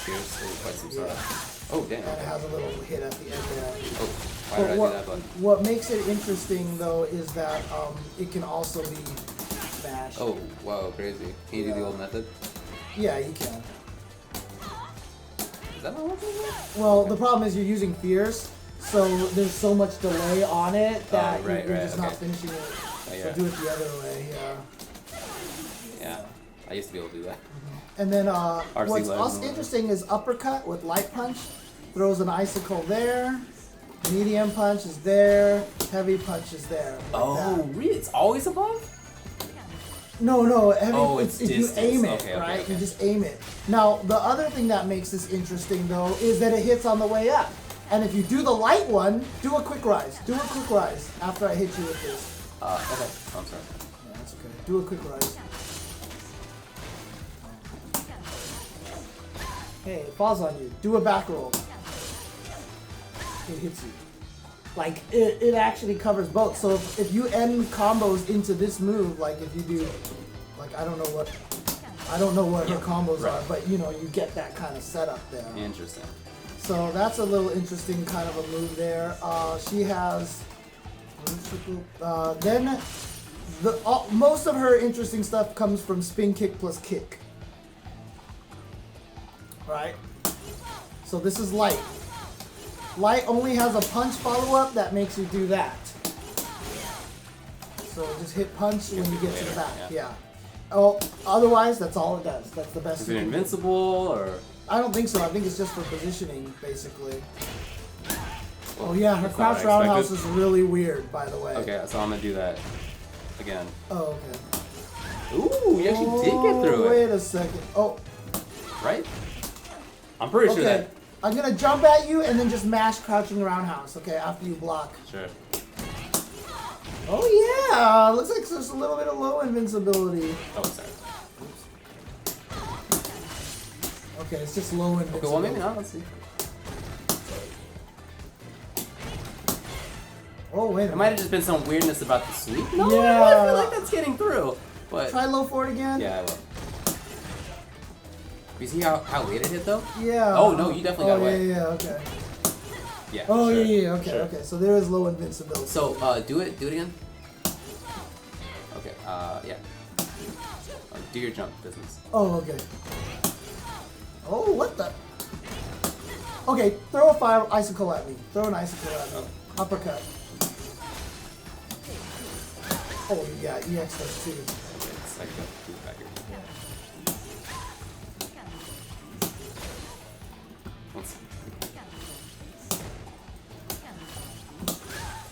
Cheers. Oh, quite some Yeah. stuff. Oh, damn. And it has a little hit at the end there. Oh, why did I do that button? What makes it interesting, though, is that it can also be smashed. Oh, wow, crazy. Can you do the old method? Yeah, you can. Is that not working? Well, the problem is you're using fierce, so there's so much delay on it that right, you're right, just not okay. finishing it. Oh, So yeah. do it the other way, yeah. Yeah. I used to be able to do that. And then RC what's legs also and interesting is uppercut with light punch. Throws an icicle there. Medium punch is there. Heavy punch is there. Like Oh, that. really? It's always above? No, heavy. Oh, it's if you distance. aim it, Okay, right? okay. You just aim it. Now, the other thing that makes this interesting, though, is that it hits on the way up. And if you do the light one, do a quick rise. Do a quick rise after I hit you with this. Okay. I'm sorry. Yeah, that's okay. Do a quick rise. Hey, it falls on you. Do a back roll. It hits you. Like, it actually covers both. So if you end combos into this move, like if you do, like I don't know what her combos Right. are, but you get that kind of setup there. Interesting. So that's a little interesting kind of a move there. She has, then most of her interesting stuff comes from spin kick plus kick. Right? So this is light. Light only has a punch follow-up that makes you do that. So just hit punch when you get to the back. Yeah. Oh, otherwise that's all it does. That's the best. Is you it can do. invincible or? I don't think so. I think it's just for positioning, basically. Oh yeah, her That's not crouch what I roundhouse expected. is really weird, by the way. Okay, so I'm gonna do that again. Oh, okay. Ooh, you actually did get through it, Wait a second. Oh, right? I'm pretty sure okay. that. I'm gonna jump at you and then just mash crouching roundhouse. Okay, after you block. Sure. Oh yeah, looks like there's a little bit of low invincibility. Oh, sorry. Okay, it's just low invincibility. Okay, well maybe not. Let's see. Oh wait a It might have minute. just been some weirdness about the sweep. No, Yeah. I feel like that's getting through. But Try low forward again. yeah, I will. You see how late it hit though? Yeah. Oh, no, you definitely got away. Yeah, okay. Yeah. Oh sure, yeah. Okay. sure. Okay. So there is low invincibility. So do it again. Okay. Yeah. Do your jump business. Oh, okay. Oh, what the? Okay, throw a fire icicle at me. Throw an icicle at me. Uppercut. Oh, yeah, EX does too. It's like the back here. Once.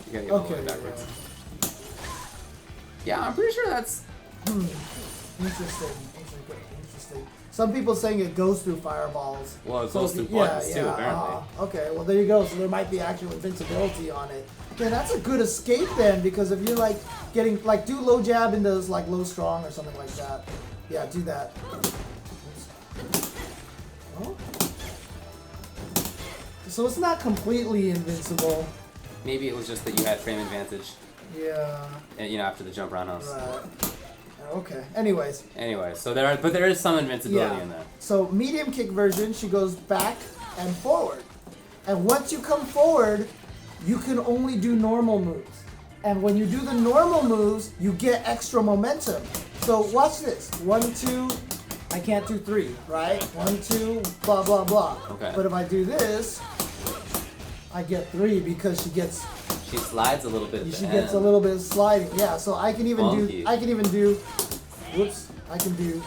You gotta get all the way Okay. backwards. Yeah, I'm pretty sure that's. Interesting. Some people saying it goes through fireballs. Well, it goes through buttons too, apparently. Okay, well there you go. So there might be actual invincibility on it. Okay, that's a good escape then, because if you're like getting like do low jab into like low strong or something like that. Yeah, do that. Oh. So it's not completely invincible. Maybe it was just that you had frame advantage, Yeah. and, after the jump roundhouse. Right. Okay. Anyways. Anyway, so there is some invincibility in there. So medium kick version, she goes back and forward. And once you come forward, you can only do normal moves. And when you do the normal moves, you get extra momentum. So watch this. 1, 2, I can't do 3, right? 1, 2, blah, blah, blah. Okay. But if I do this, I get 3 because She slides a little bit at the she end. gets a little bit of sliding. Yeah, so I can even Funky. I can do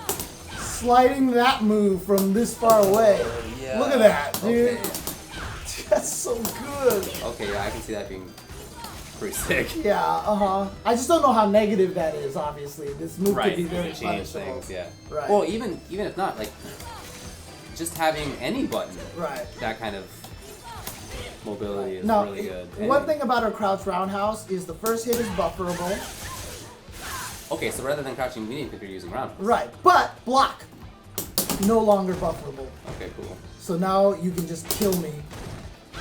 sliding that move from this far away. Yeah. Look at that, dude. Okay. That's so good. Okay, yeah, I can see that being pretty sick. Yeah, I just don't know how negative that is, obviously. This move Right, could be because very it change punishable. things, yeah. Right. Well, even if not, like, just having any button, Right. that kind of mobility is Now, really good. one And- thing about her crouch roundhouse is the first hit is bufferable. Okay, so rather than crouching medium kick, you're using round. Right, but block. No longer bufferable. Okay, cool. So now you can just kill me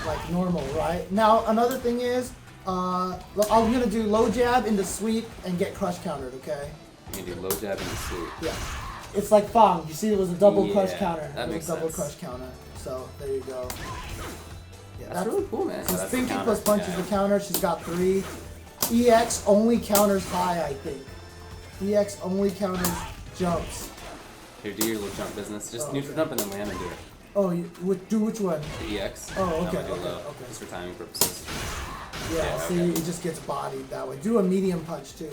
like normal, right? Now, another thing is, I'm gonna do low jab into sweep and get crush countered, okay? You can do low jab and sweep. Yeah. It's like Fong. You see it was a double crush Yeah, counter. that It was makes double sense. crush counter. So, there you go. Yeah, That's really cool, man. So Yeah, that's spin the kick counter. plus punch is Yeah. the counter. She's got 3. EX only counters high, I think. EX only counters jumps. Here, do your little jump business. Just Oh, neutral okay. jump and then land and do it. Oh, you do which one? The EX. Oh, and I'm okay, gonna do okay, low, okay. just for timing purposes. Yeah, Yeah, see, okay. it just gets bodied that way. Do a medium punch too.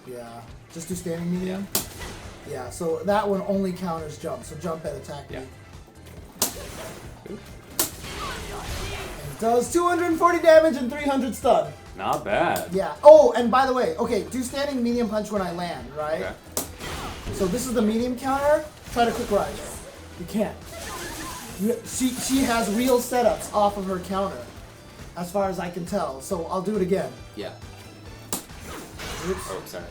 Yeah, just do standing medium. Yeah, so that one only counters jump. So jump and attack me. Yeah. And it does 240 damage and 300 stun. Not bad. Yeah. Oh, and by the way, okay, do standing medium punch when I land, right? Okay. So this is the medium counter. Try to quick rise. You can't. She has real setups off of her counter, as far as I can tell. So I'll do it again. Yeah. Oops. Oh, sorry.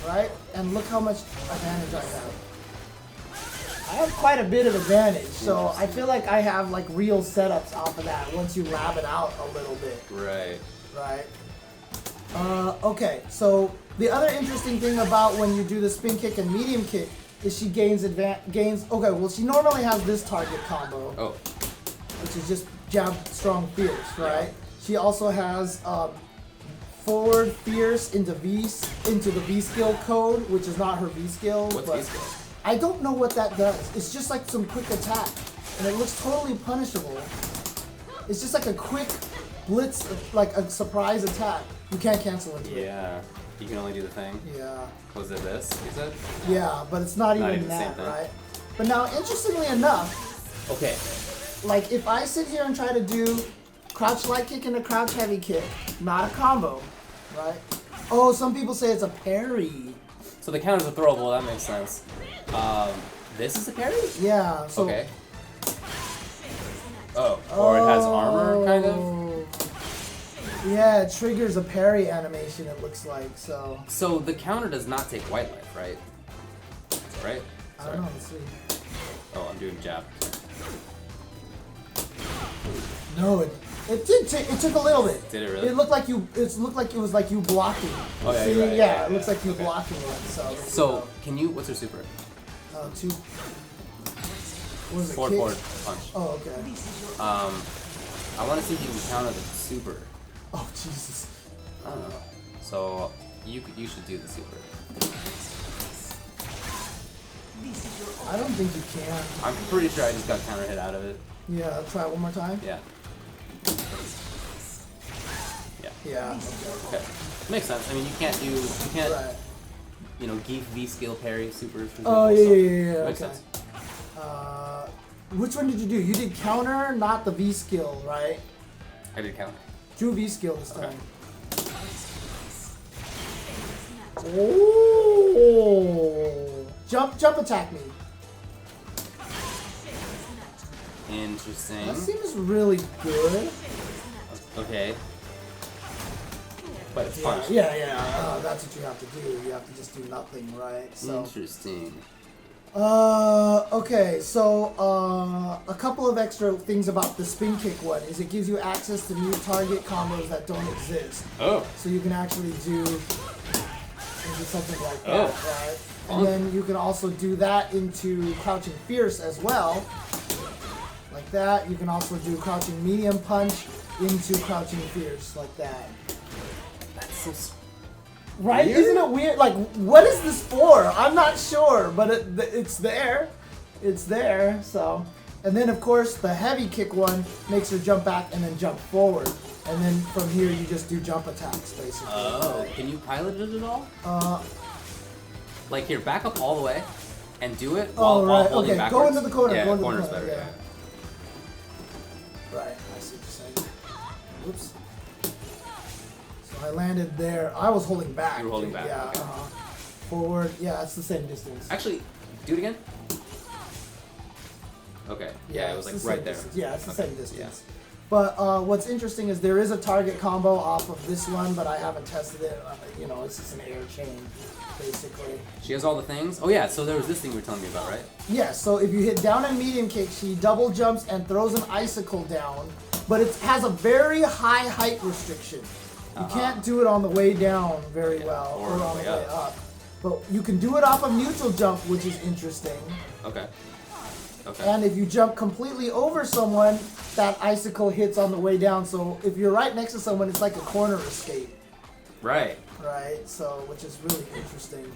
Right? And look how much advantage I have. I have quite a bit of advantage, so I feel like I have like real setups off of that once you lab it out a little bit, Right. right? Okay, so the other interesting thing about when you do the spin kick and medium kick is she gains okay, well she normally has this target combo, Oh. which is just jab, strong, fierce, right? She also has forward, fierce into the V skill code, which is not her V skill. What's but V skill? I don't know what that does. It's just like some quick attack, and it looks totally punishable. It's just like a quick blitz, like a surprise attack. You can't cancel into it. Yeah. You can only do the thing. Yeah. Was it this? You said? Yeah, but it's not, Not even even the same that, thing. right? But now, interestingly enough, Okay. like if I sit here and try to do crouch light kick and a crouch heavy kick, not a combo, right? Oh, some people say it's a parry. So the counters are throwable. That makes sense. This is a parry? Yeah. So, Okay. Oh. Or it has armor, kind of. Yeah, it triggers a parry animation. It looks like so. So the counter does not take white life, right? Right? I don't know. Let's see. Oh, I'm doing jab. No, it did take. It took a little bit. Did it really? It looked like you. It looked like it was like you blocking. Oh, yeah, See, you're right, yeah, yeah, it looks yeah, like you okay. blocking it. So. there you So go. can you? What's her super? 2. What is it? Forward, Kick? forward punch. Oh, okay. I want to see if you can counter the super. Oh, Jesus. I don't know. So you should do the super. I don't think you can. I'm pretty sure I just got counter hit out of it. Yeah, try it one more time. Yeah. Yeah. Okay. Makes sense. I mean, you can't, Right. you know, geek V skill parry supers. For Oh, example, yeah. Makes Okay. sense. Which one did you do? You did counter, not the V skill, right? I did counter. Do V skill this Okay. time. Oh! Jump attack me. Interesting. That seems really good. Okay. But it's punch. Yeah. That's what you have to do. You have to just do nothing, right? So. Interesting. Okay, so a couple of extra things about the spin kick one is it gives you access to new target combos that don't exist. Oh. So you can actually do something like that, right? Fun. And then you can also do that into Crouching Fierce as well. Like that. You can also do Crouching Medium Punch into Crouching Fierce, like that. That's so. Right? Weird? Isn't it weird? Like, what is this for? I'm not sure, but it's there. It's there, so. And then, of course, the heavy kick one makes her jump back and then jump forward. And then from here, you just do jump attacks, basically. Oh. Can you pilot it at all? Like, here, back up all the way and do it while holding okay, backwards. go into the corner. Yeah, go into corner's the corner, better. yeah. Right, I see what you're saying. Whoops. So I landed there. I was holding back. You were holding back, Yeah. okay. Forward. Yeah, it's the same distance. Actually, do it again. Okay. Yeah, it was it's like the right same there. distance. Yeah, it's the Okay, same distance. yeah. But what's interesting is there is a target combo off of this one, but I haven't tested it. You know, it's just an air chain, basically. She has all the things. Oh yeah, so there was this thing you were telling me about, right? Yeah, so if you hit down and medium kick, she double jumps and throws an icicle down, but it has a very high height restriction. You can't do it on the way down very well, or on the way up. But you can do it off of neutral jump, which is interesting. Okay. Okay. And if you jump completely over someone, that icicle hits on the way down. So if you're right next to someone, it's like a corner escape. Right. Right, so which is really interesting.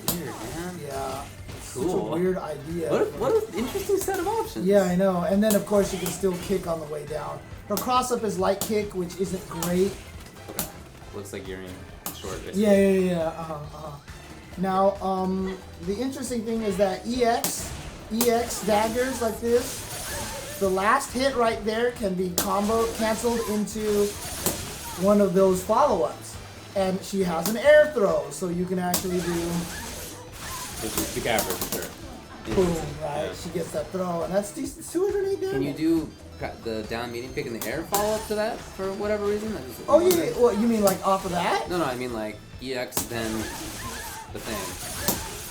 Weird, man. Yeah. It's Cool. such a weird idea. What an interesting set of options. Yeah, I know. And then of course you can still kick on the way down. Her cross up is light kick, which isn't great. Okay. Looks like you're in short. Yeah. Now, the interesting thing is that EX daggers like this, the last hit right there can be canceled into one of those follow-ups. And she has an air throw, so you can actually do The capper for sure. boom, right? Yeah. She gets that throw, and that's decent. 208 damage. Can you do the down medium kick in the air follow up to that for whatever reason? Oh, yeah. What, you mean like off of that? No, I mean like EX then the thing.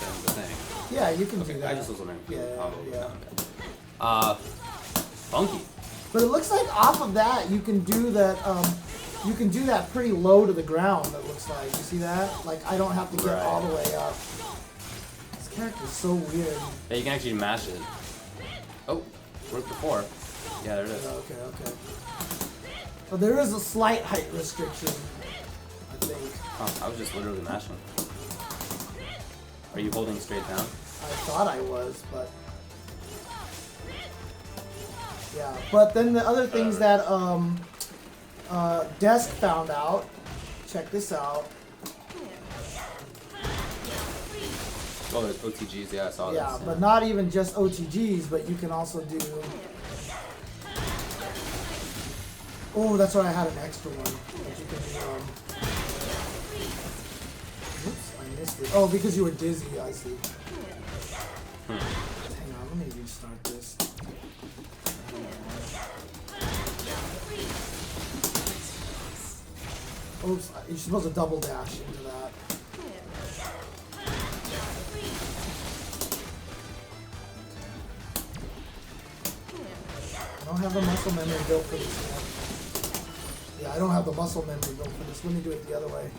Then the thing. Yeah, you can Okay, do that. I just was wondering. Yeah. Funky. But it looks like off of that you can do that. You can do that pretty low to the ground. It looks like. You see that? Like I don't have to get all the way up. This character's so weird. Yeah, you can actually mash it. Oh, worked before. Yeah, there it is. Okay. So there is a slight height restriction, I think. Oh, I was just literally mashing. Are you holding straight down? I thought I was, but yeah. But then the other things that Desk found out. Check this out. Oh, there's OTGs. Yeah, I saw that. Yeah, but not even just OTGs, but you can also do. Oh, that's right. I had an extra one that you can do. Oops, I missed it. Oh, because you were dizzy. I see. Hang on, let me restart this. Oops, you're supposed to double dash into that. I don't have the muscle memory built for this yet. Yeah, I don't have the muscle memory built for this. Let me do it the other way.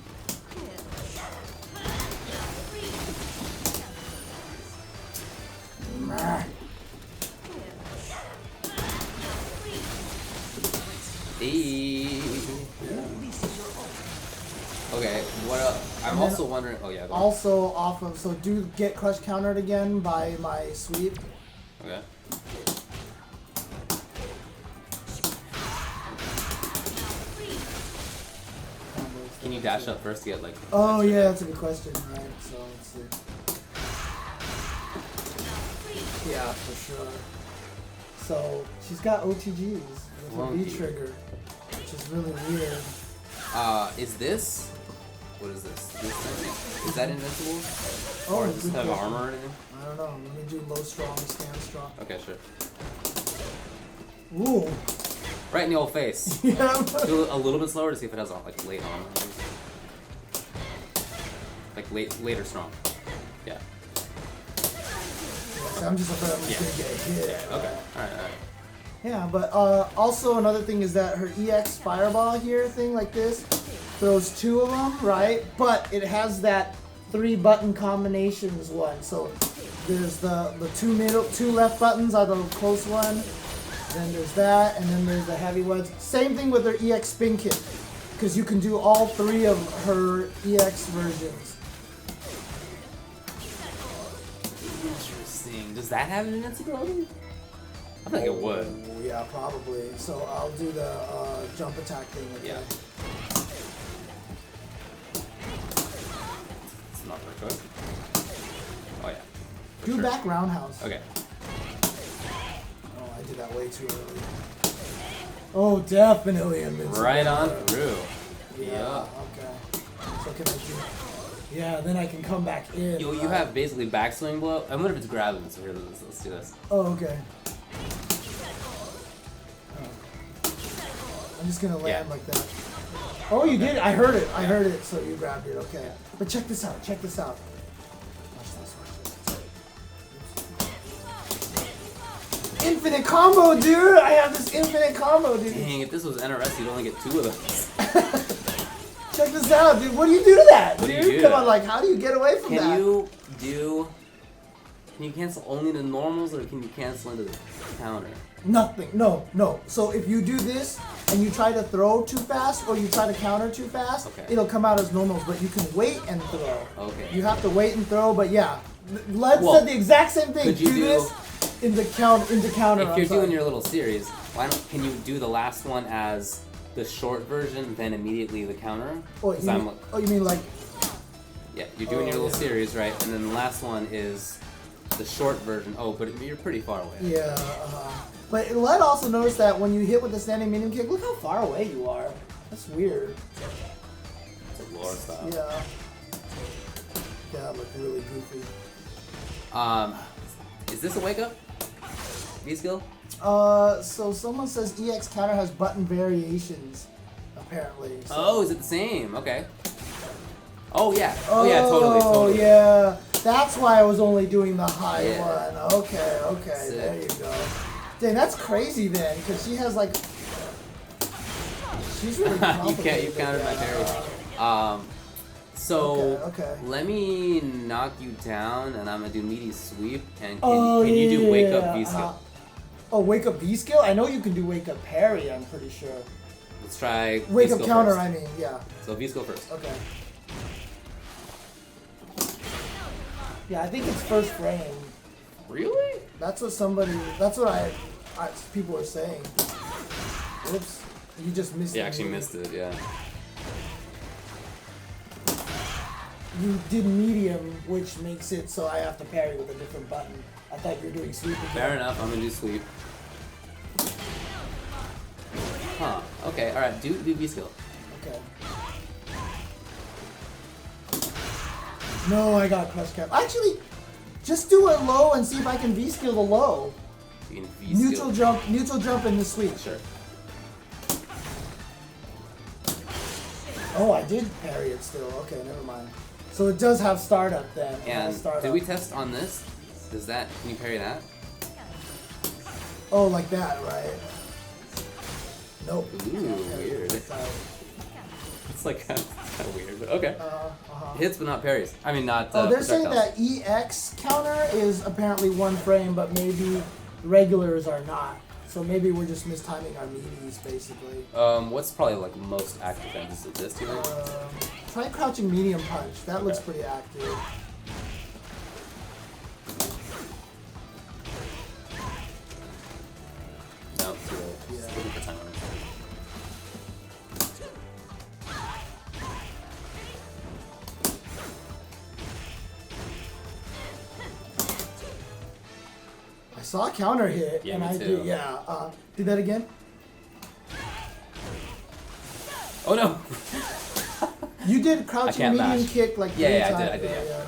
Okay, what I'm also wondering. Oh yeah. Go on. Also off of, so do get crush countered again by my sweep. Okay. Can you dash up first to get like? Oh yeah, that's a good question. Right. So let's see. Yeah, for sure. So she's got OTGs with a V trigger, which is really weird. Is this? What is this? This thing? Is that invincible? Oh, Or does it have question. armor or anything? I don't know. Let me do low strong, stand strong. Okay, sure. Ooh. Right in the old face. Yeah. Do a little bit slower to see if it has like late armor. Like later strong. Yeah. So I'm just afraid I'm just gonna get hit. Okay. Alright. Yeah, but also another thing is that her EX Fireball here thing like this throws 2 of them, right? But it has that 3 button combinations one. So there's the 2 left buttons are the close one. Then there's that, and then there's the heavy ones. Same thing with her EX Spin Kick, because you can do all 3 of her EX versions. Interesting. Does that have an invincibility? I think it would. Oh, yeah, probably. So I'll do the jump attack thing with Yeah. that. It's not very good. Oh yeah. For Do sure. back roundhouse. Okay. Oh, I did that way too early. Oh, definitely invincible. Right on through. Yeah. Okay. So can I do? Yeah. Then I can come back in. You have basically backswing blow. I wonder if it's grabbing. So here, let's do this. Oh, okay. I'm just gonna land like that. Oh, you did? I heard it. I heard it. So you grabbed it. Okay. But check this out. Check this out. Watch this. Watch this. Infinite combo, dude! I have this infinite combo, dude. Dang, if this was NRS, you'd only get 2 of those. Check this out, dude. What do you do to that, What do dude? you do? Come on, like, how do you get away from that? Can you cancel only the normals, or can you cancel into the counter? Nothing. No, no. So if you do this and you try to throw too fast or you try to counter too fast, Okay. it'll come out as normals, but you can wait and throw. Okay. You have to wait and throw, but yeah. Let's Well, said the exact same thing. could you Do do- this into counter. If I'm you're sorry. doing your little series, can you do the last one as the short version, then immediately the counter? Oh, 'Cause you mean like? yeah, you're doing your Oh, little yeah. series, right? And then the last one is the short version. Oh, but you're pretty far away. Yeah. But let also notice that when you hit with the standing medium kick, look how far away you are. That's weird. It's a lore style. Yeah. Yeah, that looked really goofy. Is this a wake up? V-skill? So someone says EX counter has button variations, apparently. So. Oh, is it the same? Okay. Oh yeah. Oh yeah, totally. Oh yeah. That's why I was only doing the high Yeah. one. Okay, okay. Sick. There you go. Dang, that's crazy then, because she has like. She's really You complicated. countered my parry. So Okay. let me knock you down, and I'm gonna do meaty sweep. And Oh, can you do wake yeah. up V skill? Oh, wake up V skill? I know you can do wake up parry. I'm pretty sure. Let's try Wake V-skill up counter. first. I mean, yeah. So V skill first. Okay. Yeah, I think it's first frame. Really? That's what somebody. That's what people are saying. Oops, you just missed. You the actually move. missed it. Yeah. You did medium, which makes it so I have to parry with a different button. I thought you were doing sweep again. Fair enough. I'm gonna do sweep. Huh. Okay. All right. Do V skill. Okay. No, I got crush cap. Actually, just do it low and see if I can V skill the low. You can V skill. Neutral jump in the sweep. Sure. Oh, I did parry it still. Okay, never mind. So it does have startup then. It has And startup. did we test on this? Does that? Can you parry that? Oh, like that, right? Nope. Ooh, Can't parry weird. it. Sorry. It's like a Kind of weird, but okay. Uh-huh. Hits but not parries. I mean, not. Oh, they're saying projectiles. that EX counter is apparently 1 frame, but maybe regulars are not. So maybe we're just mistiming our meaties, basically. What's probably like most active defenses of this? Do you think? Try crouching medium punch. That looks pretty active. No, it's too late. Yeah. Looking for time. I saw a counter hit, Yeah, and me I too. did. Yeah. Do that again. Oh no! You did crouching can't medium mash. kick like 3 Yeah, times. I did, Yeah.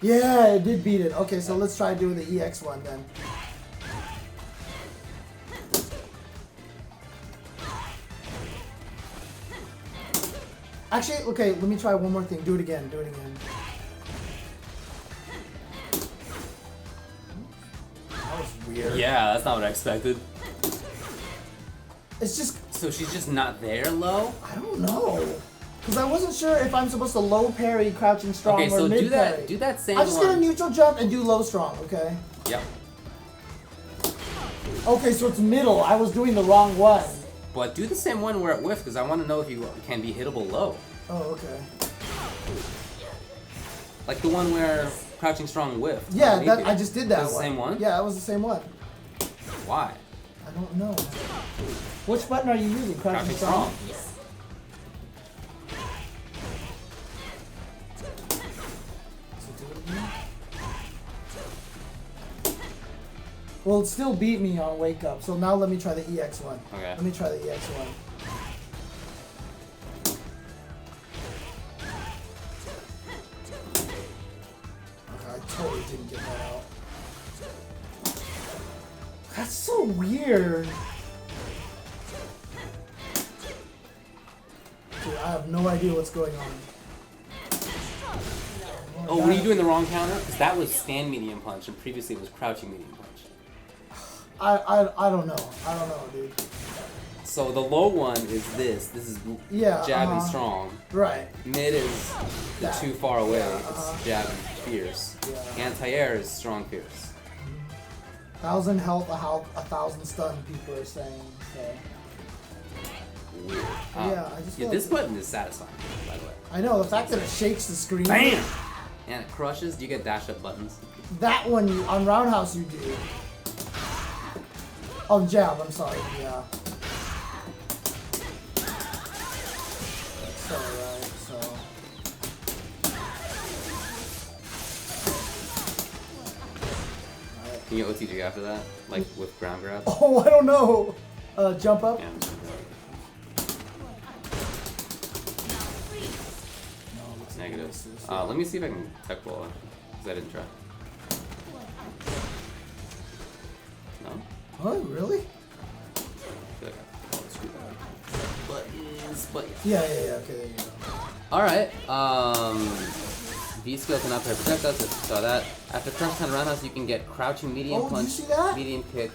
Yeah, it did beat it. Okay, so let's try doing the EX one then. Actually, okay, let me try one more thing. Do it again. Do it again. That was weird. Yeah, that's not what I expected. It's just, So she's just not there low? I don't know. Because I wasn't sure if I'm supposed to low parry, crouching strong, Okay, or so mid do parry. that same I'm just one. gonna neutral jump and do low strong, okay? Yep. Okay, so it's middle. I was doing the wrong one. But do the same one where it whiffed, because I want to know if you can be hittable low. Oh, okay. Like the one where crouching strong whiffed. Yeah, underneath that you. I just did that Was it one. the same one? Yeah, it was the same one. Why? I don't know. Which button are you using? Crouching Crouching strong? strong. So do it again. Well, it still beat me on wake up. So now let me try the EX one. Okay. Let me try the EX one. Okay, I totally didn't get that out. That's so weird. Dude, I have no idea what's going on. Oh, were you doing the wrong counter? Because that was stand medium punch, and previously it was crouching medium punch. I don't know. I don't know, dude. So the low one is this. This is Yeah, jab and strong. Right. Mid is the That. too far away. Yeah, It's jab and fierce. Yeah. Anti-air is strong fierce. 1,000 health, 1,000 stun, people are saying. So. Weird. Yeah, I just feel this like- button is satisfying, by the way. I know, the fact that it shakes the screen. Bam! And it crushes. Do you get dash up buttons? That one, on Roundhouse, you do. Oh, jab, I'm sorry. Yeah. That's alright, so. Can you OTG after that? Like with ground grab? Oh, I don't know. Jump up? Yeah. No, looks like Negative. this is- Let me see if I can tech ball it, because I didn't try. No? Oh, really? I feel like I screwed that up. Buttons, but Yeah, okay, there you go. Alright, V skill cannot pair projectiles, if you saw that. After crouch kind of roundhouse, you can get crouching medium Oh, did you punch, see that? medium kick,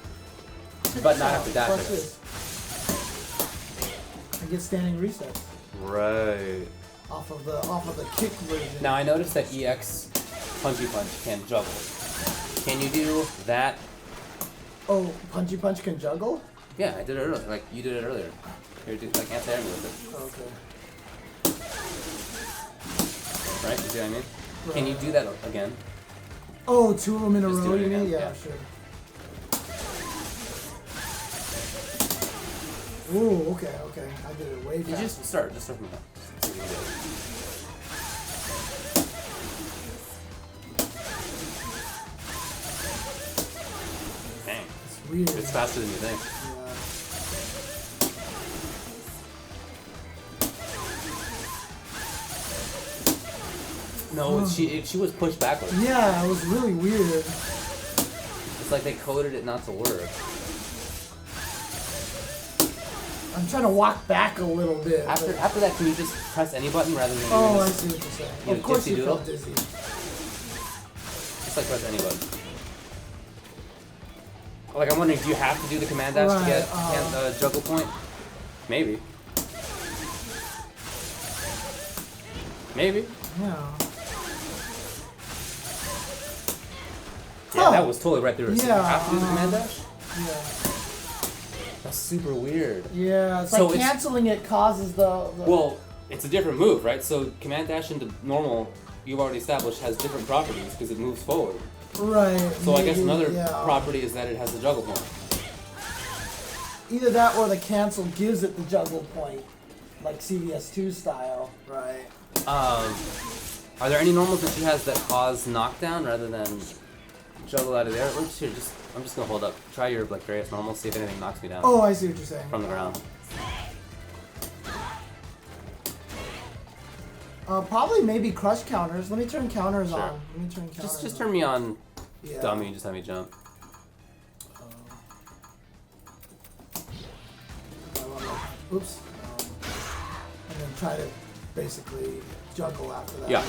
Check but this not out. after dash. Watch this. I get standing resets Right. off of the kick version. Now I noticed that EX Punchy Punch can juggle. Can you do that? Oh, Punchy Punch can juggle? Yeah, I did it earlier. Like you did it earlier. Here, do like anti-air with it. Okay. Right? You see what I mean? Can you do that again? Oh, 2 of them in a Just do row, it you mean? again, Yeah, yeah. sure. Ooh, okay. I did it way You faster. just start from that. Just see what you do. Dang, It's weird. it's faster than you think. No, she was pushed backwards. Yeah, it was really weird. It's like they coded it not to work. I'm trying to walk back a little bit. After but- after that, can you just press any button rather than Oh, doing I this? see what you're saying. You Of course gypsy you doodle? felt dizzy. Just like press any button. Like I'm wondering, do you have to do the command dash to Right, get juggle point? Maybe. Maybe. Yeah. Yeah, that was totally right through her. So you Yeah, have to do the command dash? Yeah. That's super weird. Yeah, it's So like it's- canceling it causes the Well, it's a different move, right? So command dash into normal, you've already established, has different properties because it moves forward. right. So I guess maybe, another yeah. property is that it has the juggle point. Either that or the cancel gives it the juggle point, like CVS2 style. Right. Are there any normals that she has that cause knockdown rather than juggle out of there? Let's here, I'm just gonna hold up. Try your like various normals, see if anything knocks me down Oh, I see what you're saying. from the ground. Probably maybe crush counters. Let me turn counters Sure. on. Let me turn counters Just on. turn me on Yeah. dummy and just have me jump. Oops. And then try to basically juggle after that. Yeah.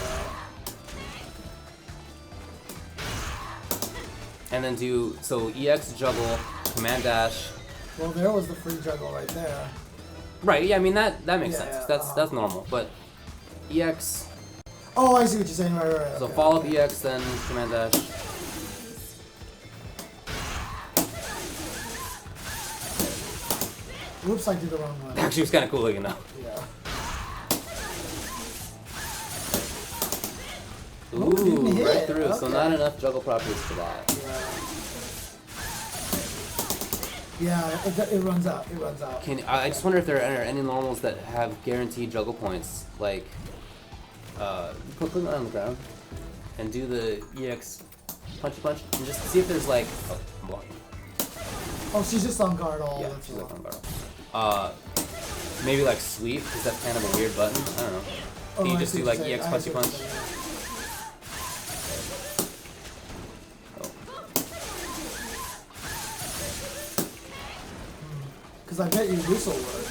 And then do so EX juggle, command dash. Well, there was the free juggle right there. Right, yeah, I mean that makes Yeah, sense. yeah, That's normal. But EX, Oh, I see what you're saying. Right. so okay. follow up EX, then command dash. Whoops, I did the wrong one. Actually, it was kind of cool looking though. Yeah. Ooh, didn't hit. right through. So Okay. not enough juggle properties for that. Yeah, it runs out. It runs out. I just wonder if there are any normals that have guaranteed juggle points, like put them on the ground and do the EX punchy punch and just see if there's like I'm blocking. Oh, she's just on guard all Yeah, the she's time. like on guard. Maybe like sweep because that's kind of a weird button. I don't know. Can you I just see do what like you're EX saying. I punchy see what punch? you're saying. Because I bet you this will work.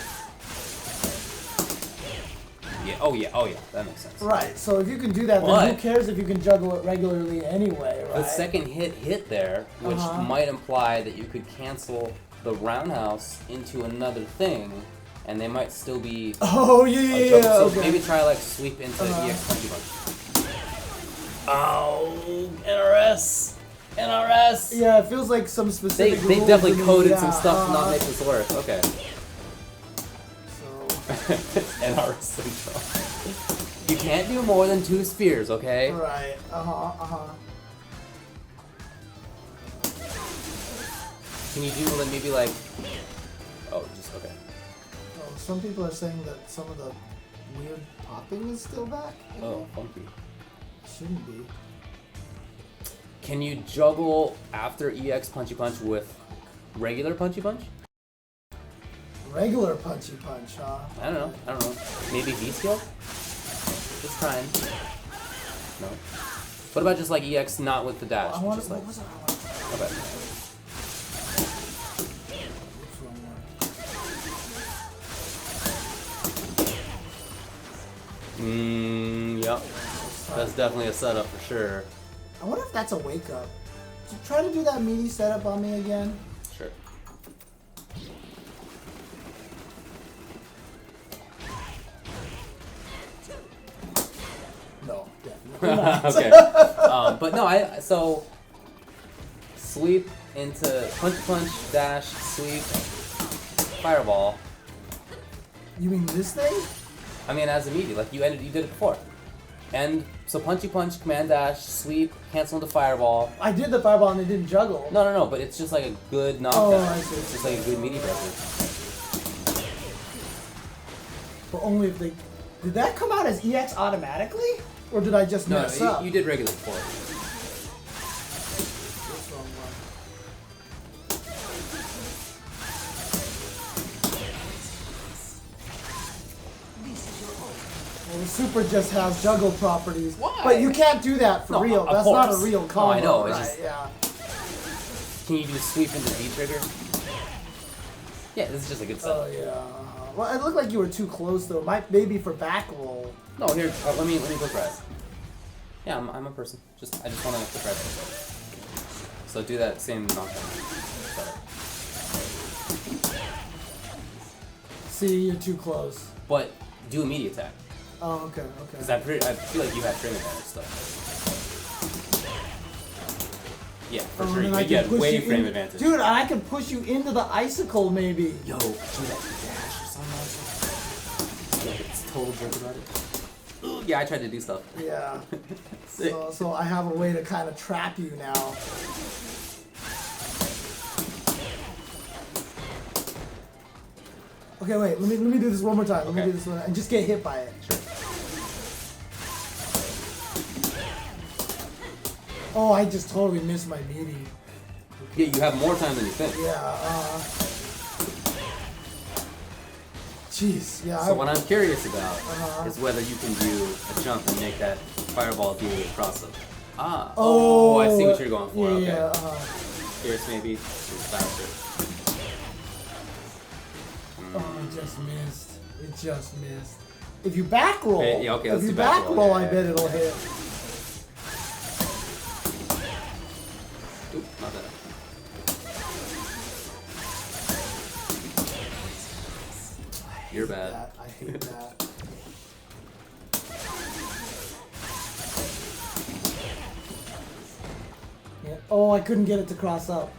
Yeah. Oh yeah. That makes sense. Right, so if you can do that, then But- who cares if you can juggle it regularly anyway, right? The second hit there, which might imply that you could cancel the roundhouse into another thing, and they might still be Oh, a yeah, juggle. So okay. maybe try like sweep into EX punchy punch. Oh, NRS. Yeah, it feels like some They specific rules definitely in the- coded yeah, some stuff to not make this work. Okay. So, NRS Central. You can't do more than 2 spheres, okay? right, Can you do like maybe like? Oh, just okay. Oh, some people are saying that some of the weird popping is still back. Oh, funky. Shouldn't be. Can you juggle after EX punchy punch with regular punchy punch? Regular punchy punch, huh? I don't know. Maybe V skill? Just trying. No. What about just like EX not with the dash? I want just to. like What was it? I want okay. Yep. That's definitely a setup for sure. I wonder if that's a wake up. Try to do that meaty setup on me again. Sure. No, definitely not. Okay. But no, so sweep into punch dash sweep fireball. You mean this thing? I mean, as immediate, like you did it before. And so punchy punch, command dash, sweep, cancel into fireball. I did the fireball and it didn't juggle. No, but it's just like a good knockdown. Oh, I see. It's just like a good meaty pressure. But only if they. Did that come out as EX automatically? Or did I just No, mess up? you did regular before. This wrong one. Well, the super just has juggle properties. Why? But you can't do that for No, real. of That's not a course. real No, combo. I know, it's Right, just- yeah. Can you do sweep into V trigger? Yeah, this is just a good Oh, setup. yeah. Well, it looked like you were too close, though. Maybe for back roll. No, here, let me quick res. Yeah, I'm a person. I just want to quick res. So do that same knockdown. setup. See, you're too close. But do immediate attack. Oh, okay, Because okay. I feel like you had frame advantage stuff. Yeah, for Oh, sure. and then I You can had push way you frame in- advantage. Dude, I can push you into the icicle maybe. Yo, do that dash or something like that. It's total joke about it. Ooh, yeah, I tried to do stuff. Yeah. Sick. So I have a way to kind of trap you now. Okay, wait. Let me do this one more time. Let me Okay. do this one and just get hit by it. Sure. Oh, I just totally missed my meaty. Yeah, you have more time than you think. Yeah. Jeez. Yeah. So what I'm curious about Uh-huh. is whether you can do a jump and make that fireball do a cross up. Ah. Oh, I see what you're going for. Okay. Yeah. Fierce maybe. It's faster. Oh, it just missed. It just missed. If you back roll, Yeah, okay, let's if you do back roll. Yeah, I yeah, bet it'll yeah. hit. Oop, not that. You're bad. That. I hate that. Yeah. Oh, I couldn't get it to cross up.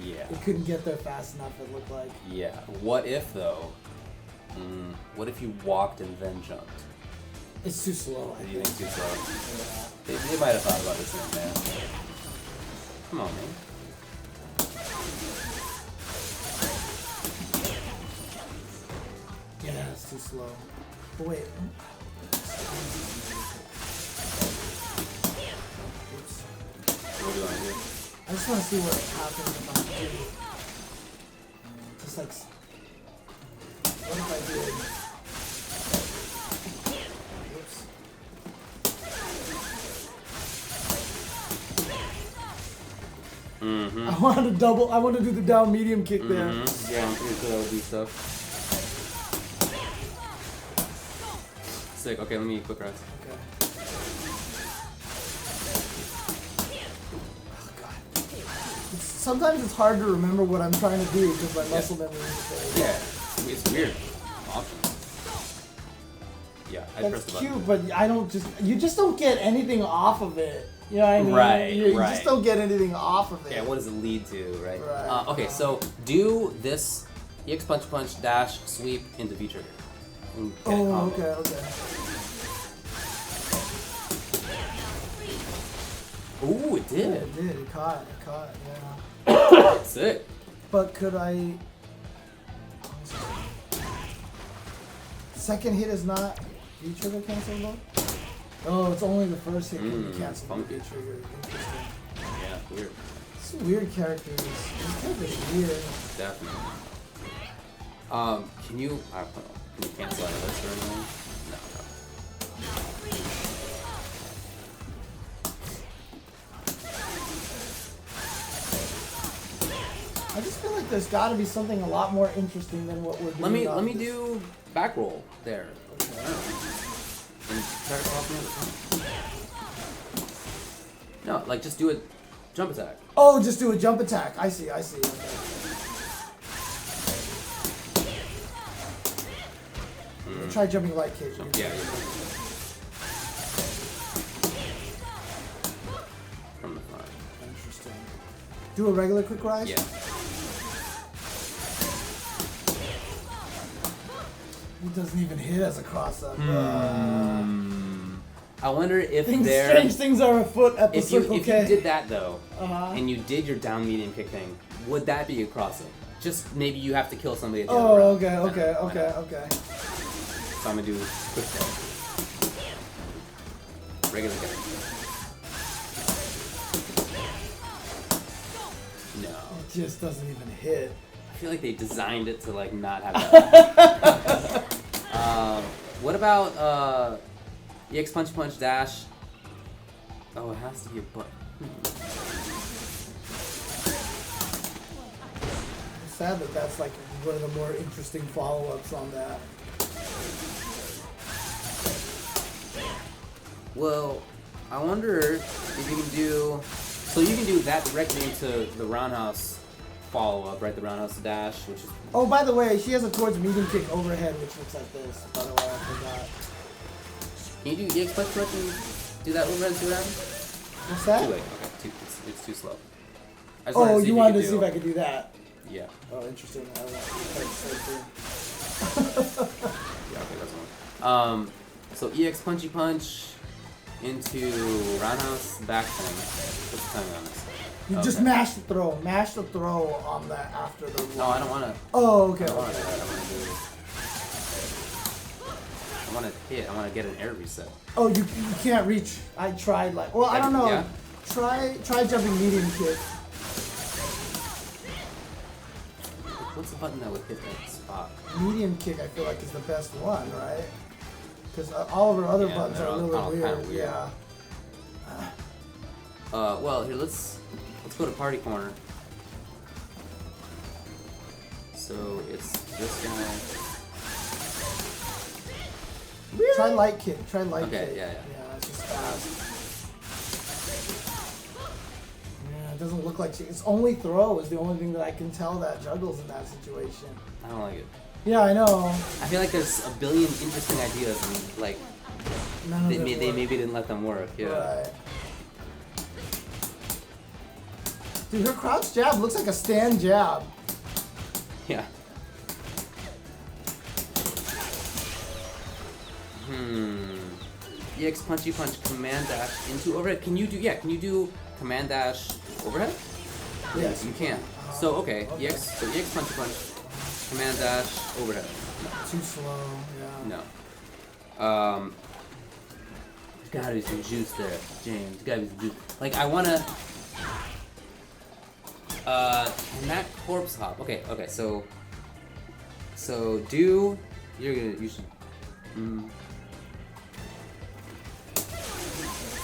Yeah. It couldn't get there fast enough, it looked like. Yeah. What if though? What if you walked and then jumped? It's too slow, I Do you think. think too slow? Yeah. They might have thought about this in advance. Come on, man. Yeah, it's too slow. But wait. Oops. What do you want to do? I just want to see what happens if I do. Just like. What if I did? Oops. Mm-hmm. I want to double. I want to do the down medium kick there. Mm-hmm. Yeah, I'm pretty sure that would do stuff. Sick. Okay, let me quick rise. Okay. Oh god. Sometimes it's hard to remember what I'm trying to do because my muscle memory is very. Yeah, it's weird. Option. Yeah, I pressed That's the button. cute, but I don't just. You just don't get anything off of it. You know what I mean? Right, You right. just don't get anything off of it. Yeah, what does it lead to, right? Right. Okay, so do this EX punch punch dash sweep into V trigger. And get a Oh, combo. okay, okay. Ooh, it Yeah, did. it did. It caught. It caught. Yeah. Sick. But could I? Second hit is not V trigger cancelable. Oh, it's only the first hit can be canceled by funky. V trigger. Interesting. Yeah, weird. It's weird characters. These characters are weird. Definitely. Can you? I don't know. Can you cancel out of this or anything? I just feel like there's got to be something a lot more interesting than what we're doing. No. on Let me this. do back roll there. Okay. I don't know. And try to cross me at the front. No, like just do a jump attack. Oh, just do a jump attack. I see. I see. Okay. Try jumping light kick. Yeah. From the front. Interesting. Do a regular quick rise. Yeah. It doesn't even hit as a cross up. I wonder if Strange things are afoot at the if you Circle if K. you did that though, Uh-huh. and you did your down medium kick thing, would that be a cross up? Just maybe you have to kill somebody at the end of the Oh, round. okay, I don't okay, know, why okay, not? okay. So I'm gonna do quick kick. Regular kick. No. It just doesn't even hit. I feel like they designed it to like not have that. What about EX punch punch dash? Oh, it has to be a button. It's sad that that's like one of the more interesting follow-ups on that. Well, I wonder if you can do. So you can do that directly into the roundhouse follow-up, right? The roundhouse dash, which is Oh, by the way, she has a towards medium kick overhead, which looks like this. By the way, I forgot. Can you do EX punch punch and do that overhead and see what happens? What's that? Too late. Okay, it's too slow. I just wanted Oh, to see you if wanted could to see do- if I could do that. Yeah. Oh, interesting. I don't know. Yeah, okay, that's one. So EX punchy punch into roundhouse back thing. What's the timing on this? You Okay. just mash the throw. Mash the throw on that after the. No, I don't want to. Oh, okay. I don't want to okay. do that. I want to hit. I want to get an air reset. Oh, you can't reach. I tried like. Well, I don't know. Yeah. Try jumping medium kick. What's the button that would hit that spot? Medium kick, I feel like is the best one, right? Because all of our other Yeah, buttons they're are a all little kinda weird. weird. Yeah. Well, here let's go to party corner. So it's this guy. Try light kick. Try light Okay, kick. yeah. Yeah, it's just fast. Yeah, it doesn't look like it's only throw is the only thing that I can tell that juggles in that situation. I don't like it. Yeah, I know. I feel like there's a billion interesting ideas and like None of they, it they work. maybe didn't let them work. Yeah. Right. Dude, her crouch jab looks like a stand jab. Yeah. EX punchy punch command dash into overhead. Can you do command dash overhead? Yes. You can. Uh-huh. So okay, Okay. EX punchy punch command dash overhead. Too slow, yeah. No. There's gotta be some juice there, James. There's gotta be some juice. Like I wanna. Can that corpse hop? Okay. So do you should.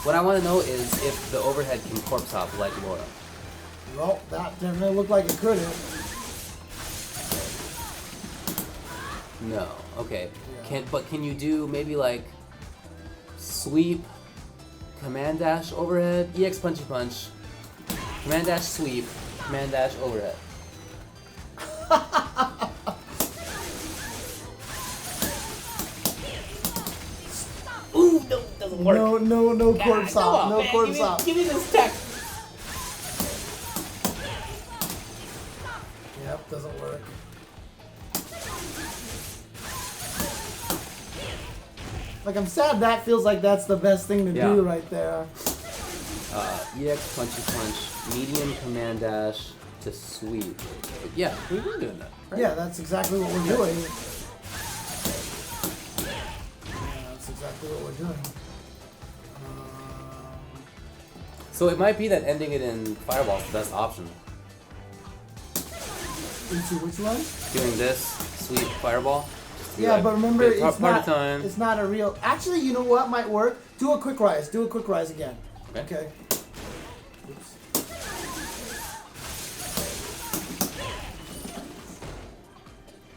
What I want to know is if the overhead can corpse hop like Laura. Well, that definitely looked like it couldn't. No. Okay. Yeah. Can you do maybe like sweep, command dash overhead, EX punchy punch, command dash sweep, command dash overhead. Ooh, no, it doesn't work. No corpse come hop. on, No man, corpse hop. Give me this tech. Yep, doesn't work. Like, I'm sad that feels like that's the best thing to Yeah. do right there. EX punchy punch, medium command dash to sweep. Yeah, we were doing that. Right? Yeah, that's exactly what we're doing. Yeah, that's exactly what we're doing. So it might be that ending it in Fireball is the best option. Into which one? Doing this, sweep, Fireball. Just be Yeah, like, but remember, okay, it's party not. time. It's not a real. Actually, you know what might work? Do a quick rise. Do a quick rise again. Okay. Oops.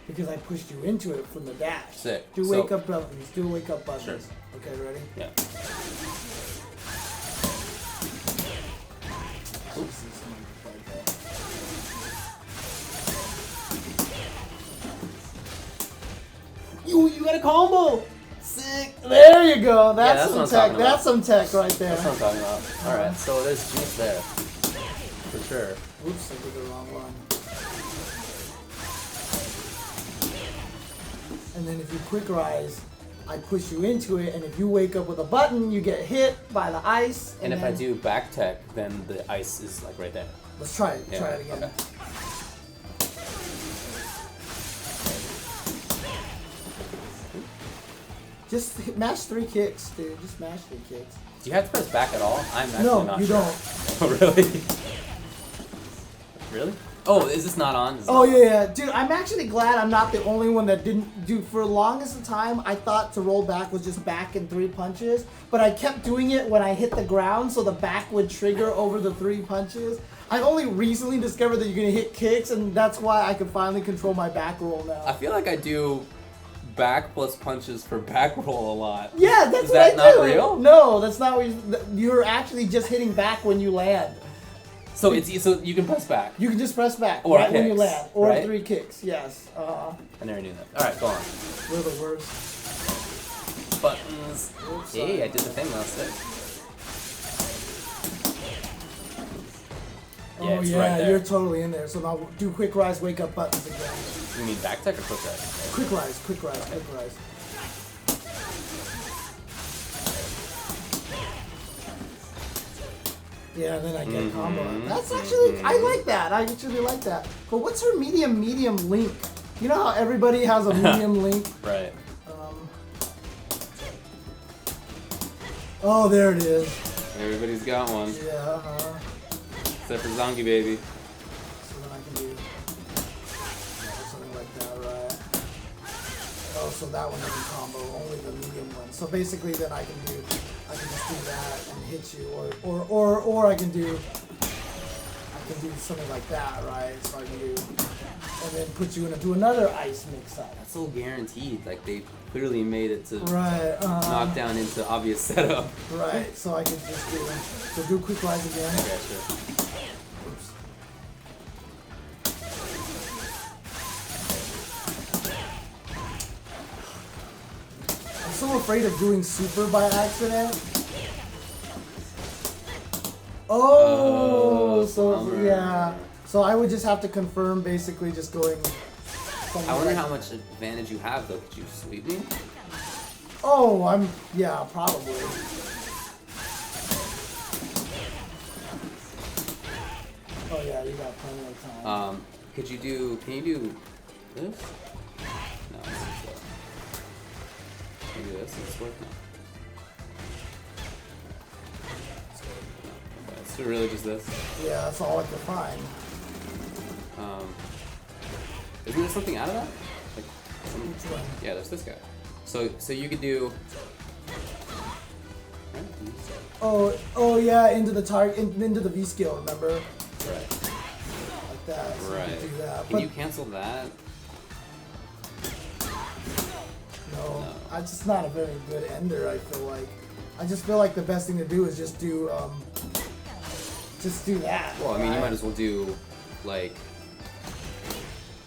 Because I pushed you into it from the dash. Sick. Do So- wake up buttons. Do wake up buttons. Sure. Okay, ready? Yeah. Oops. You got a combo. Sick. There you go. That's, that's what I'm some tech. talking about. That's some tech right there. That's what I'm talking about. Alright, so there's juice there. For sure. Oops, I did the wrong one. And then if you quick rise, I push you into it, and if you wake up with a button, you get hit by the ice. And if I then- do back tech, then the ice is like right there. Let's try it. Yeah, Try it again. okay. Just mash 3 kicks, dude. Just mash 3 kicks. Do you have to press back at all? I'm actually No, not you sure. don't. Oh, really? Really? Oh, is this not on? Is Oh it- yeah, dude. I'm actually glad I'm not the only one that didn't do. For the longest time, I thought to roll back was just back and 3 punches, but I kept doing it when I hit the ground, so the back would trigger over the 3 punches. I only recently discovered that you're gonna hit kicks, and that's why I can finally control my back roll now. I feel like I do back plus punches for back roll a lot. Yeah, that's Is what that I not do. real? No, that's not what you're actually just hitting back when you land. So so you can press back. You can just press back Or right when you kicks, land, or right? 3 kicks. Yes. I never knew that. All right, go on. We're the worst. Buttons. was. Oops, Hey, sorry. I did the thing. That was sick. Yeah, Oh it's yeah, right there. you're totally in there. So now do quick rise, wake up buttons again. You mean back tech or quick tech? Quick rise, quick rise, quick rise. Yeah, then I get combo. That's actually, I like that. I actually like that. But what's her medium link? You know how everybody has a medium link? Right. Oh, there it is. Everybody's got one. Yeah, Except for Zonky Baby. So then I can do something like that, right? Oh, so that one doesn't combo, only the medium one. So basically then I can just do that and hit you, or I can do something like that, right? So I can do, and then put you into another ice mix up. That's so guaranteed. Like they clearly made it to Right. knock down into obvious setup. Right. So I can just do quick rise again. Okay, sure. Oops. I'm so afraid of doing super by accident. Oh, so bummer. yeah. So I would just have to confirm, basically, just going. I wonder how much advantage you have though. Could you sweep me? Oh, yeah, probably. Oh yeah, you got plenty of time. Can you do this? No, this is slow. Can you do this? Is this work? No. Okay, it's really just this. Yeah, that's all I can find. Isn't there something out of that? Like, Which one? yeah, there's this guy. So you could do. Oh yeah, into the target, into the V skill. Remember? Right. Like that. So Right. You can do that. Can you cancel that? No, I'm just not a very good ender. I feel like. I just feel like the best thing to do is just do that. Well, I mean, you right? might as well do like.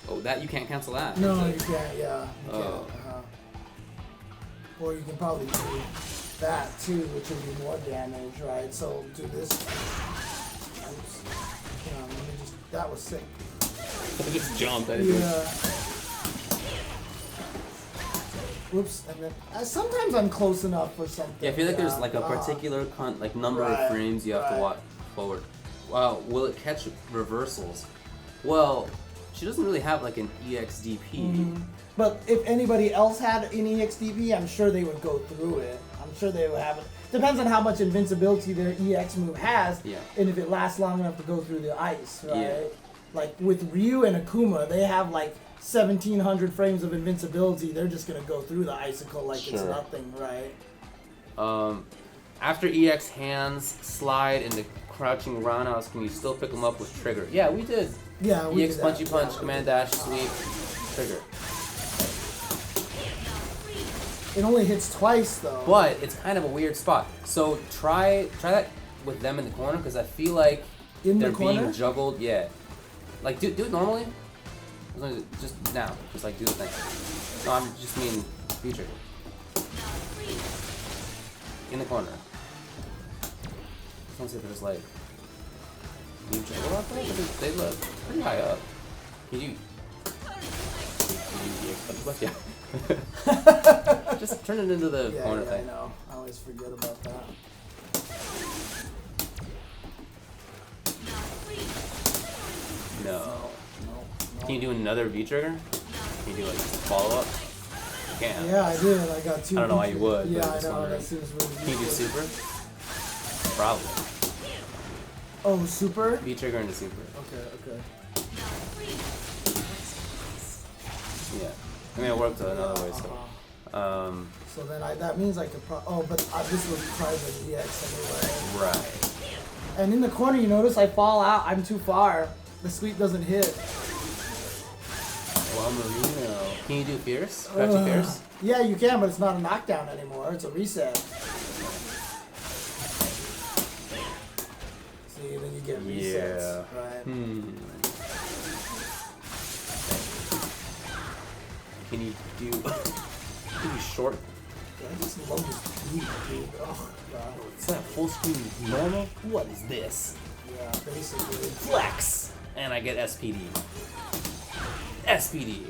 Oh, that you can't cancel that. No, Is you it? can't. Yeah. You Oh. can't. Or you can probably do that too, which would be more damage, right? So do this. Oops. Let me just. That was sick. I just jumped. I didn't do it. Yeah. Whoops. And then sometimes I'm close enough for something. Yeah, I feel like there's like a Ah. particular like number Right, of frames you have to right. walk forward. Wow, will it catch reversals? Well, she doesn't really have like an EXDP. But if anybody else had an EXDP, I'm sure they would go through it. I'm sure they would have it. Depends on how much invincibility their EX move has, Yeah. and if it lasts long enough to go through the ice, right? Yeah. Like with Ryu and Akuma, they have like 1,700 frames of invincibility. They're just gonna go through the icicle like it's Sure. nothing, right? After EX hands slide into crouching roundhouse, can you still pick them up with trigger? Yeah, we did. Yeah, we EX did that. punchy punch, Yeah. command dash, sweep, trigger. It only hits twice though. But it's kind of a weird spot. So try that with them in the corner because I feel like In the they're corner? being juggled. Yeah, like do it normally. Just now, just like do the thing. No, I'm just mean future. In the corner. Someone said there's like you juggle up there, but they look pretty high up. Can you yeah. Just turn it into the Yeah, corner yeah, thing. I know. I always forget about that. No. No. Can you do another V trigger? Can you do like follow up? You can. Yeah, I did. I got two. I don't know why you would, but Yeah, I'm I just know. wondering. That seems really Can you do useful. super? Probably. Oh, super? V trigger into super. Okay, okay. Yeah. I mean, it worked another way, so. So then that means I could but this would try the EX anyway. Right. And in the corner, you notice I fall out. I'm too far. The sweep doesn't hit. Well, Marino. Can you do fierce? Crouching fierce? Yeah, you can, but it's not a knockdown anymore. It's a reset. See, then you get resets. Yeah. Right. Can you do short I just love this beat, dude. Oh, God. Is that full screen normal? What is this? Yeah, basically. Flex! And I get SPD. SPD!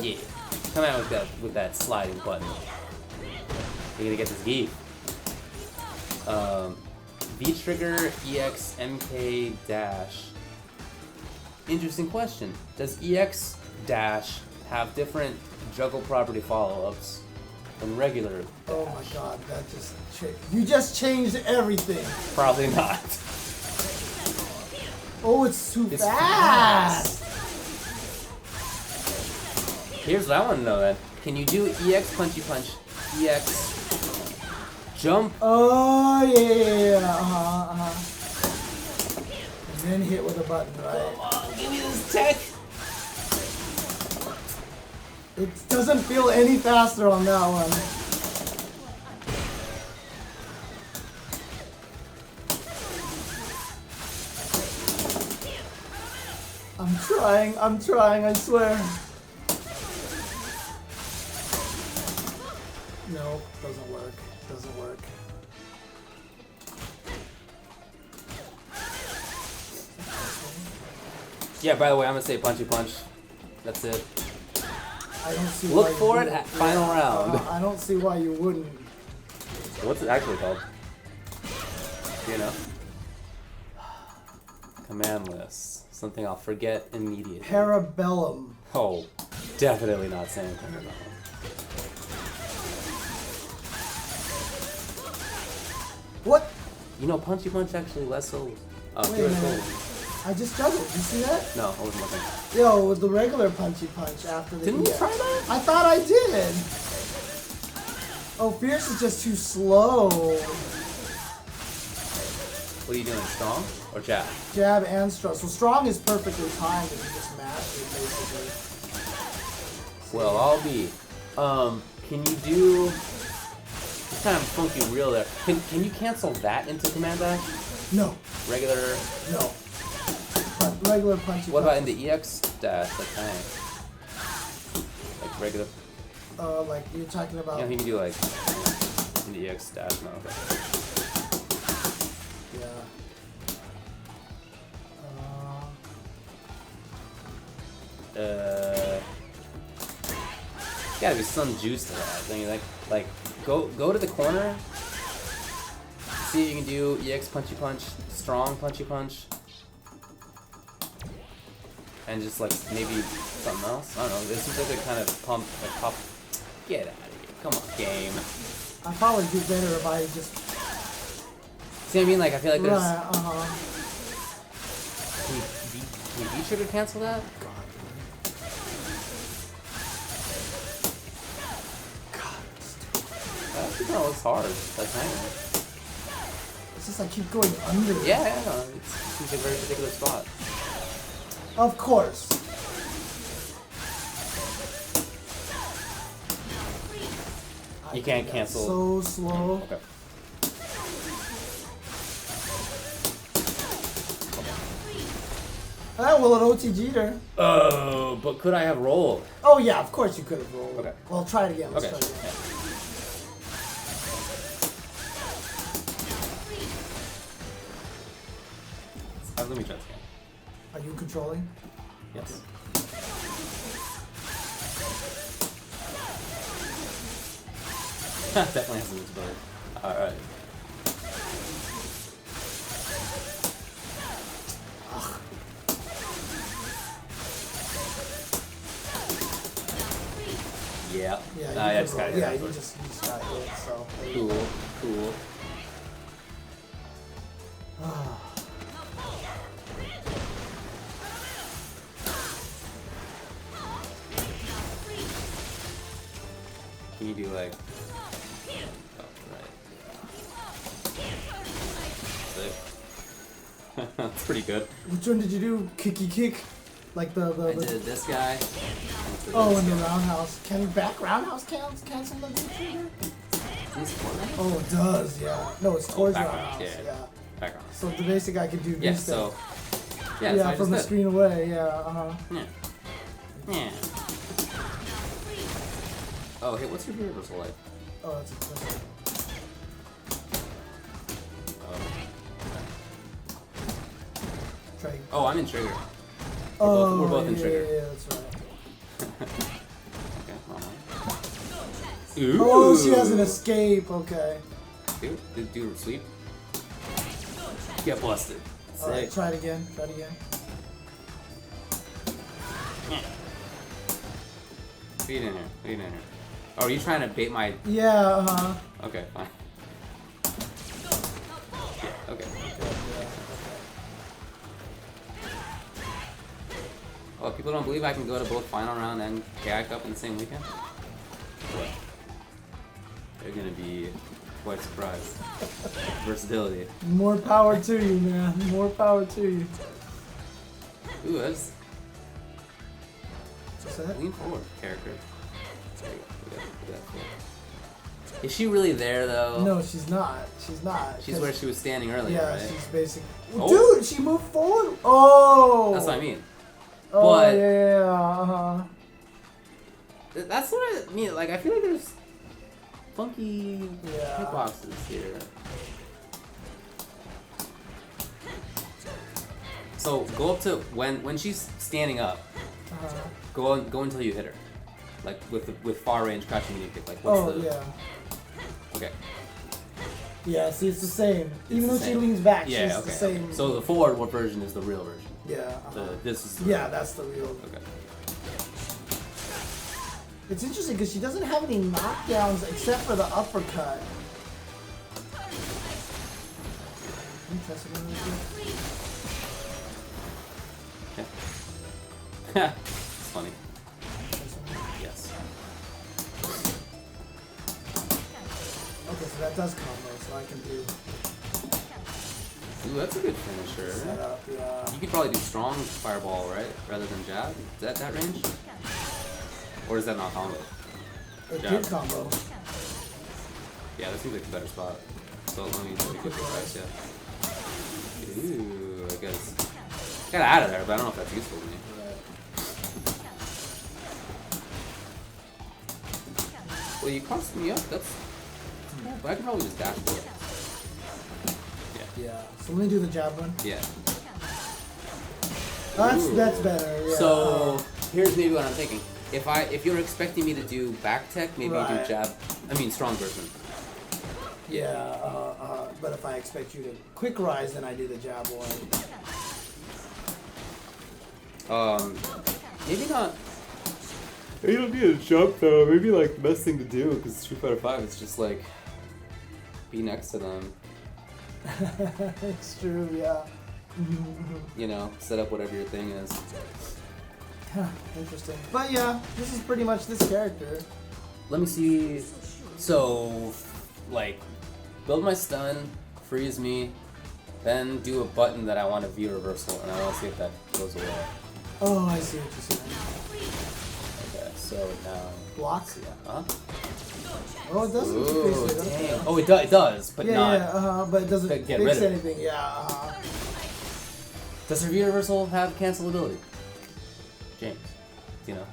Yeah. Come out with that sliding button. You're gonna get this geek. V-Trigger EX MK dash. Interesting question. Does EX dash have different juggle property follow-ups than regular dash? Oh my God, that just you just changed everything. Probably not. Oh, it's too It's fast. Here's what I want to know then. Can you do EX punchy punch, EX jump? Oh yeah. And then hit with a button, right? Come on, give me this tech. It doesn't feel any faster on that one. I'm trying, I swear. No, doesn't work. Doesn't work. Yeah, by the way, I'm gonna say punchy punch. That's it. I don't see Look why you for it wouldn't. at final round. I don't see why you wouldn't. What's it actually called? You know? Command list. Something I'll forget immediately. Parabellum. Oh, definitely not saying Parabellum. What? You know, punchy punch actually less so. Wait a pure minute. gold. I just juggled. You see that? No, I wasn't looking. Yo, with the regular punchy punch after the Didn't we EX. try that? I thought I did. Oh, Fierce is just too slow. What are you doing? Strong or jab? Jab and strong. So strong is perfectly timed if you just mash it, basically. Well, I'll be. Can you do? It's kind of funky reel there. Can you cancel that into command dash? No, Regular. no. But regular punchy What about punch. in the EX dash? Like regular. Like you're talking about. Yeah, you can do like in the EX dash. No. Okay. Yeah. Gotta be some juice to that. I mean, like go to the corner. See if you can do EX punchy punch, strong punchy punch, and just like maybe something else. I don't know. This seems like a kind of pump, like pop. Get out of here! Come on, game. I'd probably do better if I just. See what I mean? Like I feel like there's. Right. Can you V-trigger cancel that? That kind of looks hard. That's hanging. It's just I keep going under. Yeah, no, it seems like a very particular spot. Of course. You can't cancel. So slow. Okay. Well, an OTG there. Oh, but could I have rolled? Oh yeah, of course you could have rolled. Okay. Well, try it again. Let's Okay. try it again. Let me try this again. Are you controlling? Yes. Definitely has a visibility. Alright. Yeah. Yeah. I You just got it. yeah, you just got it. So. there you Cool. Cool. go. Can you do like? Oh, right. Sick. That's pretty good. Which one did you do? Kicky kick, like the. I did this guy. Oh, in the roundhouse. Can you back roundhouse cancel the V-trigger? Oh, it does. Yeah. No, it's towards back roundhouse. roundhouse, yeah. Background. So the basic guy could do Yeah. this. So. Yeah, Yeah. So I from the just did. screen away. Yeah. Yeah. Yeah. Oh, hey, what's your reversal like? Oh, that's a question. Try. Oh, I'm in trigger. Oh, we're both in yeah, trigger. Yeah, that's right. Okay, come on. Ooh. Oh, she has an escape. Okay. Do sweep. Get busted. All right, Sick. try it again. Try it again. Feed in here. Feed in here. Oh, are you trying to bait my... Yeah, uh-huh. Okay, fine. Yeah, okay. Oh, people don't believe I can go to both final round and KI Cup in the same weekend? What? They're gonna be quite surprised. Versatility. More power to you, man. More power to you. Ooh, that's What's that? lean forward character. There you go. We got forward. Is she really there though? No, she's not. She's not. She's where she was standing earlier, Yeah, right? she's basically. Oh. Dude, she moved forward. Oh. That's what I mean. Oh But- yeah. Uh-huh. That's what I mean. Like, I feel like there's funky Yeah. hitboxes here. So go up to when she's standing up. Uh-huh. Go until you hit her, like with far range crouching knee kick. Like what's Oh the? yeah. Okay. Yeah. See, it's the same. Even the though she same. leans back, Yeah. she's Okay. the same. So the forward version is the real version. Yeah. Uh-huh. This is. The Yeah, that's the real. Okay. It's interesting because she doesn't have any knockdowns except for the uppercut. Can you test it really quick? Yeah. It's funny. Test it. Yes. Okay, so that does combo, so I can do Ooh, that's a good finisher. setup. Yeah. You could probably do strong fireball, right? Rather than jab. Is that range? Or is that not combo? It Jab. did combo. Yeah, that seems like a better spot. So let me take a quick price, yeah. Ooh, I guess. Got out of there, but I don't know if that's useful to me. Well, you crossed me up. That's. But I can probably just dash forward. Yeah. So let me do the jab one. Yeah. That's better. Yeah. So here's maybe what I'm thinking. If you're expecting me to do back tech, maybe you Right. do jab. I mean strong version. Yeah. But if I expect you to quick rise, then I do the jab one. Maybe not. Maybe you don't need a jump though. Maybe like the best thing to do because Street Fighter 5 is just like be next to them. It's true. Yeah. You know, set up whatever your thing is. Huh, interesting. But yeah, this is pretty much this character. Let me see. So, like, build my stun, freeze me, then do a button that I want to view reversal, and I want to see if that goes away. Oh, I see what you're saying. Okay, so now. Block. Huh? Oh, it doesn't. Ooh, fix it. Okay. damn. Oh, it does, but Yeah, not. yeah, but it doesn't Get fix rid of it. anything. Yeah. Does her view reversal have cancelability? James, do you know?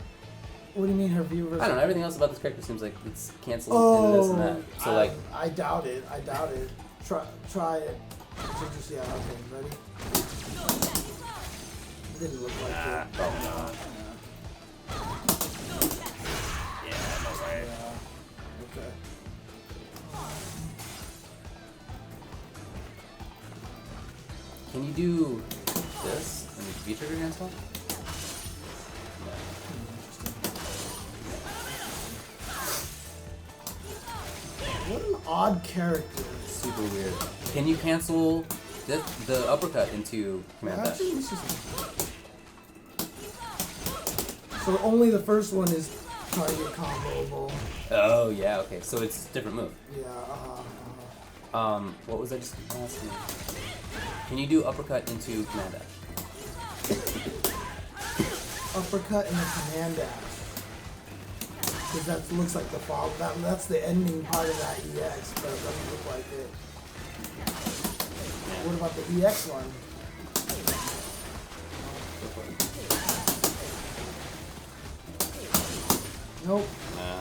What do you mean her view? I don't know. Everything else about this character seems like it's canceled Oh, and this and that. So like, I doubt it. I doubt it. Try it. So just, yeah. Okay. Ready? It didn't look like it. probably not. Yeah. Okay. Can you do this and V-trigger cancel? What an odd character. Super weird. Can you cancel the uppercut into command dash? Actually, this is- So only the first one is target comboable. Oh yeah, okay. So it's a different move. Yeah. What was I just asking? Can you do uppercut into command dash? Uppercut and the command dash. Because that looks like the fall. That's the ending part of that EX, but it doesn't look like it. What about the EX one? Nope. Nah.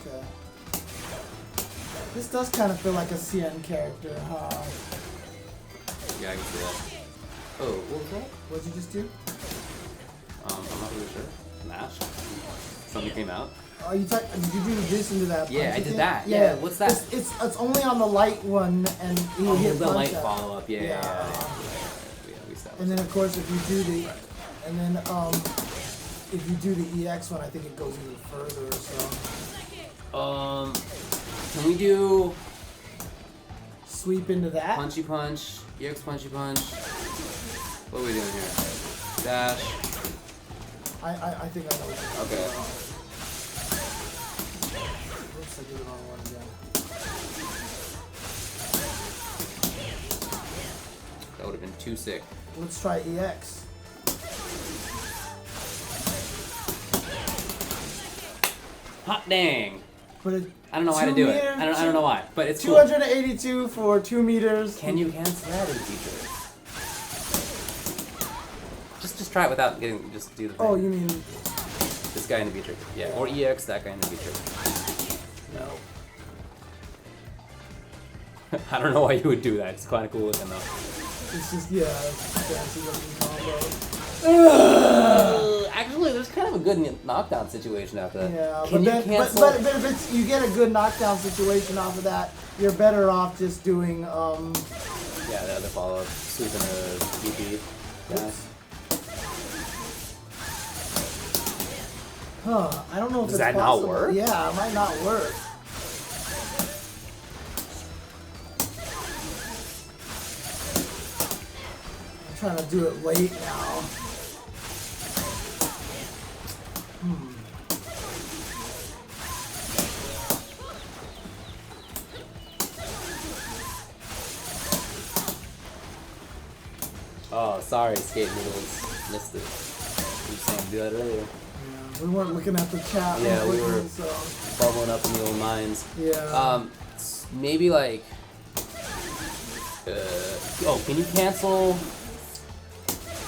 Okay. This does kind of feel like a CN character, huh? Yeah, I can see that. Oh, what was that? What'd you just do? I'm not really sure. Mash. Something came out. Oh, did you do this into that? Yeah, I punchy did thing? that. Yeah, what's that? It's only on the light one, and you hit The punch light out. follow up. Yeah. Yeah. We established And then of course if you do the, and then if you do the EX one, I think it goes even further. So. Can we do Sweep into that. punchy punch, EX punchy punch? What are we doing here? Dash. I think I know what you're Okay. talking about. Oops, I did it on one again. That would have been too sick. Let's try EX. Hot dang! But I don't know why to do it. I don't know why, but it's cool. 282 for 2 meters. Can you cancel that in feature? Just try it without getting. Just do the thing. Oh, you mean? This guy in the V-trigger. Yeah, or EX that guy in the V-trigger. No. I don't know why you would do that. It's kind of cool looking though. It's just fancy looking combo. Actually, there's kind of a good knockdown situation after that. Yeah, Can but you then, cancel? but if it's, you get a good knockdown situation off of that, you're better off just doing Yeah, the other follow-up, sweeping the DP. Yeah. Huh, I don't know if Does it's that not possible. work? Yeah, it might not work. I'm trying to do it late now. Oh, sorry, skate noodles. Missed it. You were saying do that earlier. Yeah, we weren't looking at the chat. Yeah, we quickly, were. So, Bubbling up in the old minds. yeah. Maybe like. Oh, can you cancel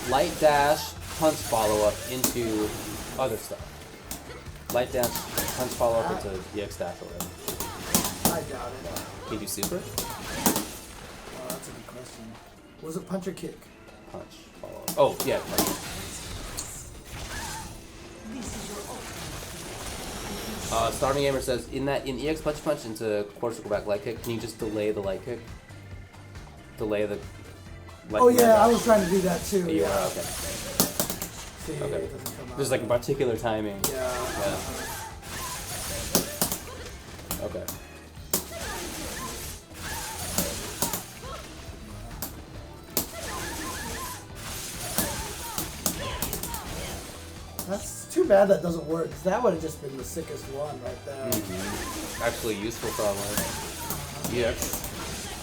light dash punch follow up into other stuff? Light dash punch follow up into EX dash or whatever. I doubt it. Can you do super? Oh, that's a good question. Was it punch or kick? Punch follow up. Oh yeah. Punch. Starving Gamer says in EX punch punch into core circle back light kick. Can you just delay the light kick? Delay the. Light Oh kick yeah, I dash? was trying to do that too. You yeah. are okay. See, Okay. it doesn't come out. There's like a particular timing. Yeah. Okay. That's too bad that doesn't work, 'cause that would have just been the sickest one right there. Actually useful probably. EX.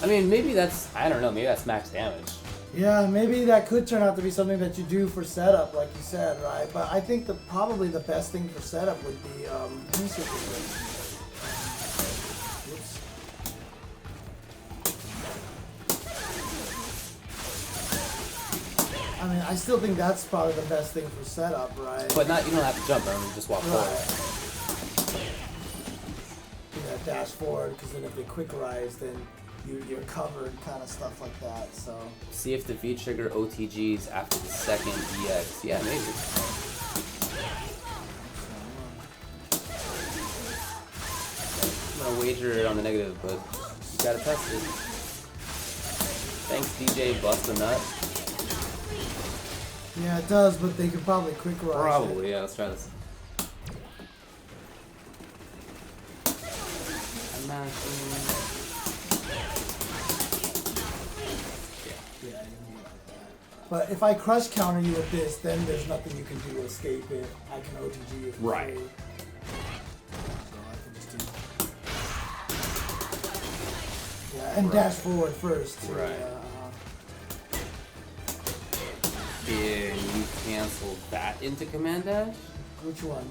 I mean, maybe that's, I don't know, maybe that's max damage. Yeah, maybe that could turn out to be something that you do for setup, like you said, right? But I think probably the best thing for setup would be, let me see if this works. Whoops. I mean, I still think that's probably the best thing for setup, right? But not, you don't have to jump, I mean, just walk forward. Right. Yeah, dash forward, because then if they quick rise, then you're covered, kind of stuff like that. So See if the V trigger OTGs after the second EX. Yeah, maybe. I'm gonna wager it on the negative, but you gotta test it. Thanks, DJ Bust the Nut. yeah, it does, but they could probably quick rise. Probably, yeah, let's try this. I'm mashing. Yeah, you can do it like that. But if I crush counter you with this, then there's nothing you can do to escape it. I can OTG you for Right. free. So I can just do. Yeah, and dash forward first. Too. Right. Can you cancel that into command dash? Which one?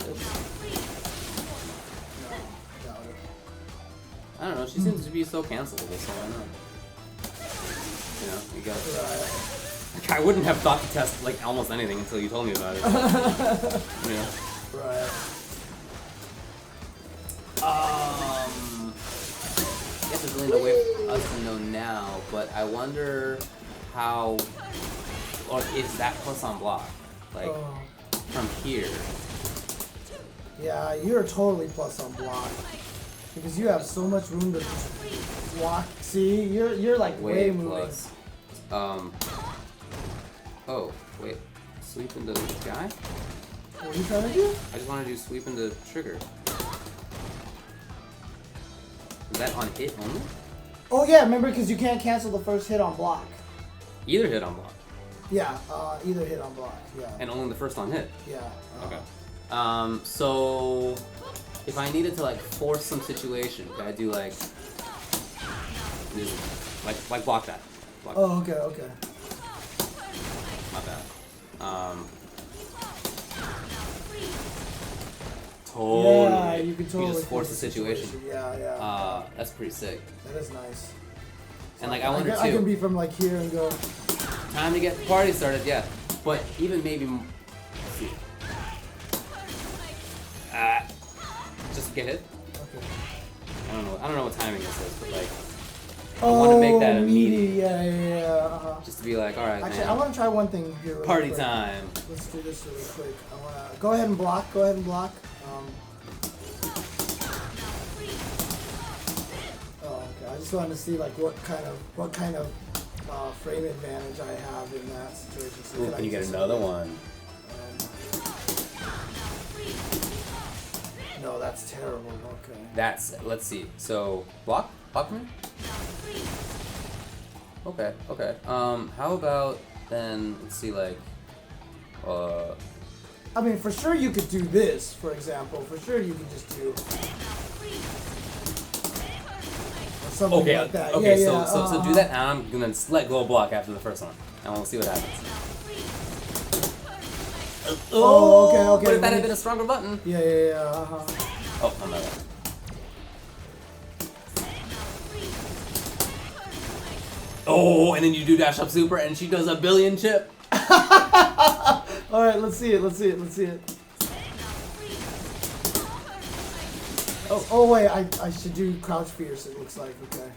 No, doubt it. I don't know, she seems to be so cancelable, so why not? You know, you got Right. like, I wouldn't have thought to test like almost anything until you told me about it. You know. Right. isn't a way for us to know now, but I wonder how, or is that plus on block? Like, from here. Yeah, you're totally plus on block. Because you have so much room to just block. See, you're like way moving. Plus. Oh, wait. Sweep into the guy? What are you trying to do? I just want to do sweep into trigger. Is that on hit only? Oh yeah, remember because you can't cancel the first hit on block. Either hit on block. Yeah, either hit on block. Yeah. And only the first on hit. Yeah. Okay. So if I needed to like force some situation, could I do like like block that? Block that. Oh, okay. My bad. Totally. Yeah, you can totally just force the situation. Yeah. That's pretty sick. That is nice. And like I wonder too. I can be from like here and go. Time to get the party started, yeah. But even maybe, let's see. Just get hit. Okay. I don't know what timing this is, but like. I want to make that immediate. Yeah. Just to be like, all right, Actually, man. I want to try one thing here. Really Party quick. time. Let's do this really quick. I want to go ahead and block. Oh, okay. I just wanted to see like what kind of frame advantage I have in that situation. So Ooh, can you get another one? No, that's terrible. Okay. Let's see. So block me. Okay. How about then? Let's see, like, I mean, for sure you could do this, for example. For sure you could just do or something like that. Okay. Yeah, So do that, and I'm gonna let go of block after the first one, and we'll see what happens. Oh, okay. But if that had been a stronger button. Yeah. Oh, I'm not. Oh, and then you do dash up super, and she does a billion chip. All right, let's see it. Oh wait, I should do crouch fierce. It looks like okay.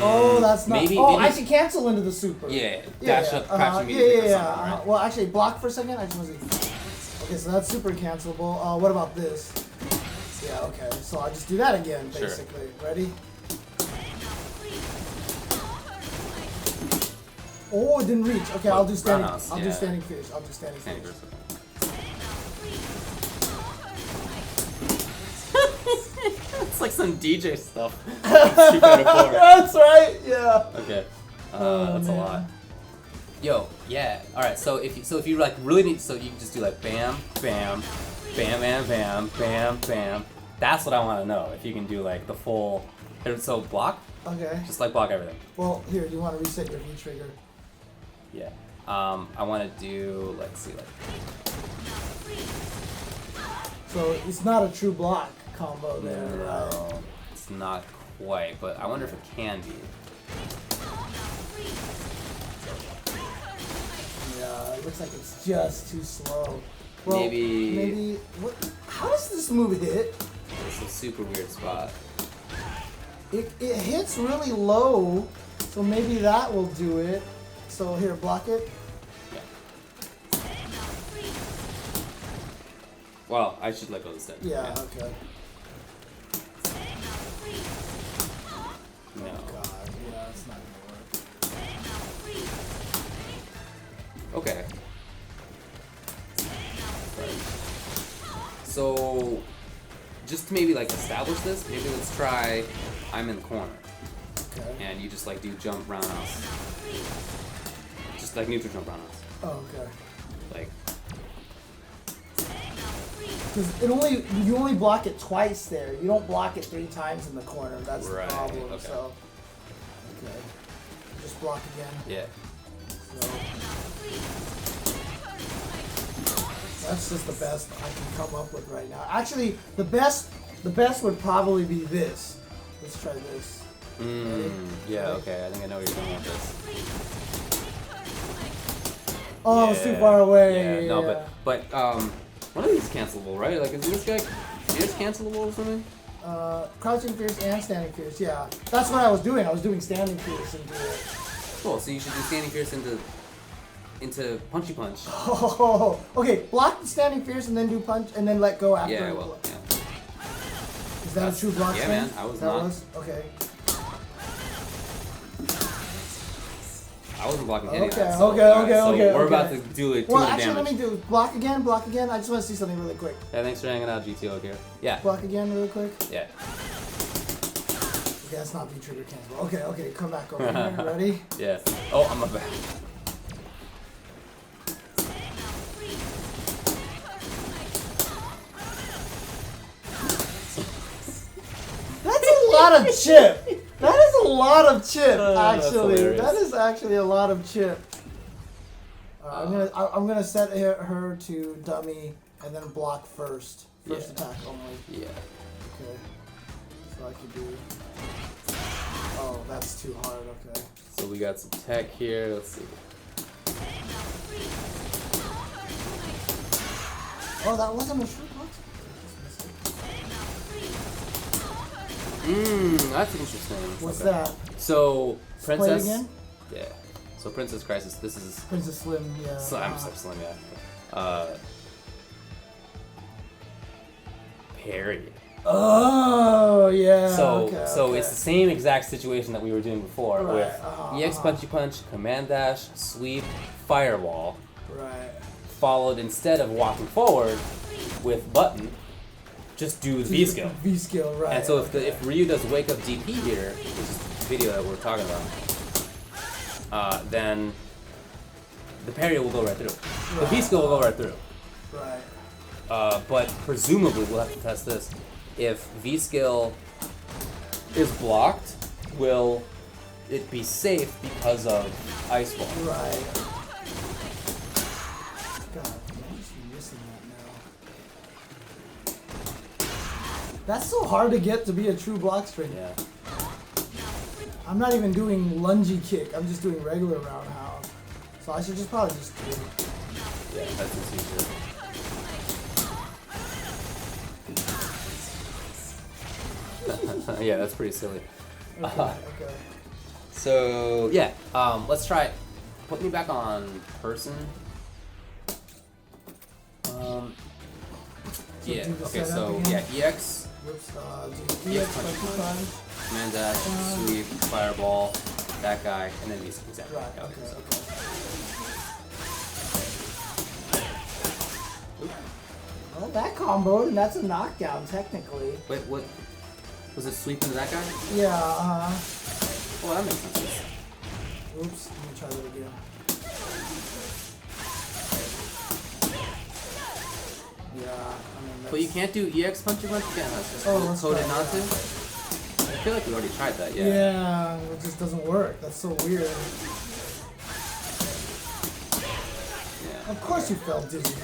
Oh, that's not. Maybe I should cancel into the super. Yeah, dash up, crouch Yeah. right? Well, actually, block for a second. I just want to. Okay, so that's super cancelable. What about this? Yeah, okay. So I just do that again, basically. Sure. Ready? Oh, it didn't reach. Okay, I'll do standing. I'll do standing fierce. It's like some DJ stuff. That's right. Yeah. Okay. That's a lot. Yo, yeah. All right. So if you like really need, so you can just do like bam, bam, bam, bam, bam, bam, bam. That's what I want to know. If you can do like the full. So block. Okay. Just like block everything. Well, here, you want to reset your V trigger? Yeah. I want to do. Let's see. Like. So it's not a true block combo there, right? No, it's not quite. But I wonder if it can be. Yeah, it looks like it's just too slow. Well, maybe. What? How does this move hit? It's a super weird spot. It hits really low, so maybe that will do it. So here, block it. Yeah. Well, I should let go of the step. Yeah. Okay. No. Oh God. Yeah, it's not gonna work. Okay. Right. So, just to maybe like establish this, maybe let's try. I'm in the corner. Okay. And you just like do jump roundhouse. Just like neutral jump roundhouse. Oh, okay. Like. Because you only block it twice there. You don't block it 3 times in the corner. That's the problem. Okay. So, okay. Just block again. Yeah. So, that's just the best I can come up with right now. Actually, the best would probably be this. Let's try this. Yeah. Okay. I think I know where you're going with this. Oh, it's too far away. Yeah. No, but One of these is cancelable, right? Like, is this guy is cancelable or something? Crouching Fierce and Standing Fierce, yeah. That's what I was doing. I was doing Standing Fierce into it. Cool. So you should do Standing Fierce into Punchy Punch. Oh, okay. Block the Standing Fierce and then do punch and then let go after. Yeah, well, yeah. Is that a true block yeah, string? man, I was that not. Okay. I wasn't blocking any of Okay, that. So, okay, alright, okay, so okay, we're okay. about to do like 2 Well, of the actually, damage. let me do block again, block again. I just want to see something really quick. Yeah, thanks for hanging out, GTO here. Yeah. Block again, really quick. Yeah. Okay, that's not V-trigger cancel. Okay, come back over here. Ready? Yeah. Oh, I'm up back. That's a lot of chip. That is a lot of chip, that's actually. hilarious. That is actually a lot of chip. I'm gonna set her to dummy and then block first. First Yeah. attack only. Yeah. Okay. So I could do. Oh, that's too hard. Okay. So we got some tech here. Let's see. Oh, that wasn't a short box. That's interesting. What's Okay. that? So Play it Princess. again. Yeah. So Princess Crisis. This is. Princess Slim. Yeah. I'm so slim. Yeah. Parry. Oh yeah. So okay. it's the same exact situation that we were doing before Right, with EX Punchy Punch, Command Dash, Sweep, Fireball, Right. followed instead of walking forward with button, just do the V skill. V skill, right. And so if Ryu does Wake Up DP here, which is the video that we're talking about, then the parry will go right through. The V skill will go right through. Right. But presumably we'll have to test this. If V skill is blocked, will it be safe because of Ice Ball? Right. God, I'm just missing that now. That's so hard to get to be a true block string. Yeah. I'm not even doing lungy kick. I'm just doing regular roundhouse. So I should just probably just do it. Yeah, that's just easier. Yeah, that's pretty silly. Okay, okay. So yeah, let's try it. Put me back on person. Yeah. do the Okay. setup So again? yeah, EX, Whoops, do EX EX punch, punch punch. Command Dash, Sweep, Fireball, that guy, and then these. Exactly. Right, Yeah, okay, so- okay. Well, that comboed, and that's a knockdown, technically. Wait, what? Was it Sweep into that guy? Yeah, Well, that makes sense. Oops, let me try that again. Yeah, I mean, that's... But you can't do EX Punchy Punch again. That's just let's coded try not it, to. yeah. I feel like we already tried that. Yeah. Yeah, it just doesn't work. That's so weird. Yeah. Of course you felt dizzy.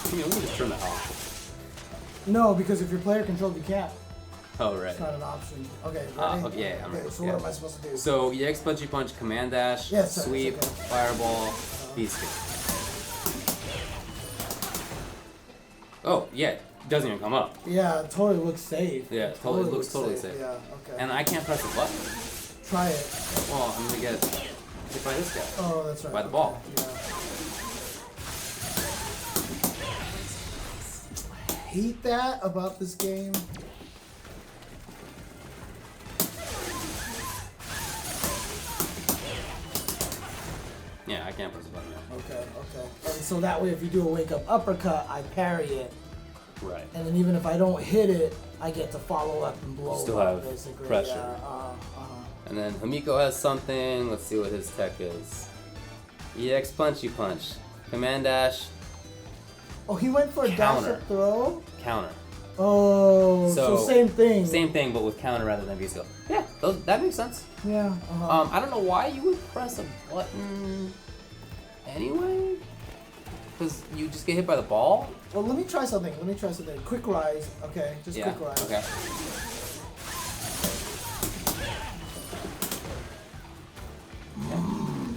I mean, we can just turn that off. No, because if you're player controlled, you can't. Oh, right. It's not an option. Okay, ready? Okay, yeah, I'm Okay, ready. so Yeah. what am I supposed to do? So EX Punchy Punch, Command Dash, Yes, sir, Sweep, it's okay. Fireball, V skill. Oh yeah, it doesn't even come up. Yeah, it totally looks safe. Yeah, It totally looks totally safe. Yeah, okay. And I can't press the button. Try it. Well, I'm gonna get hit by this guy. Oh, that's right. By the ball. Yeah. I hate that about this game. Yeah, I can't press the button now. Okay, okay. And so that way, if you do a wake up uppercut, I parry it. Right. And then even if I don't hit it, I get to follow up and blow Still up, have basically. pressure. Yeah, And then Hamiko has something. Let's see what his tech is. EX Punchy Punch, Command Dash, Oh, he went for a dash Counter. up throw? counter. Oh, so So, same thing. Same thing, but with counter rather than V skill. Yeah, that makes sense. Yeah. I don't know why you would press a button anyway. Because you just get hit by the ball. Well, let me try something. Quick rise. Okay, just Yeah. quick rise. Okay.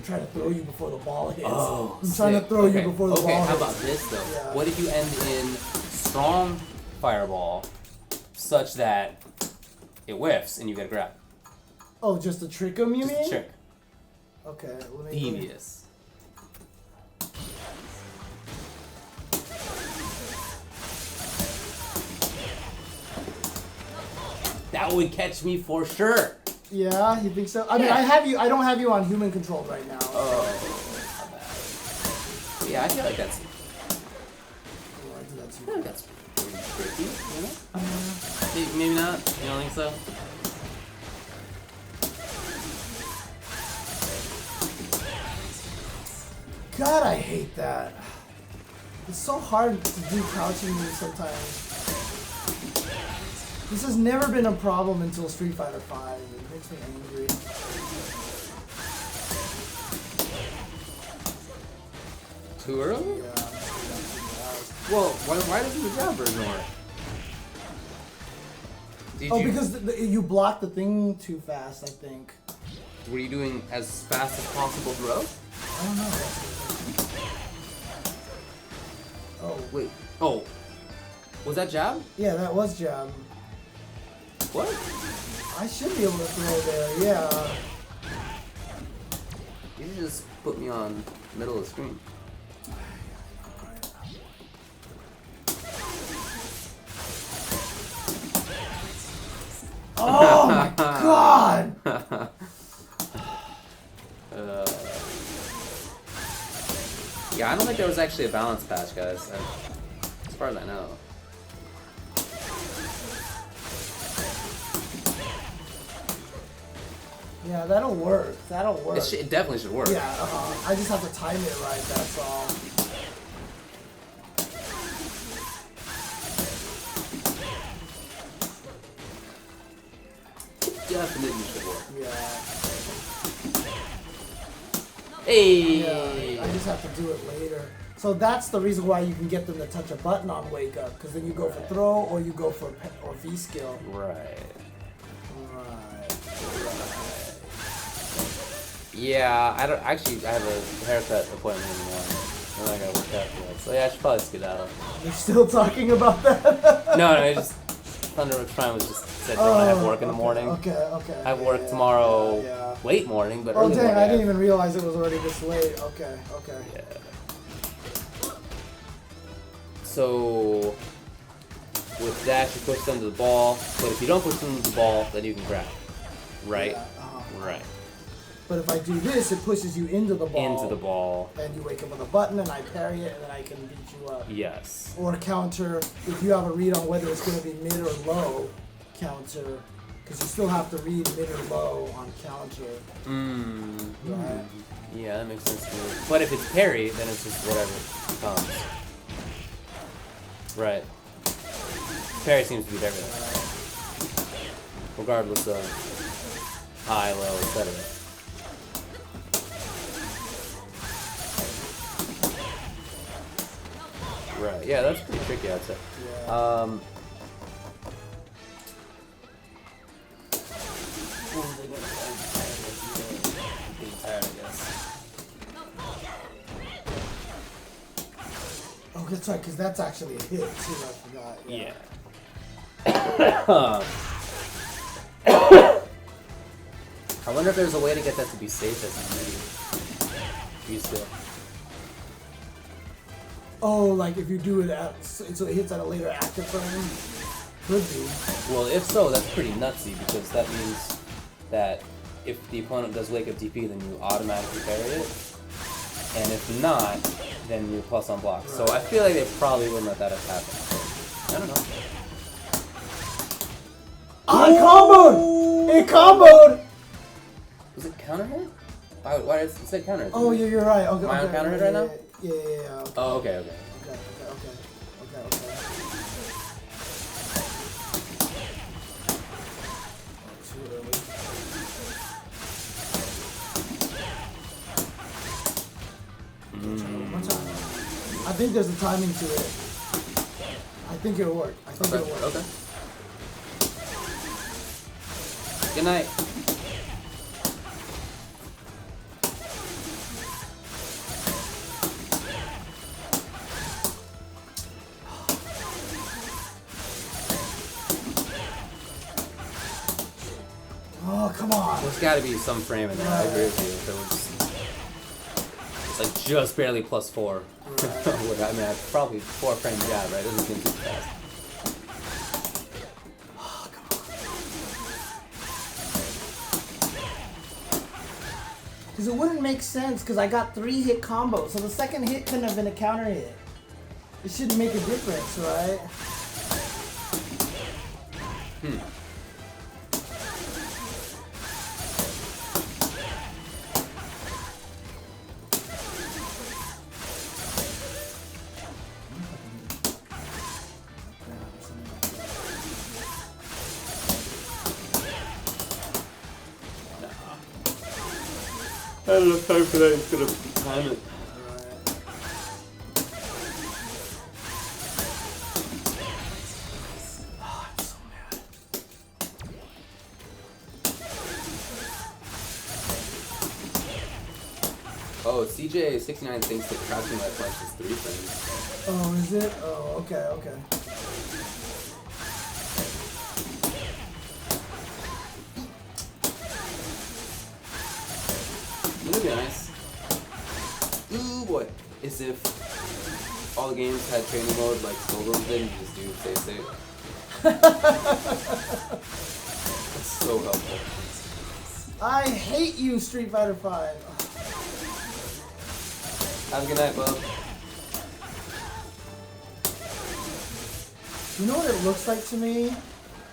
Try to throw throw you before the ball hits. Oh, I'm trying to sick. throw Okay. you before the ball Okay, hits. how about this though? Yeah. What if you end in strong fireball such that it whiffs and you get a grab? Oh, just to trick him, you Just mean? a trick. Okay, let me. Devious. That would catch me for sure. Yeah, you think so? I mean, Yeah. I don't have you on human control right now. Oh, how bad. Yeah, I feel like that's. Oh, I do that I too. feel like that's pretty tricky, you know? Maybe not. You don't think so? God, I hate that. It's so hard to do crouching moves sometimes. This has never been a problem until Street Fighter V. It makes me angry. Too early? Yeah. Well, why doesn't the jab version work? Did Oh, you, because you blocked the thing too fast, I think. were you doing as fast as possible throw? I don't know. Oh, Wait. Oh. Was that jab? yeah, that was jab. What? I should be able to throw there, yeah. You should just put me on middle of the screen. Oh my god! Yeah, I don't think there was actually a balance patch, guys. As far as I know. Yeah, that'll work. That'll work. It definitely should work. Yeah, I just have to time it right, that's all. Definitely should work. Yeah. Hey! Yeah, I just have to do it later. So that's the reason why you can get them to touch a button on Wake Up, because then you go for throw or you go for or V skill. Right. Right. Yeah, I don't actually. I have a haircut appointment in the morning, and I gotta work out for that. So yeah, I should probably skedaddle. You're still talking about that? No, it just Thunderbolt Prime was just said don't I have work in the morning. Okay. I have work tomorrow, Yeah. late morning, but Oh early dang! morning. I didn't even realize it was already this late. Okay. Yeah. So with dash, you push them to the ball, but if you don't push them to the ball, then you can grab. Right. Yeah, Right. But if I do this, it pushes you into the ball. Into the ball. And you wake up with a button, and I parry it, and then I can beat you up. Yes. Or counter, if you have a read on whether it's going to be mid or low, counter. Because you still have to read mid or low on counter. Right? Yeah, that makes sense to me. But if it's parry, then it's just whatever comes. Right. Parry seems to beat everything. Regardless of high, low, etc. Right. Yeah, that's pretty tricky, I'd say. Yeah. What was I gonna say? I'm getting tired, I guess. Oh, that's right, because that's actually a hit, too. I forgot. Yeah. I wonder if there's a way to get that to be safe as a medium. You still. Oh, like if you do it at, so it hits at a later active frame? Could be. Well, if so, that's pretty nutsy because that means that if the opponent does wake up DP, then you automatically parry it. And if not, then you plus on block. So I feel like they probably wouldn't let that have happened. I don't know. Ah, it comboed! It comboed! Was it counter hit? Why did it say counter hit? Oh, yeah, you're right. Okay, Am I on okay, counter hit yeah, right now? Yeah. Okay. Oh, okay. Okay. Too early. One time. I think there's a timing to it. I think it'll work. It'll work. Okay. Good night. got to be some frame in there. I agree with you. If it was, it's like just barely +4. Right. I mean, probably 4 frame jab, right? It doesn't seem too fast. Oh, come on. Because it wouldn't make sense because I got 3-hit combos, so the second hit couldn't have been a counter hit. It shouldn't make a difference, right? I don't have time for that. He's gonna time it. Oh, CJ69 thinks that crouching left punch is 3 frames. Oh, is it? Oh, okay, okay. That'd be nice. Ooh boy. As if all the games had training mode like Solo did, you just do save. That's so helpful. I hate you, Street Fighter 5. Have a good night, bub. You know what it looks like to me?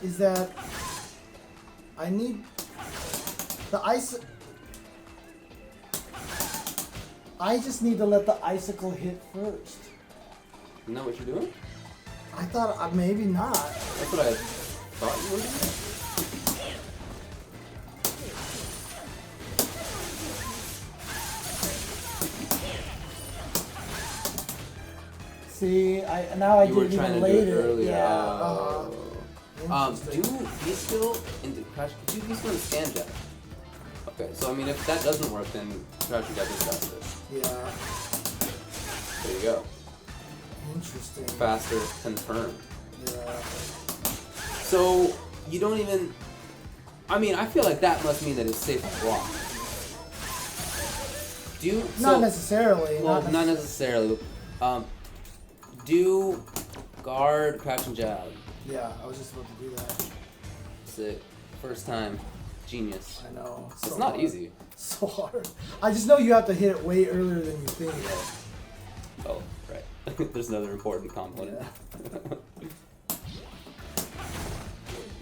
Is that I need the ice. I just need to let the icicle hit first. Isn't that what you're doing? I thought maybe not. That's what I thought you were doing. See, now I You were did it trying even to do it later. earlier. Yeah. Do V-skill in the crouch. Do V-skill in the stand jab. Okay, so I mean, if that doesn't work, then crouching jab is faster. Yeah. There you go. Interesting. Faster, confirmed. Yeah. So you don't even. I mean, I feel like that must mean that it's safe to block. Not necessarily. Well, not necessarily. Do guard, crouch, and jab. Yeah, I was just about to do that. Sick. First time. Genius. I know. It's So not hard. easy. So hard. I just know you have to hit it way earlier than you think. Oh, right. There's another important component.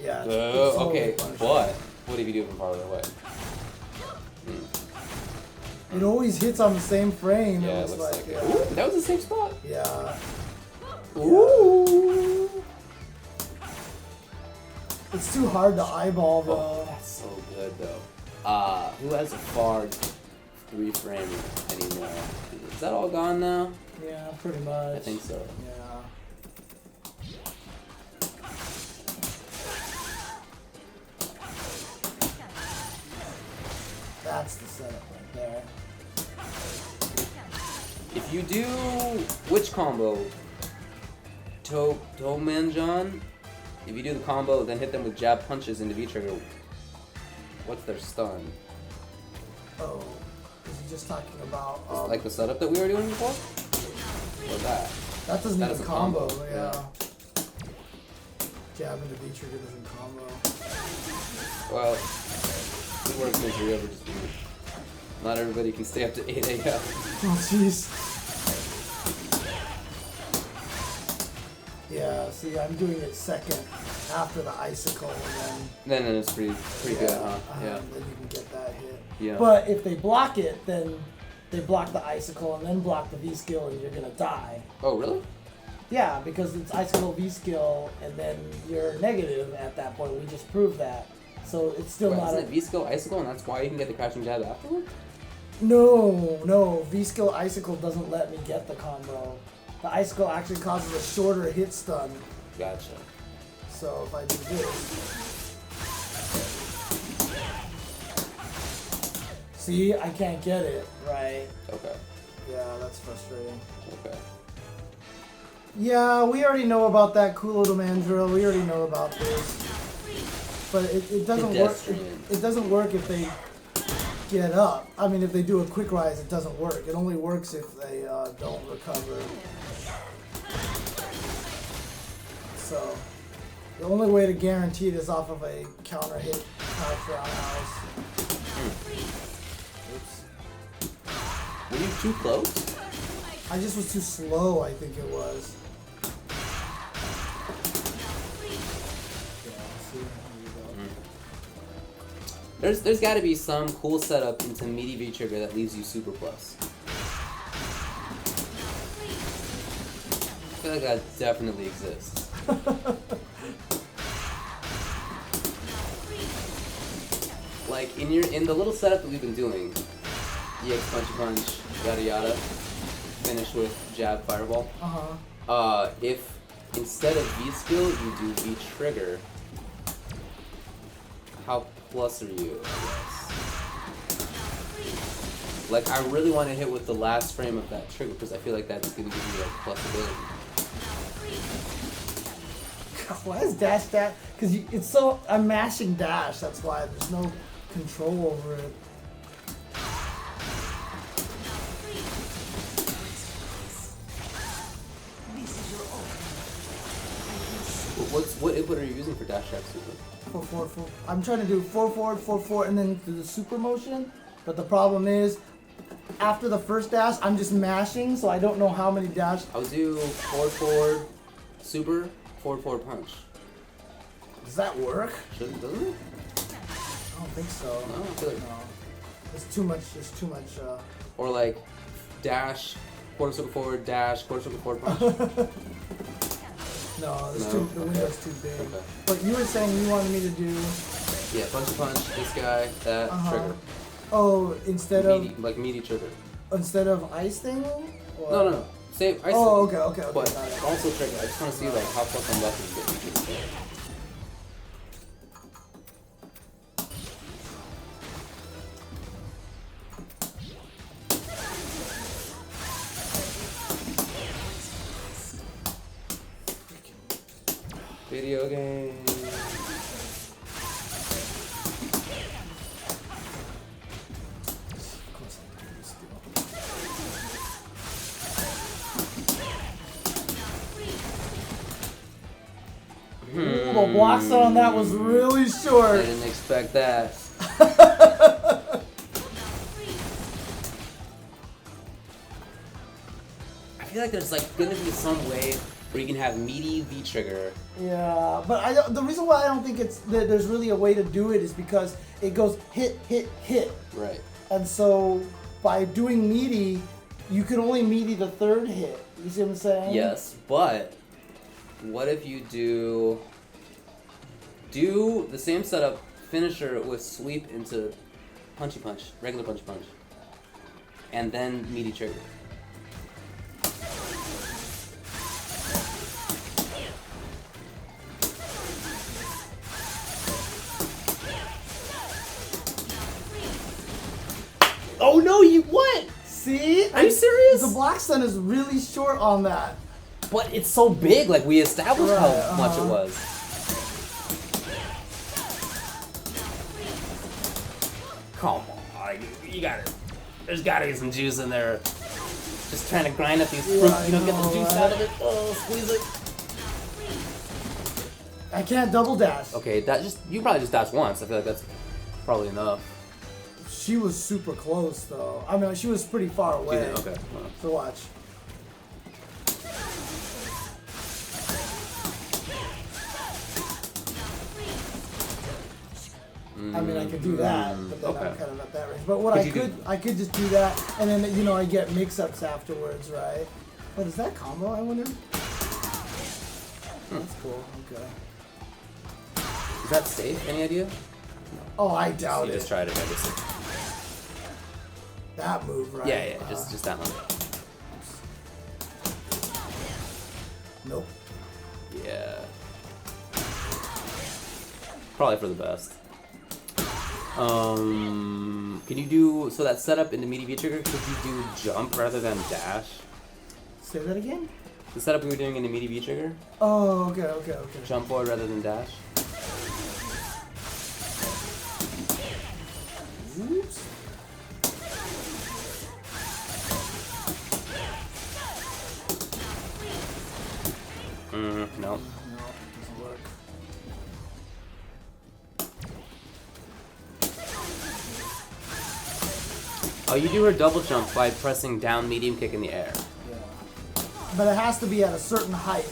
Yeah. Okay, but what if you do it from farther away? It always hits on the same frame. Yeah, it looks like. it. Ooh, that was the same spot. Yeah. Ooh. It's too hard to eyeball though. Oh, that's so good though. Who has a far 3 frame anymore? Is that all gone now? Yeah, pretty much. I think so. Yeah. That's the setup right there. If you do which combo? Tomanjan? If you do the combo, then hit them with jab punches into V trigger. What's their stun? Oh, is he just talking about? Like the setup that we were doing before? Or that? That doesn't That even is a combo. combo, Yeah. Jab into V trigger doesn't combo. Well, it works in three over just not everybody can stay up to 8 a.m. Oh jeez. Yeah, see, I'm doing it second after the icicle, and Then it's pretty good, huh? Yeah. Then you can get that hit. Yeah. But if they block it, then they block the icicle and then block the V skill, and you're gonna die. Oh, really? Yeah, because it's icicle V skill, and then you're negative at that point. We just proved that. So it's still Wait, not isn't a it V-skill icicle and that's why you can get the crouching jab afterward? No, V skill icicle doesn't let me get the combo. The icicle actually causes a shorter hit stun. Gotcha. So if I do this, see, I can't get it right. Okay. Yeah, that's frustrating. Okay. Yeah, we already know about that Kulo Demand drill. We already know about this. but it doesn't work. It doesn't work if they get up. I mean, if they do a quick rise, it doesn't work. It only works if they don't recover. So the only way to guarantee it is off of a counter hit crouch roundhouse. Oops. Were you too close? I just was too slow, I think it was. There's got to be some cool setup into meaty V trigger that leaves you super plus. I feel like that definitely exists. Like in the little setup that we've been doing, EX punch, yada yada, finish with jab fireball. If instead of V skill you do V trigger, how plus are you? I guess. Like I really want to hit with the last frame of that trigger because I feel like that's gonna give you like plus ability. Why is dash that? Because it's so I'm mashing dash. That's why there's no control over it. What input are you using for dash track super? 4-4-4. I'm trying to do 4-4, 4-4, and then do the super motion. But the problem is, after the first dash, I'm just mashing, so I don't know how many dash. I would do 4-4 super, 4-4 punch. Does that work? Doesn't it? I don't think so. No, I feel like No. It's too much. It's too much. Or like dash, quarter circle forward, dash, quarter circle forward punch. No, it's No? too. The Okay. window's too big. Okay. But you were saying you wanted me to do. Yeah, punch, this guy, that, trigger. Oh, instead Meaty, of like meaty trigger. ice thing. Or? No. Same ice. Oh, okay. But Got it. also trigger. I just want to see like how close I'm left to get. Video game. Ooh, the block set on that was really I short. didn't expect that. I feel like there's like gonna be some way where you can have meaty V trigger. Yeah, but the reason why I don't think there's really a way to do it is because it goes hit, hit, hit. Right. And so by doing meaty, you can only meaty the third hit. You see what I'm saying? Yes, but what if you do the same setup, finisher with sweep into punchy punch, regular punchy punch, and then meaty trigger. Oh no, you what? See? Are you serious? The block stun is really short on that. But it's so big, like we established Right, how much it was. Come on, you got it. There's gotta be some juice in there. Just trying to grind up these fruit, Yeah, you know, get the I know, juice right? out of it. Oh, squeeze it. I can't double dash. Okay, you probably just dashed once. I feel like that's probably enough. She was super close though. I mean, she was pretty far away. Okay. Well. So watch. I mean, I could do that, but then okay. I'm kind of at that range. But what I could just do that, and then I get mix-ups afterwards, right? What is that combo? I wonder. That's cool. Okay. Is that safe? Any idea? Oh, I doubt You it. just tried it, obviously. That move, right? Yeah, just that one. Nope. Yeah. Probably for the best. Can you do so that setup in the meaty V trigger? Could you do jump rather than dash? Say that again. The setup we were doing in the meaty V trigger. Oh, okay. Jump forward rather than dash. Oops. No. No, doesn't work. Oh, you do her double jump by pressing down medium kick in the air. Yeah. But it has to be at a certain height.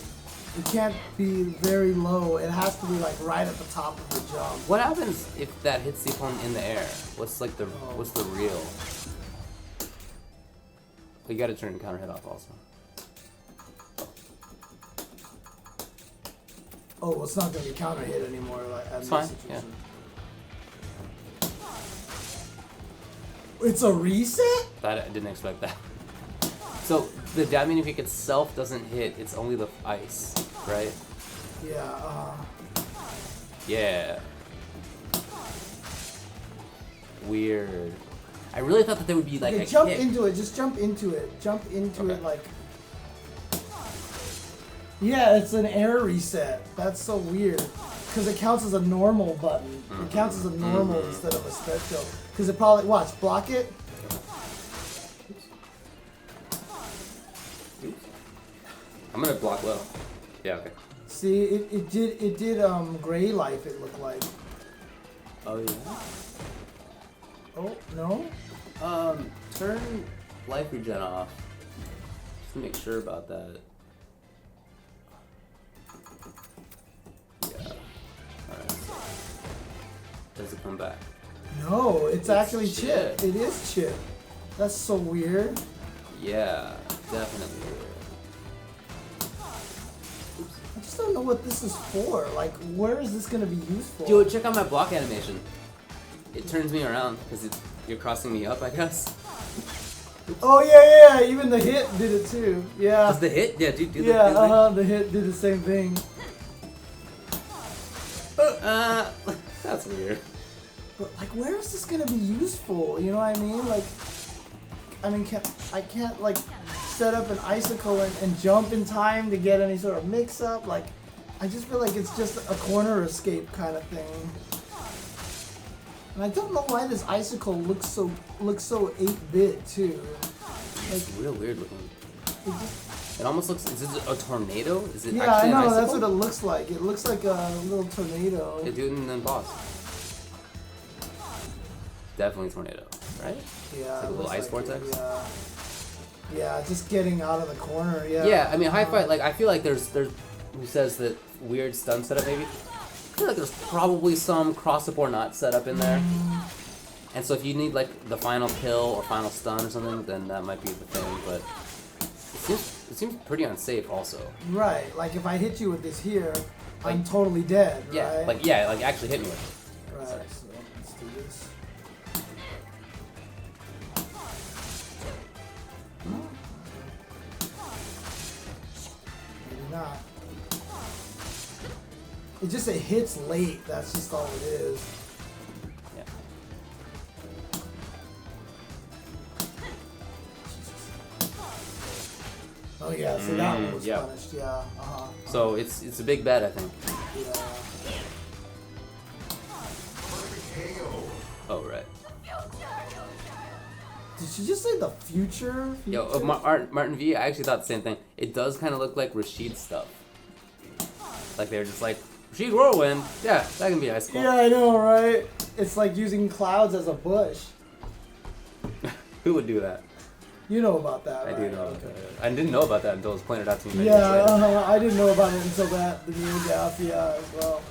It can't be very low. It has to be like right at the top of the jump. What happens if that hits the opponent in the air? What's like the what's the real? You got to turn counter hit off also. Oh, well, it's not going to be counter hit anymore. Like, It's fine, yeah. It's a reset? I didn't expect that. So the down medium kick itself doesn't hit. It's only the ice, right? Yeah. Yeah. Weird. I really thought that there would be like Okay, a jump kick. into it. Just jump into it. Jump into Okay. it like. Yeah, it's an air reset. That's so weird. Because it counts as a normal button. It counts as a normal instead of a special. Because it probably. Watch, block it. I'm gonna block low. Yeah, okay. See, it did gray life, it looked like. Oh yeah. Oh, no? Turn life regen off. Just to make sure about that. Yeah. Alright, so does it come back? No, it's actually chip. chip. It is chip. That's so weird. Yeah, definitely weird. I just don't know what this is for. Like, where is this going to be useful? Yo, check out my block animation. It turns me around because you're crossing me up, I guess. Oh, yeah, yeah. Even the hit did it too. Yeah. Does the hit? Yeah, do the Yeah, the hit did the same thing. That's weird. But, like, where is this going to be useful? You know what I mean? Like, I mean, I can't, like, set up an icicle and jump in time to get any sort of mix-up. Like, I just feel like it's just a corner escape kind of thing. And I don't know why this icicle looks so 8-bit too. Like, It's real weird looking. it just, It almost looks. Is it a tornado? Is it yeah, I actually know. an That's icicle? what it looks like. It looks like a little tornado. Yeah, do it and then pause. Definitely tornado, right? Yeah, like a it little looks ice like vortex? it, yeah. Yeah, just getting out of the corner. Yeah. Yeah, I mean, high fight. Like, I feel like there's who says that weird stun setup maybe. I feel like there's probably some cross up or not setup in there. And so if you need like the final kill or final stun or something, then that might be the thing. But it seems pretty unsafe also. Right. Like if I hit you with this here, I'm totally dead. Yeah, Right? like actually hit me with it. Right. Sorry. So let's do this. Maybe not. It just it hits late. That's just all it is. Yeah. Oh yeah, so that one was yeah. punished. Yeah. So it's a big bet, I think. Yeah. Oh right. Did she just say the future? Yo, Martin V. I actually thought the same thing. It does kind of look like Rashid stuff. Like they're just like Rashid Whirlwind. Yeah, that can be ice cold. Yeah, I know, right? It's like using clouds as a bush. Who would do that? You know about that, right? I do know. Okay. I didn't know about that until it was pointed out to me. Many Yeah, years later. I didn't know about it until the new gas, yeah, as well.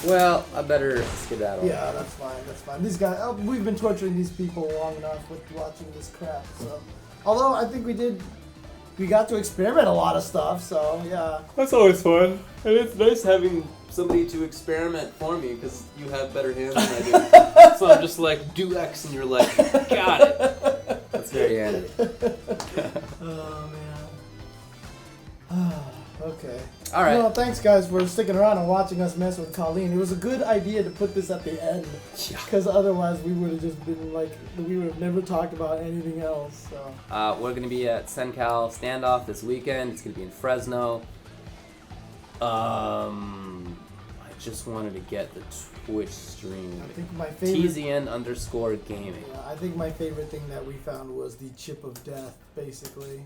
Well, I better skedaddle. Yeah, that's fine, that's fine. These guys, we've been torturing these people long enough with watching this crap, so. Although, I think we got to experiment a lot of stuff, so yeah. That's always fun. And it's nice having somebody to experiment for me because you have better hands than I do. So I'm just like, do X and you're like, got it. That's very handy. Oh, man. Okay. All right. Well, thanks guys for sticking around and watching us mess with Colleen. It was a good idea to put this at the end, Yeah. because otherwise we would have just been like, we would have never talked about anything else. So. We're going to be at Sencal Standoff this weekend. It's going to be in Fresno. I just wanted to get the Twitch stream. I think my favorite. TZN_gaming. Yeah, I think my favorite thing that we found was the chip of death, basically.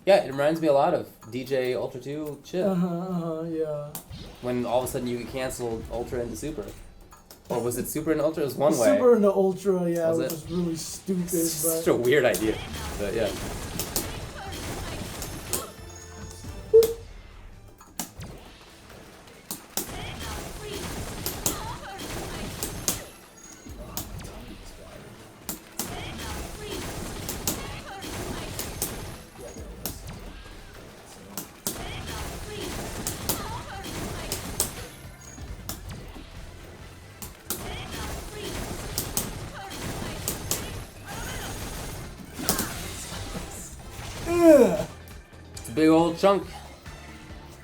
Yeah, it reminds me a lot of DJ Ultra 2 chip. Yeah. When all of a sudden you get canceled Ultra into Super. Or was it Super and Ultra? It was one way. Super into Ultra, yeah, Was which it? was really stupid. It's But such a weird idea. But yeah. It's a big old chunk.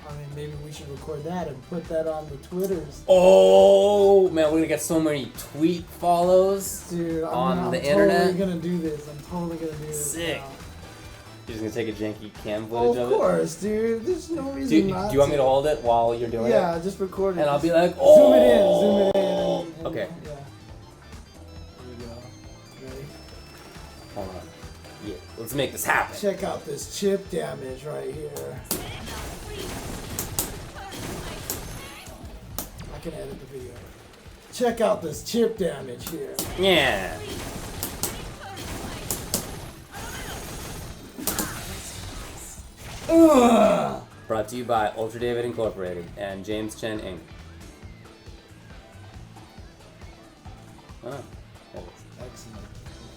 I mean, maybe we should record that and put that on the Twitters. Oh man, we're gonna get so many tweet follows. Dude, On I'm the totally internet? gonna do this. I'm totally gonna do this. Sick. Now. You're just gonna take a janky cam Oh, footage of of course, dude. There's no it? reason Do not you want me to hold it while you're doing it? Yeah, just record it. And I'll be like, Zoom oh! it in. And, Okay. Yeah. Here we go. Ready? Hold on. Yeah, let's make this happen. Check out this chip damage right here. I can edit the video. Check out this chip damage here. Yeah. Ugh. Brought to you by Ultra David Incorporated and James Chen Inc. Oh, there it is. Excellent.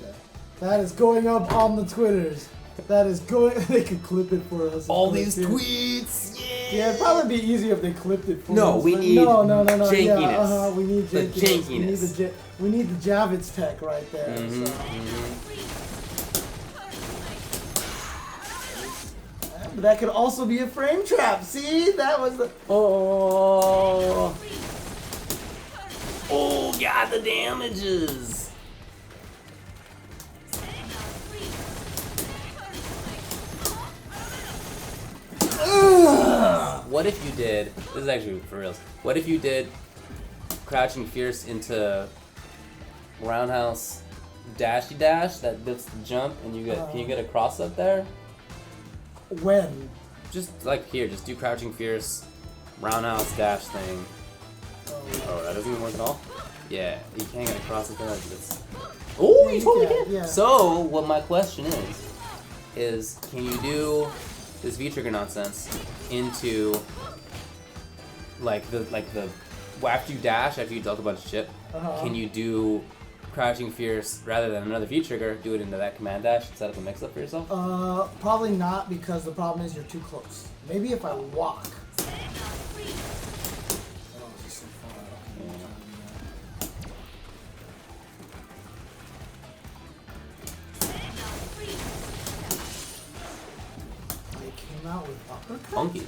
Okay. That is going up on the Twitters. That is going. They could clip it for us. All Clip these it. tweets! Yeah, it'd probably be easier if they clipped it for No, us. we but need no. jankiness. Yeah, we need The jankiness. We need the Javits tech right there. Mm-hmm, So. But that could also be a frame trap. See, that was the. Oh! Oh, God, the damages! What if you did, this is actually for reals, what if you did Crouching Fierce into Roundhouse Dashy Dash that builds the jump and you get, can you get a cross up there? When? Just like here, just do Crouching Fierce, Roundhouse Dash thing. Oh, that doesn't even work at all? Yeah, you can't get a cross up there. Oh, Yeah, you you totally can, can! yeah. So, what my question is can you do this V-trigger nonsense into like the after you dash, after you dunk a bunch of shit, can you do Crouching Fierce rather than another V-trigger, do it into that command dash and set up a mix-up for yourself? Probably not, because the problem is you're too close. Maybe if I walk. I came out with uppercut? Funky.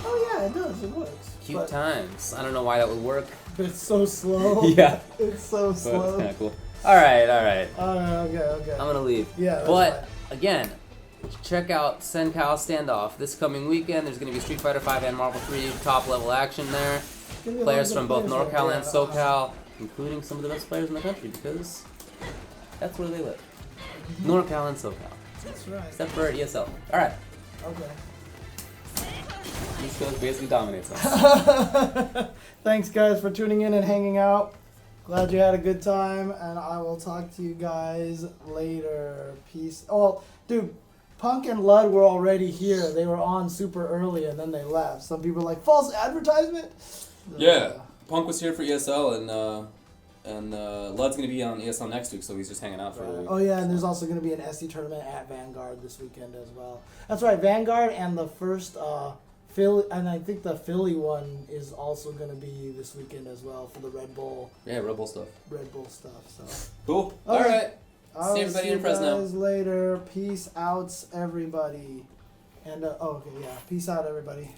Oh yeah, it does. It works. Cute But times. I don't know why that would work. it's so slow. Yeah. It's so But it's slow. kind of cool. Alright. Okay. I'm gonna leave. Yeah, that's But again, check out Sencal Standoff this coming weekend. There's gonna be Street Fighter 5 and Marvel 3 top level action there. Gonna be a Players lot of from both players NorCal there, and yeah. SoCal, including some of the best players in the country because that's where they live. NorCal and SoCal, That's right. except for ESL. All right, Okay. East Coast basically dominates us. Thanks, guys, for tuning in and hanging out. Glad you had a good time, and I will talk to you guys later. Peace. Oh, dude, Punk and Lud were already here. They were on super early, and then they left. Some people are like, false advertisement? Yeah, Punk was here for ESL, and Lud's gonna be on ESL next week, so he's just hanging out for a week. Oh, yeah, and there's also going to be an SC tournament at Vanguard this weekend as well. That's right, Vanguard and the first Philly, and I think the Philly one is also going to be this weekend as well for the Red Bull Yeah, Red Bull stuff. stuff. So Cool. Okay. All right. I'll See everybody see in Fresno. you guys later. Peace out, everybody. And okay, yeah. Peace out, everybody.